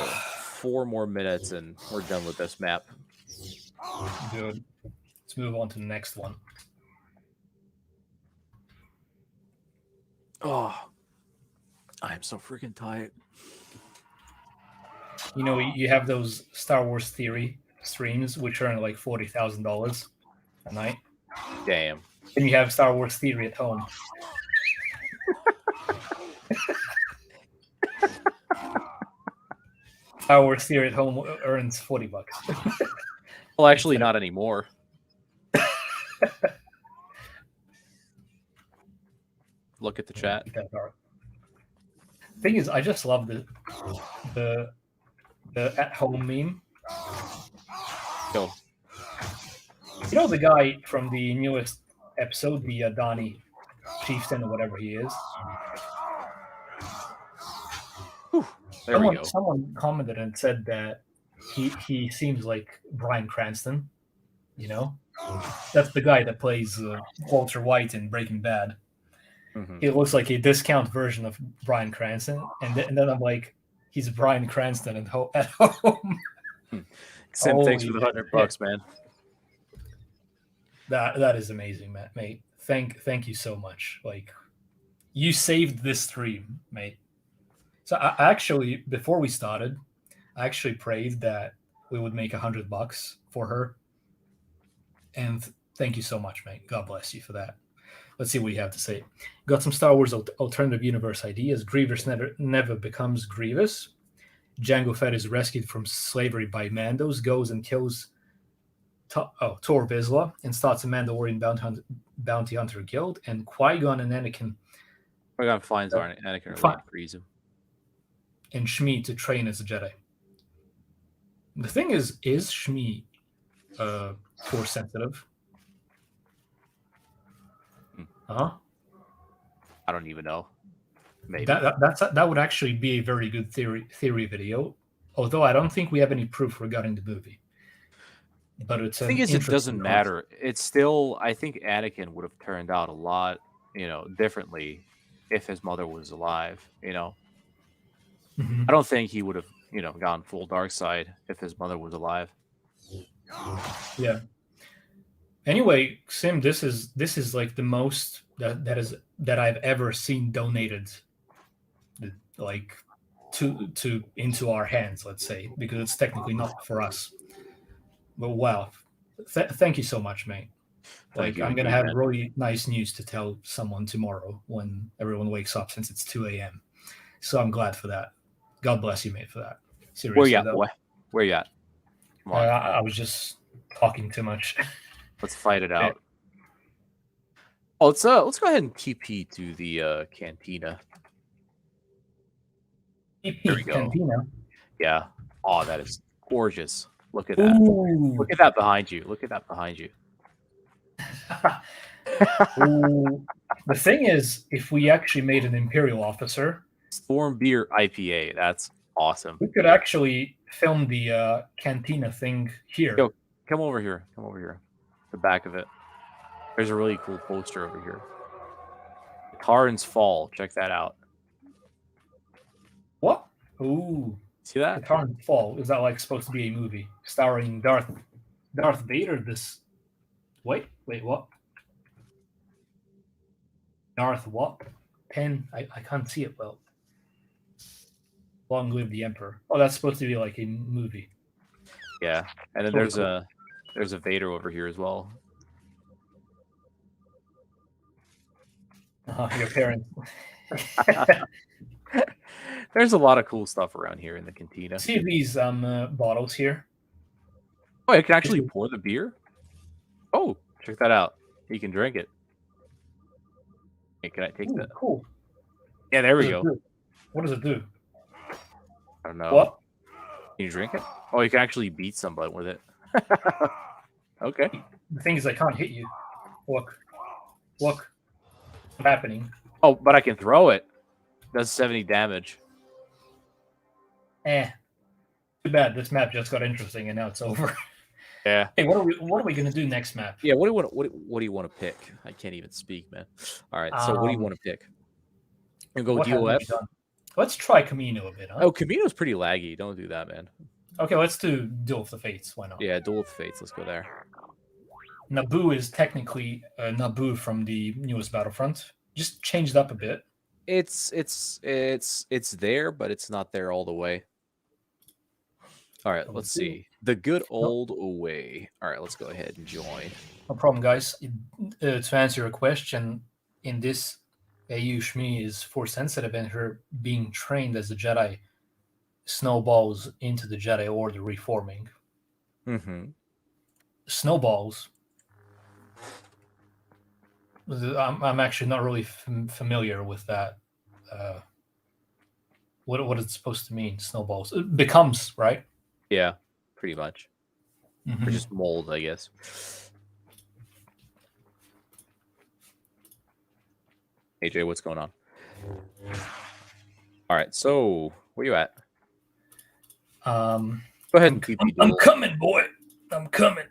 4 more minutes and we're done with this map. Good. Let's move on to the next one. Oh, I'm so freaking tired. You know, you have those Star Wars theory streams which earn like $40,000 a night. Damn. And you have Star Wars theory at home. Star Wars theory at home earns $40. Well, actually, not anymore. Look at the chat. Thing is, I just love the at home meme. Go. You know the guy from the newest episode, the Donnie Chieftain or whatever he is. Whew, there we go. Someone commented and said that he seems like Bryan Cranston. You know, that's the guy that plays Walter White in Breaking Bad. Mm-hmm. He looks like a discount version of Bryan Cranston, and then I'm like, he's Bryan Cranston at home. Sim, thanks for the $100, man. That is amazing, mate. Thank you so much. Like, you saved this stream, mate. So I actually, before we started, I actually prayed that we would make $100 for her. And thank you so much, mate. God bless you for that. Let's see what you have to say. Got some Star Wars alternative universe ideas. Grievous never becomes Grievous. Jango Fett is rescued from slavery by Mandos, goes and kills Tor Vizsla and starts a Mandalorian bounty hunter guild, and Qui-Gon and Anakin Qui-Gon finds Anakin Fine. and frees him. and Shmi to train as a Jedi. The thing is Shmi Force sensitive? I don't even know. Maybe that would actually be a very good theory video. Although I don't think we have any proof regarding the movie. But it's the thing is, it doesn't matter. It's still, I think Anakin would have turned out a lot, differently if his mother was alive. Mhm. I don't think he would have, gone full dark side if his mother was alive. Yeah. Anyway, Sim, this is like the most that I've ever seen donated, like to into our hands, let's say, because it's technically not for us. But wow, thank you so much, mate. Thank you I'm gonna indeed, have man. really nice news to tell someone tomorrow when everyone wakes up, since it's 2 a.m. So I'm glad for that. God bless you, mate, for that. Seriously, Where you at, though. boy? Where you at? Come on, I was just talking too much. let's fight it out. Oh, let's go ahead and TP to the Cantina. There we go. Cantina. Yeah. Oh, that is gorgeous. Look at that. Ooh. Look at that behind you. Look at that behind you. Ooh. The thing is, if we actually made an Imperial officer, Storm Beer IPA. That's awesome. we could actually film the Cantina thing here. Yo, come over here. Come over here. The back of it. There's a really cool poster over here. Karin's Fall. Check that out. What? Ooh. See that? Katarn's Fall. Is that like supposed to be a movie starring Darth Vader? This. Wait, what? Darth what? Pen. I can't see it well. Long live the Emperor. Oh, that's supposed to be like a movie. Yeah. And then Totally there's a Vader over here as well. Your parents. There's a lot of cool stuff around here in the Cantina. See these bottles here? Oh, you can actually pour the beer? Oh, check that out. You can drink it. Hey, can I take Ooh, that? cool. Yeah, there we What does it go. do? What does it do? I don't know. What? Can you drink it? Oh, you can actually beat somebody with it. Okay. The thing is, I can't hit you. Look. What's happening? Oh, but I can throw it. Does 70 damage. Too bad. This map just got interesting, and now it's over. Yeah. Hey, what are we gonna do next map? Yeah. What do you want to pick? I can't even speak, man. All right. So what do you want to pick? And go What have we DOF. done? Let's try Camino a bit, huh? Oh, Camino's pretty laggy. Don't do that, man. Okay, let's do Duel of the Fates. Why not? Yeah, Duel of Fates. Let's go there. Naboo is technically Naboo from the newest Battlefront, just changed up a bit. It's there, but it's not there all the way. All right, let's see. The good old way. All right, let's go ahead and join. No problem, guys. To answer your question, in this, AU Shmi is Force sensitive, and her being trained as a Jedi snowballs into the Jedi Order reforming. Mm-hmm. Snowballs. I'm actually not really familiar with that. What it's supposed to mean? Snowballs. It becomes, right? Yeah, pretty much. Mhm. Or just mold, I guess. AJ, what's going on? All right, so where you at? Go ahead and keep I'm coming, boy. I'm coming.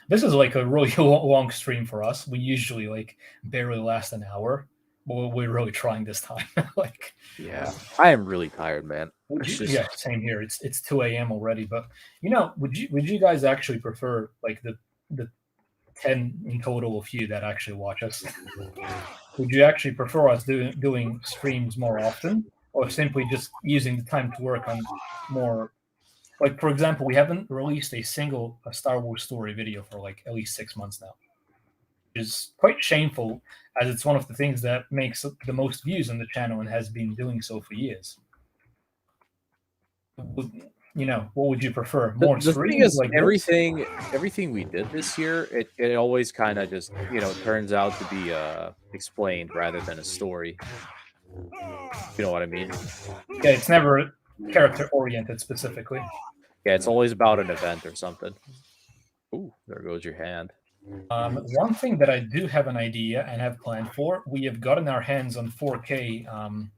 This is like a really long stream for us. We usually like barely last an hour, but we're really trying this time. Like, yeah, I am really tired, man. yeah, same here. It's 2 a.m. already. But would you guys actually prefer like the 10 in total of you that actually watch us? Would you actually prefer us doing streams more often, or simply just using the time to work on more? Like, for example, we haven't released a single Star Wars story video for like at least 6 months now. Which is quite shameful, as it's one of the things that makes the most views on the channel and has been doing so for years. what would you prefer? The More thing streams is, like this? everything we did this year, it always kind of just turns out to be explained rather than a story. You know what I mean? Yeah, it's never character oriented specifically. Yeah, it's always about an event or something. Ooh, there goes your hand. One thing that I do have an idea and have planned for, we have gotten our hands on 4K, on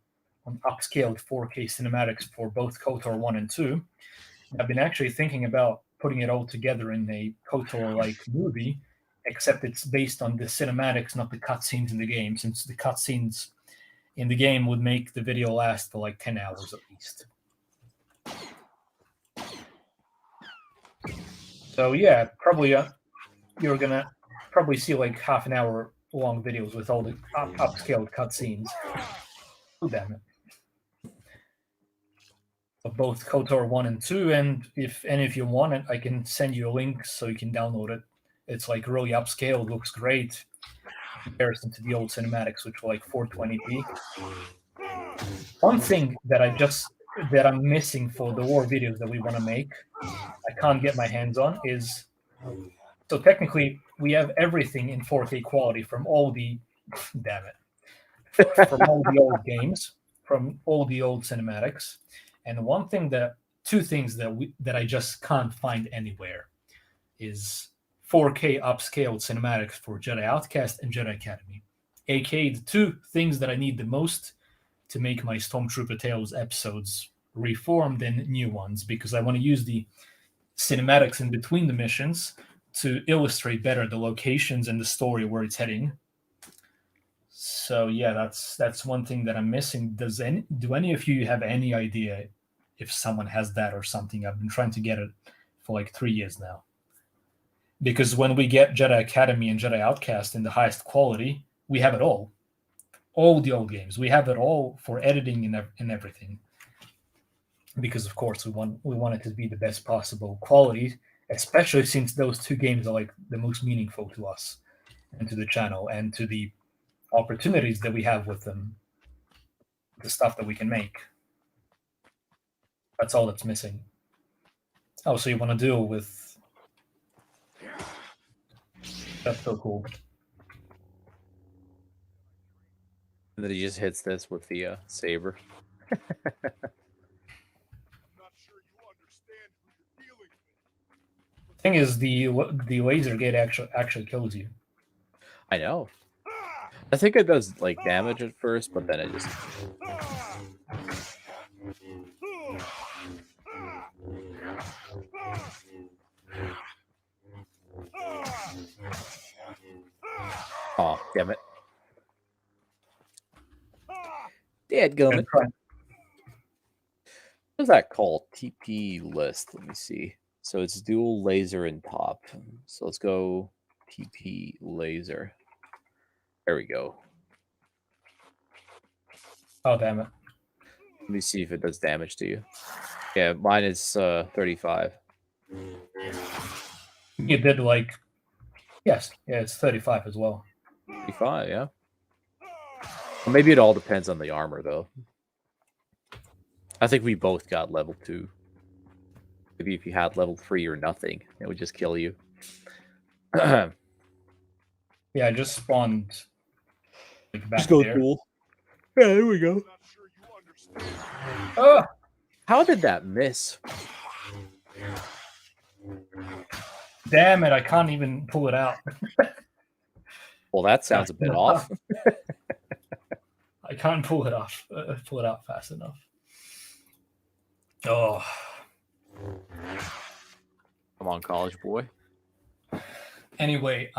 upscaled 4K cinematics for both KOTOR 1 and 2. I've been actually thinking about putting it all together in a KOTOR-like movie, except it's based on the cinematics, not the cutscenes in the game, since the cutscenes in the game would make the video last for like 10 hours at least. So yeah, probably you're gonna probably see like half an hour long videos with all the upscaled cutscenes. Oh, damn it. Of both KOTOR 1 and 2, and if any of you want it, I can send you a link so you can download it. It's like really upscaled, looks great in comparison to the old cinematics, which were like 420p. One thing that I'm missing for the war videos that we want to make, I can't get my hands on, is so technically we have everything in 4K quality from all the damn it from all the old games, from all the old cinematics, and two things that I just can't find anywhere is 4K upscaled cinematics for Jedi Outcast and Jedi Academy, aka the two things that I need the most to make my Stormtrooper Tales episodes reformed and new ones, because I want to use the cinematics in between the missions to illustrate better the locations and the story where it's heading. So yeah, that's one thing that I'm missing. Do any of you have any idea if someone has that or something? I've been trying to get it for like 3 years now. Because when we get Jedi Academy and Jedi Outcast in the highest quality, we have it all. All the old games. We have it all for editing and everything. Because of course we want it to be the best possible quality, especially since those two games are like the most meaningful to us and to the channel and to the opportunities that we have with them, the stuff that we can make. That's all that's missing. Oh, so you want to deal with... That's so cool. And then he just hits this with the saber. Thing is, the laser gate actually kills you. I know. I think it does like damage at first, but then it just... Oh, damn it. Dadgummit. What's that called? TP list. Let me see. So it's dual laser and top. So let's go TP laser. There we go. Oh, damn it. Let me see if it does damage to you. Yeah, mine is 35. You did like... Yes, yeah, it's 35 as well. 35, yeah. Well, maybe it all depends on the armor, though. I think we both got level 2. Maybe if you had level 3 or nothing, it would just kill you. Yeah, I just spawned like back Just go there. cool. Yeah, there we go. Oh! How did that miss? Damn it, I can't even pull it out. Well, that sounds a bit off. I can't pull it off. Pull it out fast enough. Oh. Come on, college boy. Anyway,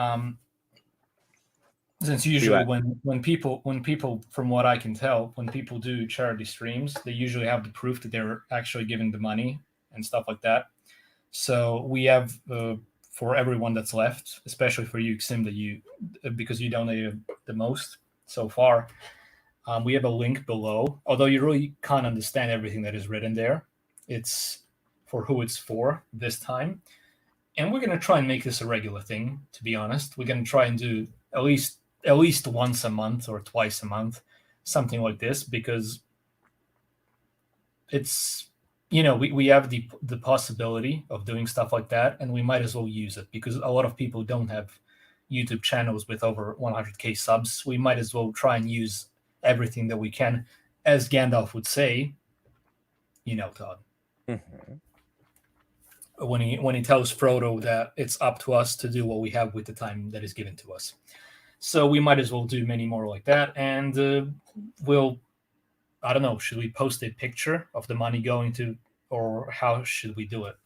since usually when people, from what I can tell, when people do charity streams, they usually have the proof that they're actually giving the money and stuff like that. So we have for everyone that's left, especially for you, Xim, because you donated the most so far. We have a link below, although you really can't understand everything that is written there. It's for who it's for this time. And we're going to try and make this a regular thing, to be honest. We're going to try and do at least once a month or twice a month, something like this, because it's you know, we have the possibility of doing stuff like that, and we might as well use it because a lot of people don't have YouTube channels with over 100k subs. We might as well try and use everything that we can, as Gandalf would say. You know, Todd, when he tells Frodo that it's up to us to do what we have with the time that is given to us. So we might as well do many more like that, and we'll. I don't know. Should we post a picture of the money going to, or how should we do it?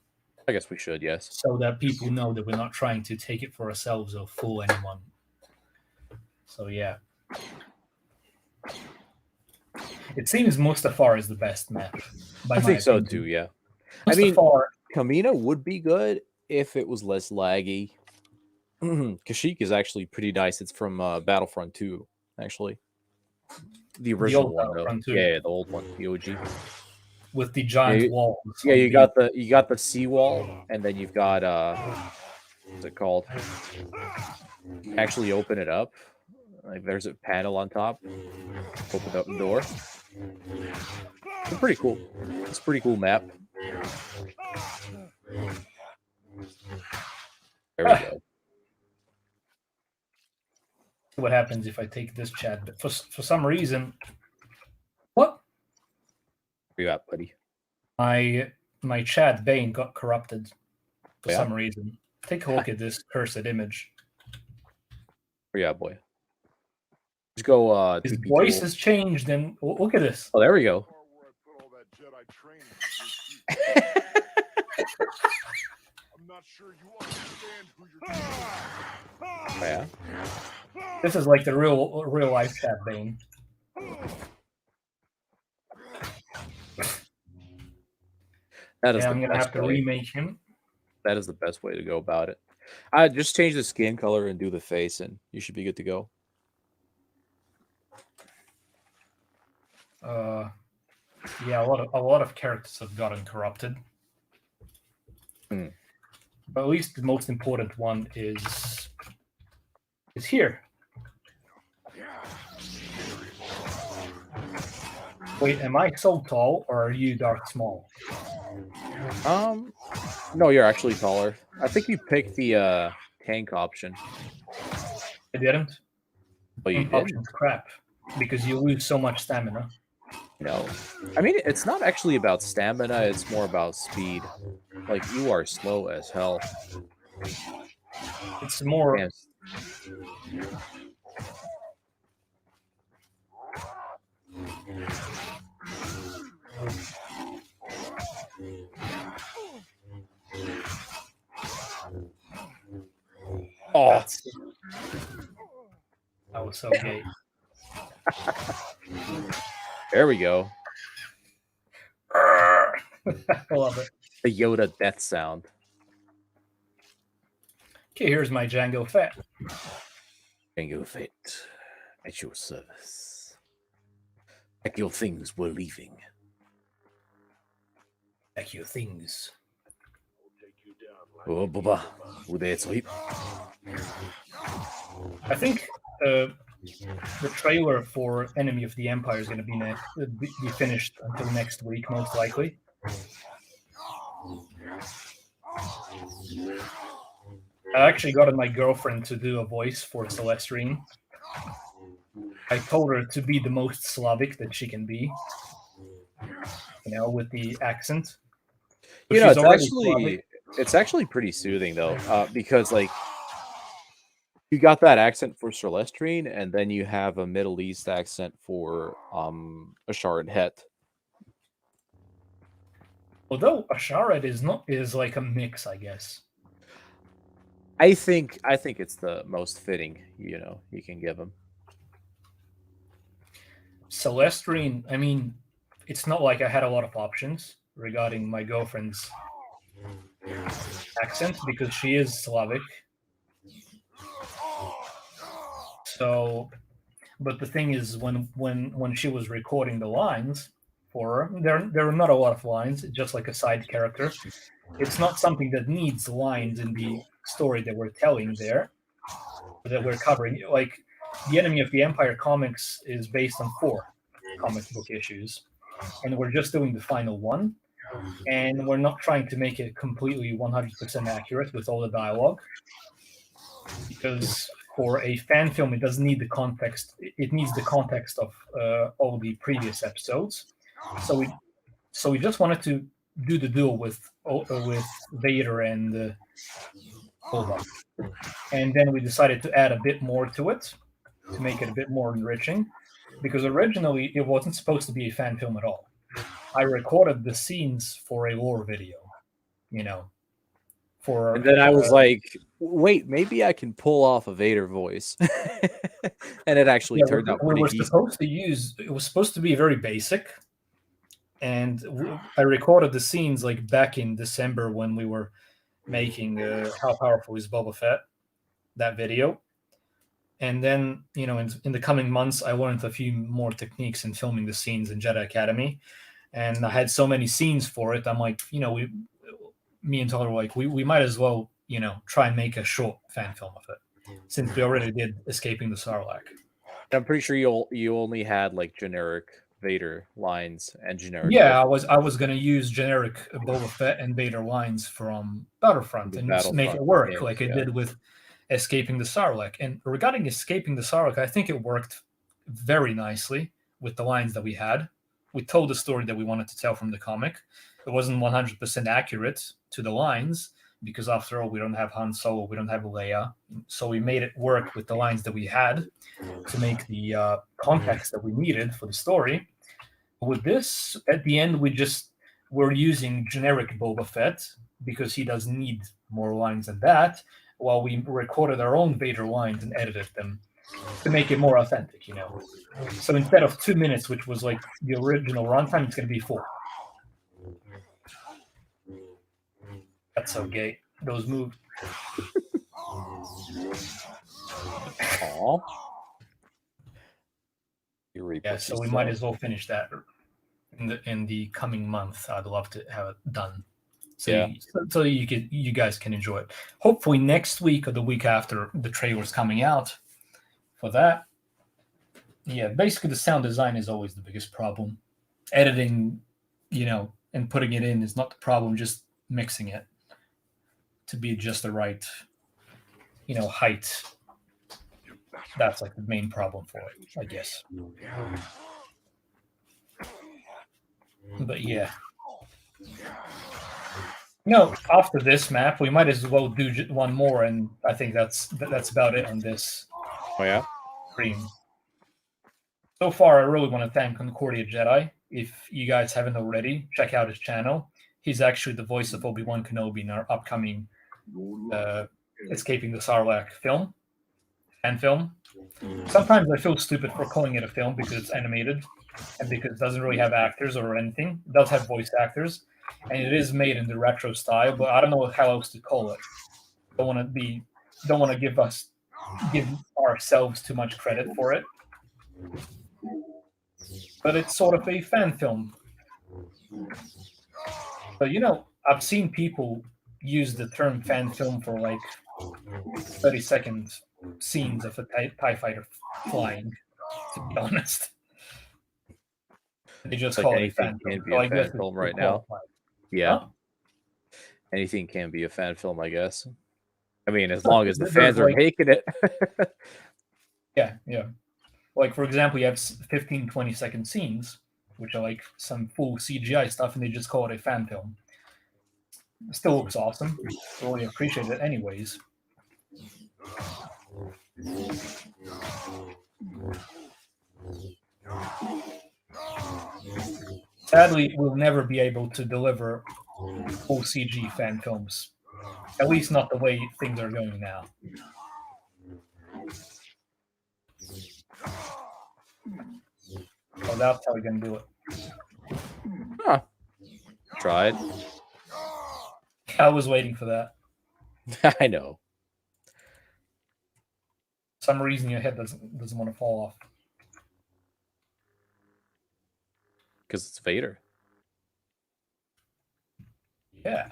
I guess we should, yes. So that people know that we're not trying to take it for ourselves or fool anyone. So yeah. It seems Mustafar is the best map. I think so too, yeah. Mustafar, I mean, Cantina would be good if it was less laggy. Kashyyyk is actually pretty nice. It's from Battlefront 2, actually. The original one, though. Yeah, the old one, the OG. With the giant walls. Yeah, you got the seawall, and then you've got what's it called? Actually open it up. Like there's a panel on top. Open up the door. It's pretty cool. It's a pretty cool map. There we go. What happens if I take this chat? But for some reason, what? Where you at, buddy? My chat Bane got corrupted for some reason. Take a look at this cursed image. Where you at, boy? Just go. His voice has changed, and look at this. Oh, there we go. I'm not sure you understand who you're Yeah. This is like the real life chat Bane. That is I'm gonna have to remake him. That is the best way to go about it. I just change the skin color and do the face, and you should be good to go. Yeah, a lot of characters have gotten corrupted. But at least the most important one is here. Wait, am I so tall or are you dark small? No, you're actually taller. I think you picked the tank option. I didn't. But you did. Option's crap because you lose so much stamina. No, I mean it's not actually about stamina. It's more about speed. Like you are slow as hell. It's more. Damn. Oh, that was so gay. There we go. I love it. The Yoda death sound. Okay, here's my Django Fett. Django Fett, at your service. Pack your things, we're leaving. Pack your things. Oh, Baba. I think the trailer for Enemy of the Empire is going to be finished until next week, most likely. I actually got my girlfriend to do a voice for Celestine. I told her to be the most Slavic that she can be, with the accent. But it's actually pretty soothing though, because like you got that accent for Celestine, and then you have a Middle East accent for Ashar and Het. Although Asharet is like a mix, I guess. I think it's the most fitting, you can give him. Celestine, I mean, it's not like I had a lot of options regarding my girlfriend's accent because she is Slavic. So, but the thing is, when she was recording the lines for her, there are not a lot of lines, just like a side character. It's not something that needs lines in the story that we're telling there, that we're covering. Like, the Enemy of the Empire comics is based on 4 comic book issues, and we're just doing the final one. and we're not trying to make it completely 100% accurate with all the dialogue, because for a fan film, it doesn't need the context. It needs the context of all the previous episodes. So we just wanted to do the duel with Vader and Boba, and then we decided to add a bit more to it to make it a bit more enriching, because originally it wasn't supposed to be a fan film at all. I recorded the scenes for a lore video, And then I was like, wait, maybe I can pull off a Vader voice. And it actually turned out pretty decent. It was supposed to be very basic. And I recorded the scenes like back in December when we were making How Powerful is Boba Fett, that video. And then, in the coming months, I learned a few more techniques in filming the scenes in Jedi Academy. And I had so many scenes for it. I'm like, me and Tyler were like, we might as well, try and make a short fan film of it, since we already did Escaping the Sarlacc. I'm pretty sure you only had like generic Vader lines and generic. Yeah, I was gonna use generic Boba Fett and Vader lines from Battlefront and just make it work games, like I did with Escaping the Sarlacc. And regarding Escaping the Sarlacc, I think it worked very nicely with the lines that we had. We told the story that we wanted to tell from the comic. It wasn't 100% accurate to the lines, because after all, we don't have Han Solo, we don't have Leia. So we made it work with the lines that we had to make the context that we needed for the story. With this, at the end, we're using generic Boba Fett because he doesn't need more lines than that, while we recorded our own Vader lines and edited them to make it more authentic, So instead of 2 minutes, which was like the original runtime, it's going to be 4. That's so gay. Those moves. Aww. Yeah, so we might as well finish that in the coming month. I'd love to have it done, so you guys can enjoy it. Hopefully next week or the week after, the trailer's coming out for that. Yeah, basically the sound design is always the biggest problem. Editing, and putting it in is not the problem. Just mixing it to be just the right, height. That's like the main problem for it, I guess. But yeah. After this map, we might as well do one more, and I think that's about it on this stream. So far, I really want to thank Concordia Jedi. If you guys haven't already, check out his channel. He's actually the voice of Obi-Wan Kenobi in our upcoming Escaping the Sarlacc film. Sometimes I feel stupid for calling it a film because it's animated and because it doesn't really have actors or anything. It does have voice actors, and it is made in the retro style, but I don't know how else to call it. Don't want to give ourselves too much credit for it. But it's sort of a fan film. But I've seen people use the term fan film for like 30-second scenes of a TIE fighter flying, to be honest. They just call it a fan film. Can be a fan film right now. Yeah. Huh? Anything can be a fan film, I guess. I mean, as long as the fans are making it. Yeah. Like, for example, you have 15, 20-second scenes, which are like some full CGI stuff, and they just call it a fan film. It still looks awesome. Really appreciate it anyways. Sadly, we'll never be able to deliver full CG fan films. At least not the way things are going now. So that's how we're going to do it. Huh. Tried. I was waiting for that. I know. For some reason your head doesn't want to fall off. Because it's Vader. Yeah.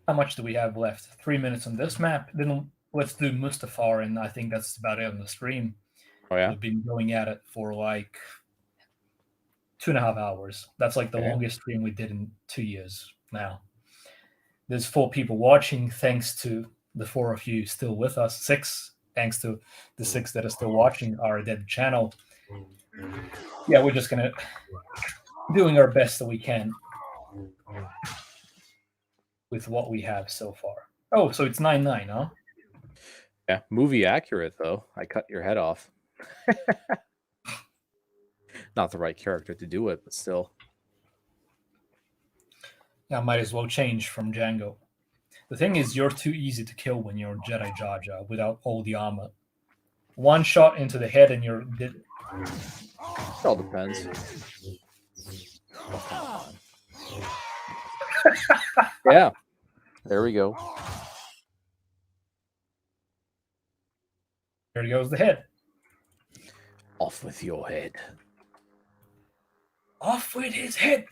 How much do we have left? 3 minutes on this map. Then let's do Mustafar, and I think that's about it on the stream. Oh, yeah? We've been going at it for like 2.5 hours. That's like the Okay. longest stream we did in 2 years now. There's 4 people watching, thanks to the 4 of you still with us. 6, thanks to the 6 that are still watching our dead channel. Yeah, we're just gonna doing our best that we can with what we have so far. Oh, so it's 9-9, huh? Yeah, movie accurate though. I cut your head off. Not the right character to do it, but still. Yeah, I might as well change from Django. The thing is, you're too easy to kill when you're Jedi Jar Jar without all the armor. One shot into the head and you're dead. It all depends. Oh, come on. Yeah, there we go. There goes the head. Off with your head. Off with his head.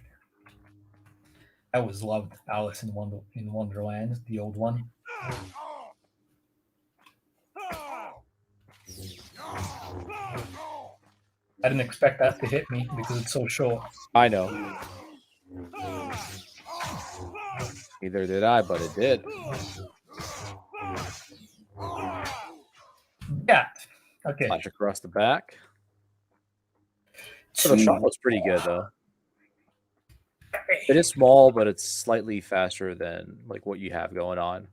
I always loved Alice in Wonderland, the old one. I didn't expect that to hit me because it's so short. I know. Neither did I, but it did. Yeah. Okay. Flash across the back. So the shot was pretty good though. It is small, but it's slightly faster than like what you have going on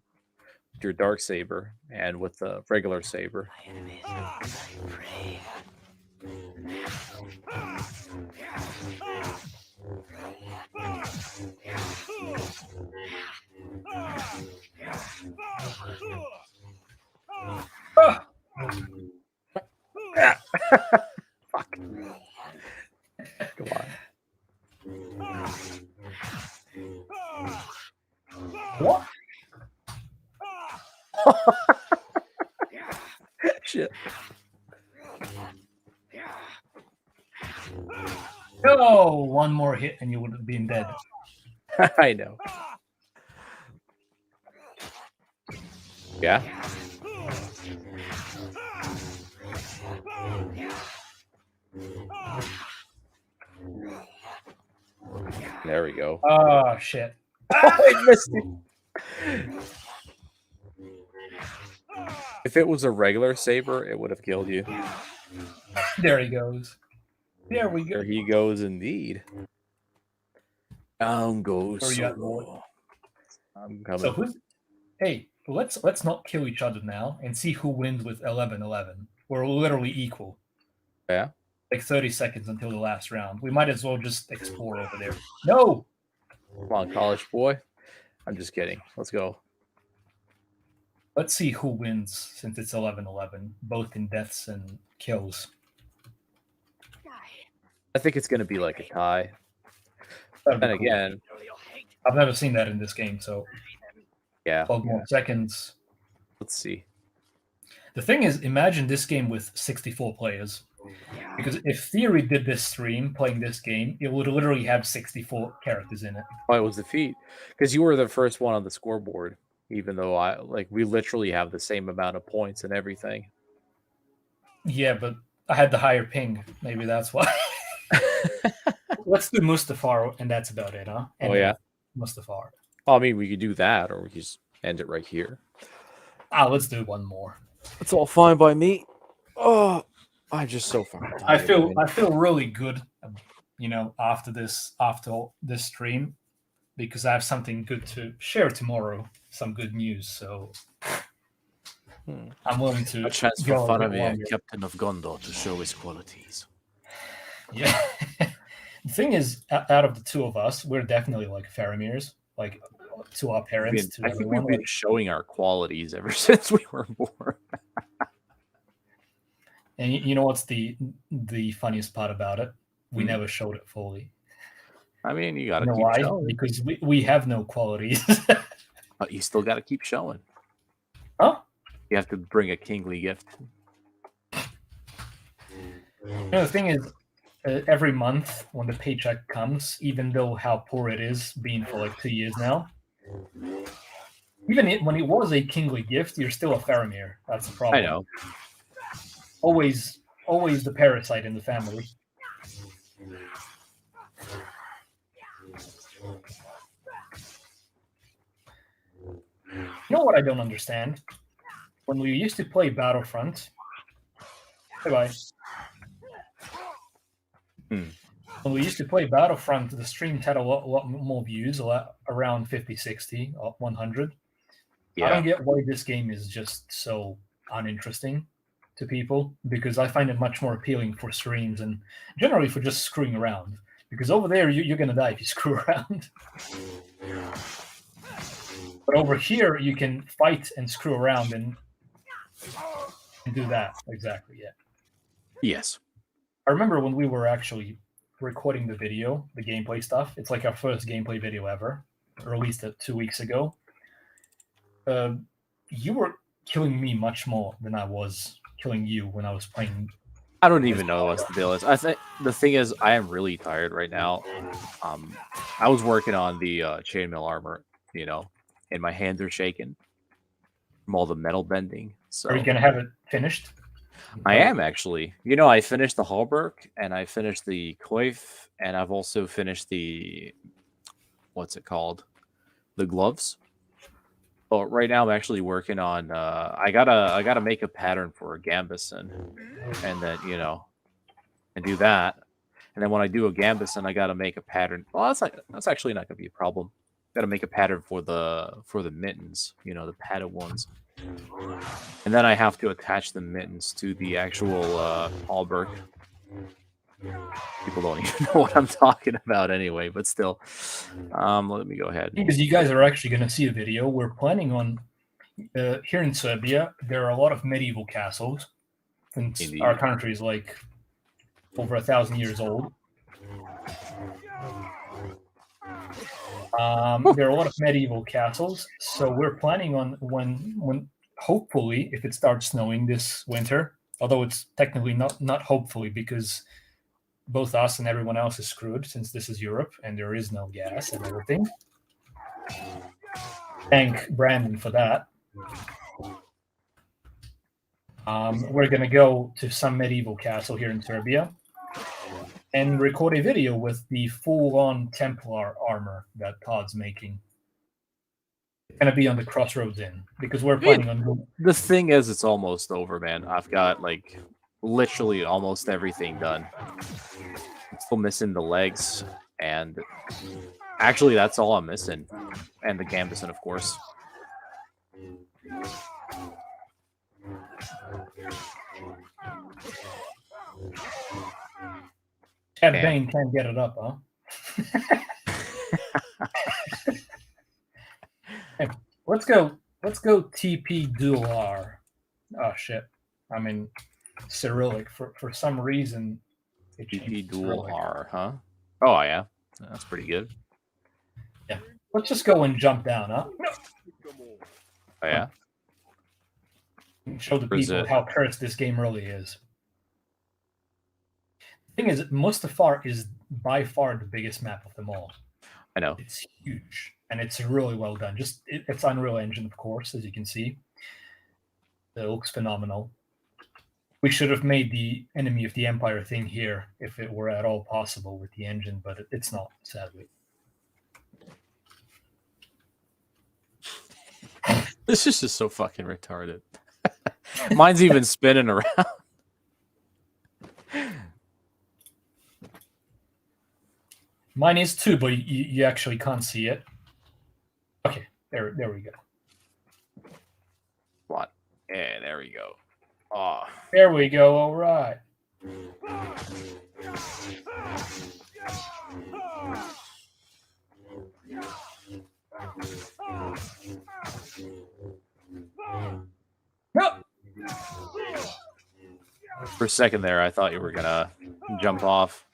with your dark saber and with the regular saber. Ah! Fuck. Come on. What? Shit. Oh, one more hit and you would have been dead. I know. Yeah. There we go. Oh, shit. Oh, I missed it. If it was a regular saber, it would have killed you. There he goes. There we go. There he goes, indeed. Down goes Where you at, Solo. I'm coming. So who's? Hey, let's not kill each other now and see who wins with 11-11. We're literally equal. Yeah. Like 30 seconds until the last round. We might as well just explore over there. No. Come on, college boy. I'm just kidding. Let's go. Let's see who wins since it's 11-11, both in deaths and kills. I think it's going to be like a tie. That'd be And cool. again, I've never seen that in this game, so yeah. 12 more seconds. Let's see. The thing is, imagine this game with 64 players. Because if Theory did this stream playing this game, it would literally have 64 characters in it. Why was defeat? Because you were the first one on the scoreboard, even though we literally have the same amount of points and everything. Yeah, but I had the higher ping. Maybe that's why. Let's do Mustafar, and that's about it, huh? And Oh, yeah. Mustafar. Well, I mean, we could do that, or we could just end it right here. Let's do one more. It's all fine by me. Oh, I'm just so fucking tired. I feel really good, after this stream, because I have something good to share tomorrow. Some good news, so I'm willing to. A chance for go a bit Faramir, longer. Captain of Gondor, to show his qualities. Yeah. The thing is, out of the two of us, we're definitely like Faramir's, like to our parents. To I think everyone. we've been showing our qualities ever since we were born. And you know what's the funniest part about it? We Hmm. never showed it fully. I mean, you got You to know keep why? showing. Because we have no qualities. But you still got to keep showing. Huh? You have to bring a kingly gift. The thing is, every month when the paycheck comes, even though how poor it is, being for like 2 years now, even when it was a kingly gift, you're still a Faramir. That's the problem. I know. Always the parasite in the family. You know what I don't understand? When we used to play Battlefront, bye-bye. When we used to play Battlefront, the stream had a lot more views, around 50, 60, 100. I don't get why this game is just so uninteresting to people, because I find it much more appealing for streams and generally for just screwing around. Because over there, you're going to die if you screw around. But over here, you can fight and screw around and do that. Exactly, yeah. Yes. I remember when we were actually recording the video, the gameplay stuff. It's like our first gameplay video ever, released 2 weeks ago. You were killing me much more than I was killing you when I was playing. I don't even know what's the deal is. I think the thing is, I am really tired right now. I was working on the chainmail armor, and my hands are shaking from all the metal bending. So Are you gonna have it finished? I am actually. I finished the halberd and I finished the coif, and I've also finished the what's it called, the gloves. But right now I'm actually working on. I gotta make a pattern for a gambeson, and then and do that. And then when I do a gambeson, I gotta make a pattern. Well, that's actually not gonna be a problem. Gotta make a pattern for the mittens, the padded ones. And then I have to attach the mittens to the actual halberd. People don't even know what I'm talking about anyway, but still. Let me go ahead. Because you guys are actually going to see a video. We're planning on, here in Serbia, there are a lot of medieval castles, since Indeed. our country is like over 1,000 years old. There are a lot of medieval castles, so we're planning on when hopefully, if it starts snowing this winter, although it's technically not hopefully, because both us and everyone else is screwed since this is Europe and there is no gas and everything. Thank Brandon for that. We're going to go to some medieval castle here in Serbia and record a video with the full-on Templar armor that Todd's making. It's going to be on the Crossroads Inn, because we're planning on... The thing is, it's almost over, man. I've got, like, literally almost everything done. I'm still missing the legs, and actually that's all I'm missing. And the gambeson, of course. Ted Bain can't get it up, huh? Hey, let's go TP dual R. Oh shit. I mean Cyrillic for some reason. TP dual R, huh? Oh yeah. That's pretty good. Yeah. Let's just go and jump down, huh? Oh yeah. Show the people how cursed this game really is. The thing is, Mustafar is by far the biggest map of them all. I know. It's huge, and it's really well done. It's Unreal Engine, of course, as you can see. It looks phenomenal. We should have made the Enemy of the Empire thing here if it were at all possible with the engine, but it's not, sadly. This is just so fucking retarded. Mine's even spinning around. Mine is too, but you actually can't see it. Okay, there we go. What? Yeah, there we go. Oh. There we go, all right. No. For a second there, I thought you were gonna jump off.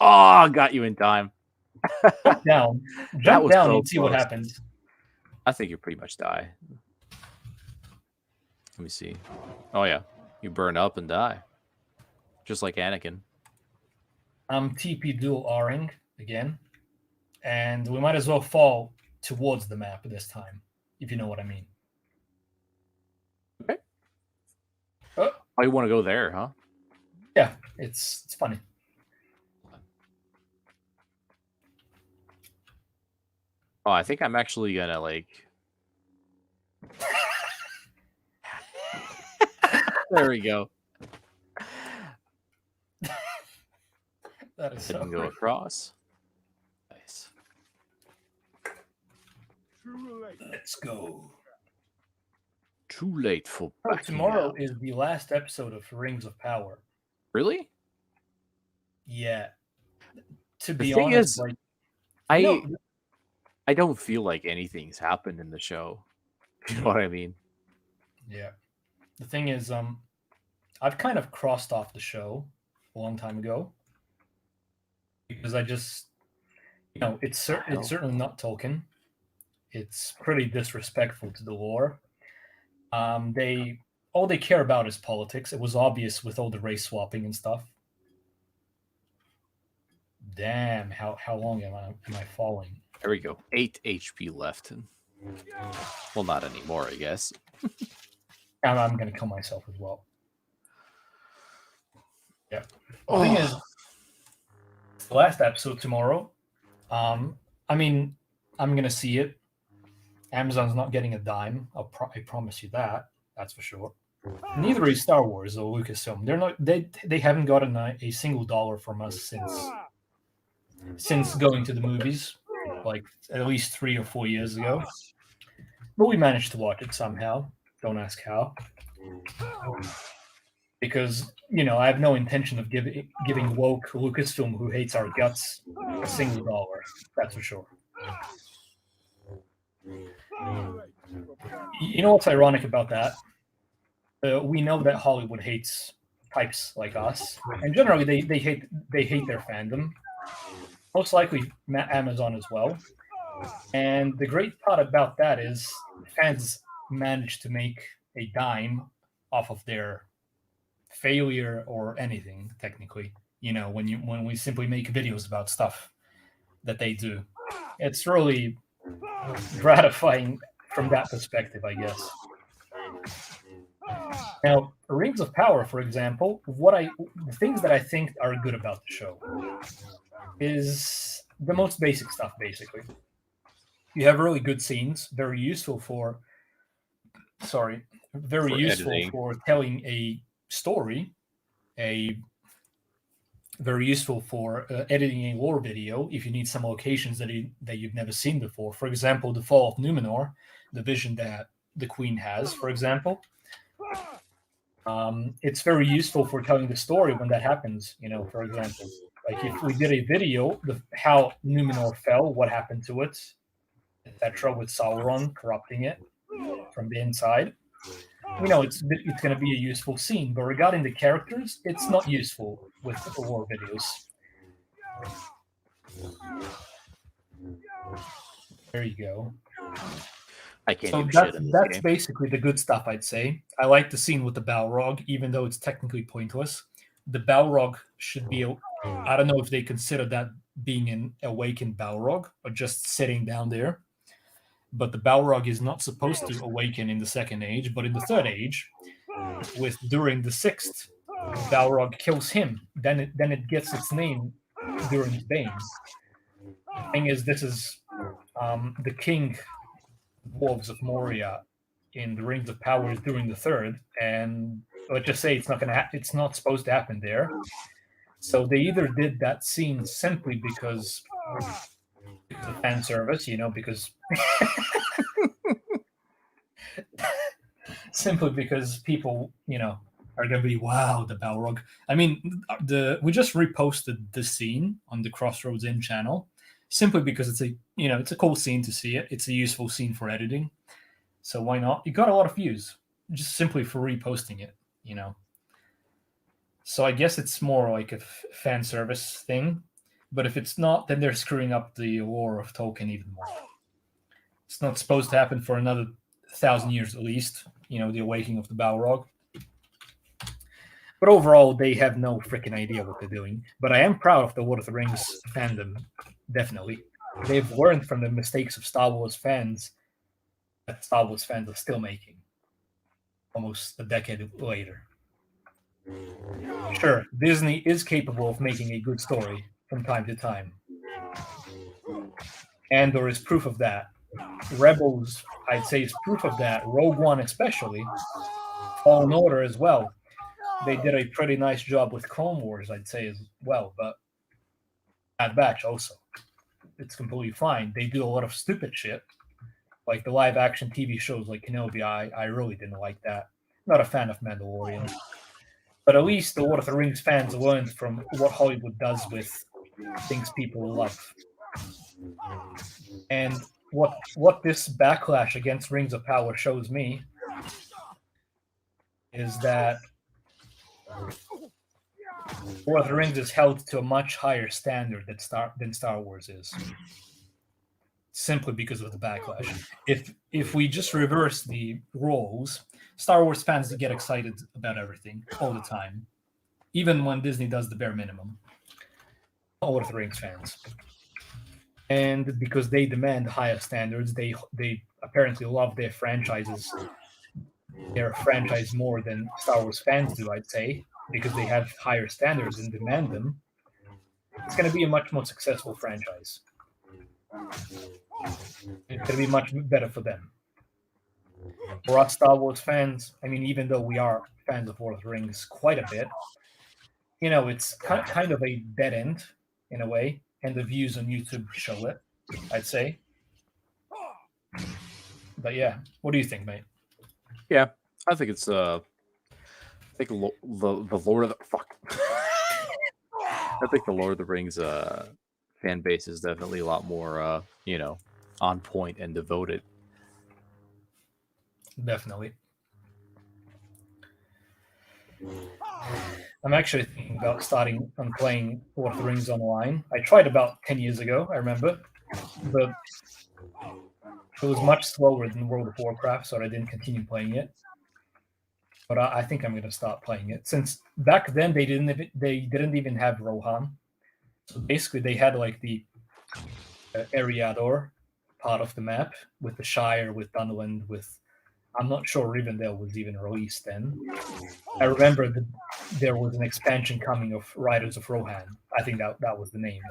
Oh, got you in time. Jump down. Jump down and see what happens. I think you pretty much die. Let me see. Oh yeah, you burn up and die, just like Anakin. I'm TP dual R-ing again, and we might as well fall towards the map this time, if you know what I mean. Okay. Oh, you want to go there, huh? Yeah, it's funny. Oh, I think I'm actually gonna like. There we go. That is I so can go great. across. Nice. Too late. Let's go. Too late for Oh, backing tomorrow out. is the last episode of Rings of Power. Really? Yeah. To The be thing honest, is, like I you know, I don't feel like anything's happened in the show. You know what I mean? yeah. The thing is, I've kind of crossed off the show a long time ago because I just, it's hell? certainly not Tolkien. It's pretty disrespectful to the lore. They all they care about is politics. It was obvious with all the race swapping and stuff. Damn, how long am I falling? There we go. 8 HP left. Well, not anymore, I guess. I'm gonna kill myself as well. Yeah. The Oh, thing is, the last episode tomorrow. I mean, I'm gonna see it. Amazon's not getting a dime. I promise you that. That's for sure. Neither is Star Wars or Lucasfilm. They're not. They haven't gotten a single dollar from us since going to the movies, like at least 3 or 4 years ago. But we managed to watch it somehow. Don't ask how. Because I have no intention of giving woke Lucasfilm, who hates our guts, a single dollar. That's for sure. You know what's ironic about that? We know that Hollywood hates types like us, and generally they hate their fandom. Most likely Amazon as well. And the great part about that is fans manage to make a dime off of their failure or anything. Technically, when we simply make videos about stuff that they do, it's really gratifying from that perspective, I guess. Now, Rings of Power, for example, the things that I think are good about the show is the most basic stuff. Basically, you have really good scenes, very useful for editing. for telling a story, very useful for editing a lore video if you need some locations that you've never seen before. For example, the Fall of Numenor, the vision that the Queen has, for example. It's very useful for telling the story when that happens. For example, like if we did a video how Numenor fell, what happened to it, etc., with Sauron corrupting it from the inside. It's going to be a useful scene. But regarding the characters, it's not useful with the lore videos. There you go. I can't So do shit in this that's game. basically the good stuff, I'd say. I like the scene with the Balrog, even though it's technically pointless. The Balrog should be I don't know if they consider that being an awakened Balrog or just sitting down there. But the Balrog is not supposed to awaken in the Second Age, but in the Third Age, during the Sixth, Balrog kills him. Then it gets its name during Bane. The thing is, this is the king Wolves of Moria in the Rings of Power is during the Third, and let's just say it's not supposed to happen there. So they either did that scene simply because of fan service, because simply because people, are going to be, wow, the Balrog. I mean, we just reposted the scene on the Crossroads Inn channel, simply because it's a cool scene to see it. It's a useful scene for editing. So why not? It got a lot of views just simply for reposting it, So I guess it's more like a fan service thing. But if it's not, then they're screwing up the lore of Tolkien even more. It's not supposed to happen for another 1,000 years at least, the awakening of the Balrog. But overall, they have no freaking idea what they're doing. But I am proud of the Lord of the Rings fandom, definitely. They've learned from the mistakes of Star Wars fans that Star Wars fans are still making almost a decade later. Sure, Disney is capable of making a good story from time to time. Andor is proof of that. Rebels, I'd say, is proof of that. Rogue One, especially. Fallen Order as well. They did a pretty nice job with Clone Wars, I'd say, as well. But Bad Batch also, it's completely fine. They do a lot of stupid shit, like the live-action TV shows like Kenobi. I really didn't like that. Not a fan of Mandalorian. But at least the Lord of the Rings fans learned from what Hollywood does with things people love. And what this backlash against Rings of Power shows me is that Lord of the Rings is held to a much higher standard than Star Wars is, simply because of the backlash. If we just reverse the roles, Star Wars fans get excited about everything all the time, even when Disney does the bare minimum. Lord of the Rings fans. And because they demand higher standards, they apparently love their franchise more than Star Wars fans do, I'd say, because they have higher standards and demand them. It's going to be a much more successful franchise. It's going to be much better for them. For us Star Wars fans, I mean, even though we are fans of Lord of the Rings quite a bit, it's kind of a dead end in a way, and the views on YouTube show it, I'd say. But yeah, what do you think, mate? Yeah, I think it's I think the Lord of the fuck. I think the Lord of the Rings fan base is definitely a lot more on point and devoted. Definitely. I'm actually thinking about starting on playing Lord of the Rings online. I tried about 10 years ago, I remember, but it was much slower than World of Warcraft, so I didn't continue playing it. But I think I'm going to start playing it, since back then they didn't even have Rohan. So basically, they had like the Eriador part of the map with the Shire, with Dunland, with I'm not sure Rivendell was even released then. I remember that there was an expansion coming of Riders of Rohan. I think that was the name.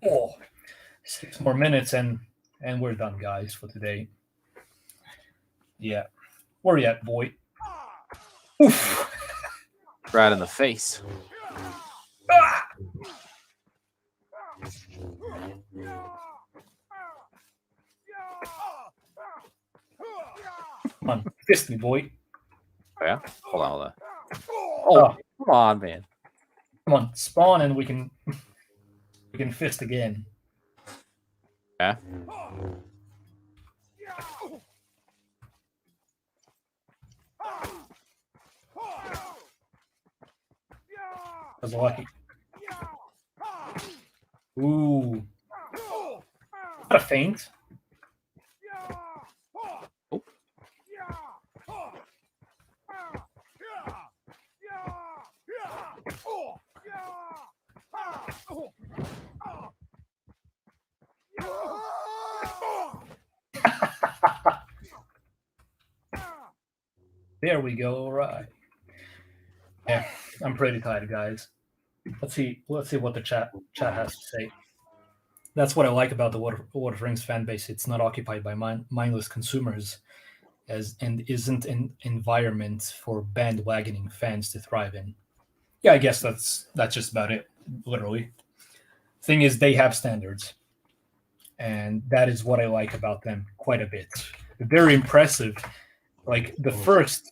Oh, 6 more minutes and we're done, guys, for today. Yeah. Where you at, boy? Oof. Right in the face. Ah! Come on, fist me, boy. Oh, yeah? Hold on. Oh, come on, man. Come on, spawn and we can fist again. Yeah. I was lucky. Ooh. Not a feint. Oh. There we go. All right. Yeah, I'm pretty tired, guys. Let's see what the chat has to say. That's what I like about the Lord of Rings fan base. It's not occupied by mindless consumers, and isn't an environment for bandwagoning fans to thrive in. Yeah, I guess that's just about it. Literally, thing is, they have standards, and that is what I like about them quite a bit. They're very impressive. Like the first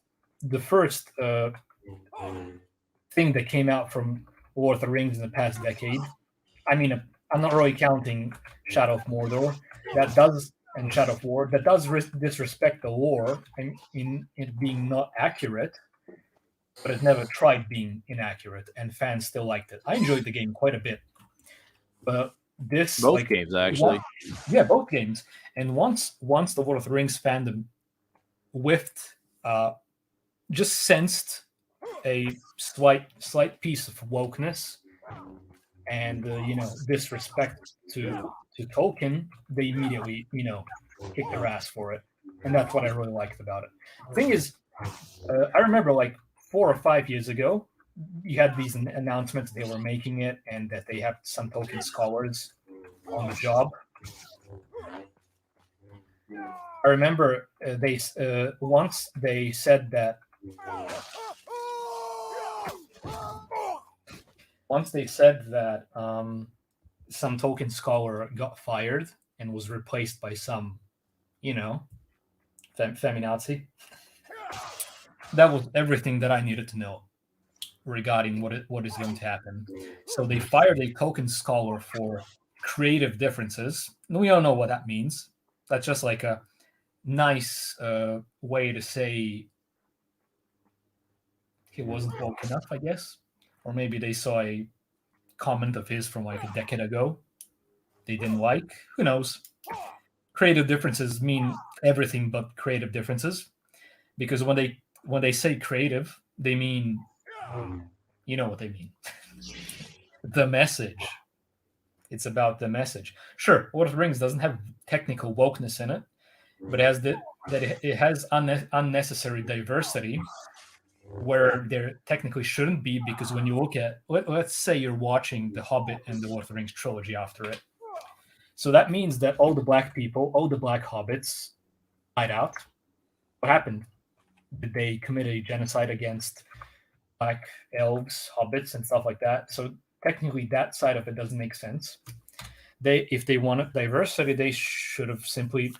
thing that came out from Lord of the Rings in the past decade. I mean, I'm not really counting Shadow of Mordor. And Shadow of War that does disrespect the lore in it being not accurate, but it never tried being inaccurate, and fans still liked it. I enjoyed the game quite a bit, but both games actually. Both games. And once the Lord of the Rings fandom whiffed, just sensed a slight piece of wokeness and disrespect to Tolkien, they immediately kick their ass for it, and that's what I really liked about it. The thing is, I remember like 4 or 5 years ago, you had these announcements they were making it, and that they have some Tolkien scholars on the job. I remember they once they said that some Tolkien scholar got fired and was replaced by some, feminazi. That was everything that I needed to know regarding what is going to happen. So they fired a Tolkien scholar for creative differences. We don't know what that means. That's just like a nice way to say he wasn't woke enough, I guess. Or maybe they saw a comment of his from like a decade ago they didn't like. Who knows? Creative differences mean everything but creative differences, because when they say creative, they mean, you know what they mean. The message. It's about the message. Sure, Lord of the Rings doesn't have technical wokeness in it, but it has unnecessary diversity where there technically shouldn't be, because when you look at, let's say you're watching The Hobbit and the Lord of the Rings trilogy after it. So that means that all the black people, all the black hobbits died out. What happened? Did they commit a genocide against black elves, hobbits, and stuff like that? So technically that side of it doesn't make sense. If they wanted diversity, they should have simply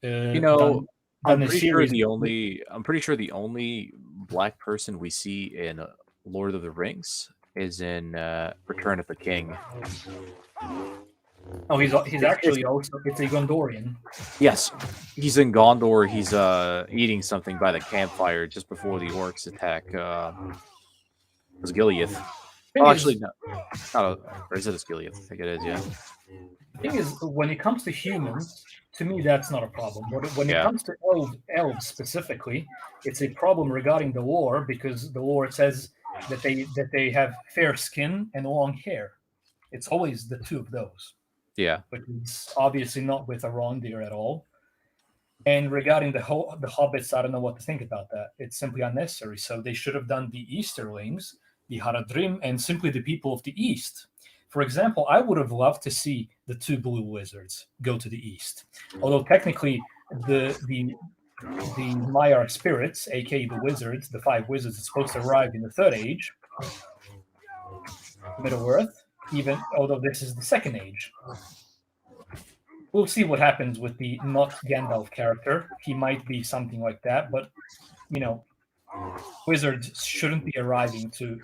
done I'm a pretty series. sure the only black person we see in Lord of the Rings is in Return of the King. Oh, he's actually also, it's a Gondorian. Yes, he's in Gondor. He's eating something by the campfire just before the orcs attack. It was Gilead. Oh, actually, no. Or is it Gilead? I think it is, yeah. The thing is, when it comes to humans, to me, that's not a problem. When it comes to elves specifically, it's a problem regarding the lore, because the lore says that they have fair skin and long hair. It's always the two of those. Yeah. But it's obviously not with Arondir at all. And regarding the hobbits, I don't know what to think about that. It's simply unnecessary. So they should have done the Easterlings, the Haradrim, and simply the people of the East. For example, I would have loved to see the two blue wizards go to the East. Although technically the Maiar spirits, aka the wizards, the 5 wizards, are supposed to arrive in the Third Age, Middle-earth, even although this is the Second Age. We'll see what happens with the not Gandalf character. He might be something like that, but wizards shouldn't be arriving to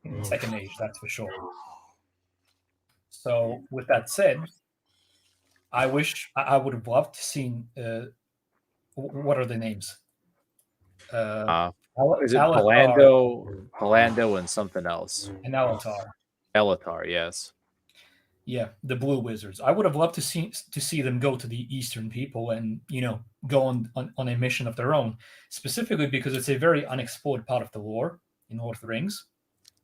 in the Second Age, that's for sure. So with that said, I wish I would have loved to see what are the names? Is it Palando and something else? And Alatar. Elatar, yes. Yeah, the blue wizards. I would have loved to see them go to the Eastern people and go on a mission of their own, specifically because it's a very unexplored part of the lore in Lord of the Rings.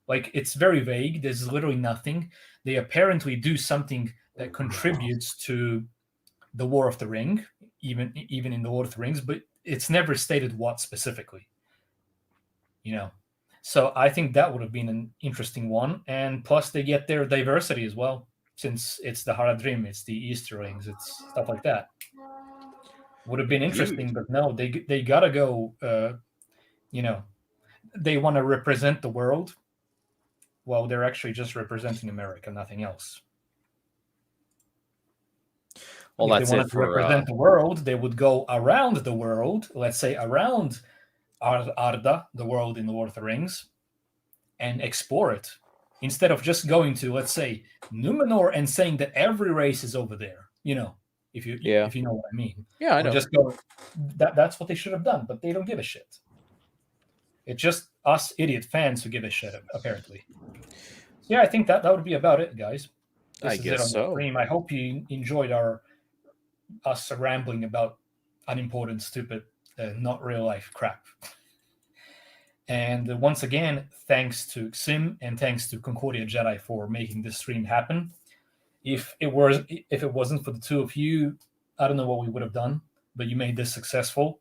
Like, it's very vague. There's literally nothing. They apparently do something that contributes to the War of the Ring, even in the Lord of the Rings, but it's never stated what specifically. So I think that would have been an interesting one, and plus they get their diversity as well, since it's the Haradrim, it's the Easterlings, it's stuff like that. Would have been interesting, but no, they gotta go. They want to represent the world. Well, they're actually just representing America, nothing else. Well, if that's they it wanted to for represent the world, they would go around the world, let's say around Arda, the world in the Lord of the Rings, and explore it, instead of just going to, let's say, Numenor and saying that every race is over there. If you know what I mean. Yeah, I know. Just go. That's what they should have done, but they don't give a shit. It's just us idiot fans who give a shit, apparently. Yeah, I think that would be about it, guys. I guess so. Stream. I hope you enjoyed us rambling about unimportant, stupid, not real life crap. And once again, thanks to Sim and thanks to Concordia Jedi for making this stream happen. If it wasn't for the two of you, I don't know what we would have done, but you made this successful.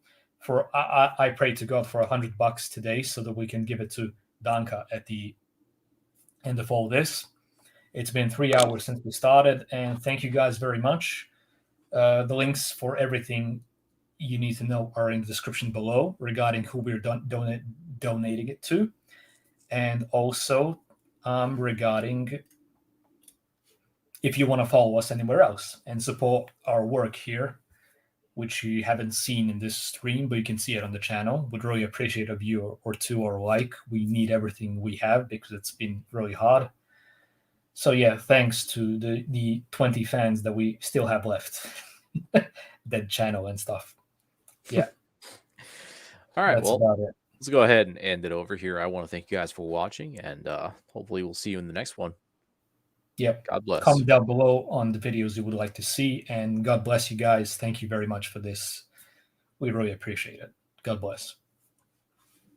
I pray to God for $100 today so that we can give it to Danka at the end of all this. It's been 3 hours since we started, and thank you guys very much. The links for everything you need to know are in the description below regarding who we're donating it to, and also regarding if you want to follow us anywhere else and support our work here, which you haven't seen in this stream, but you can see it on the channel. Would really appreciate a view or two or like. We need everything we have because it's been really hard. So yeah, thanks to the 20 fans that we still have left. That channel and stuff. Yeah. All right, That's well, about it. let's go ahead and end it over here. I want to thank you guys for watching, and hopefully we'll see you in the next one. Yep. God bless. Comment down below on the videos you would like to see, and God bless you guys. Thank you very much for this. We really appreciate it. God bless.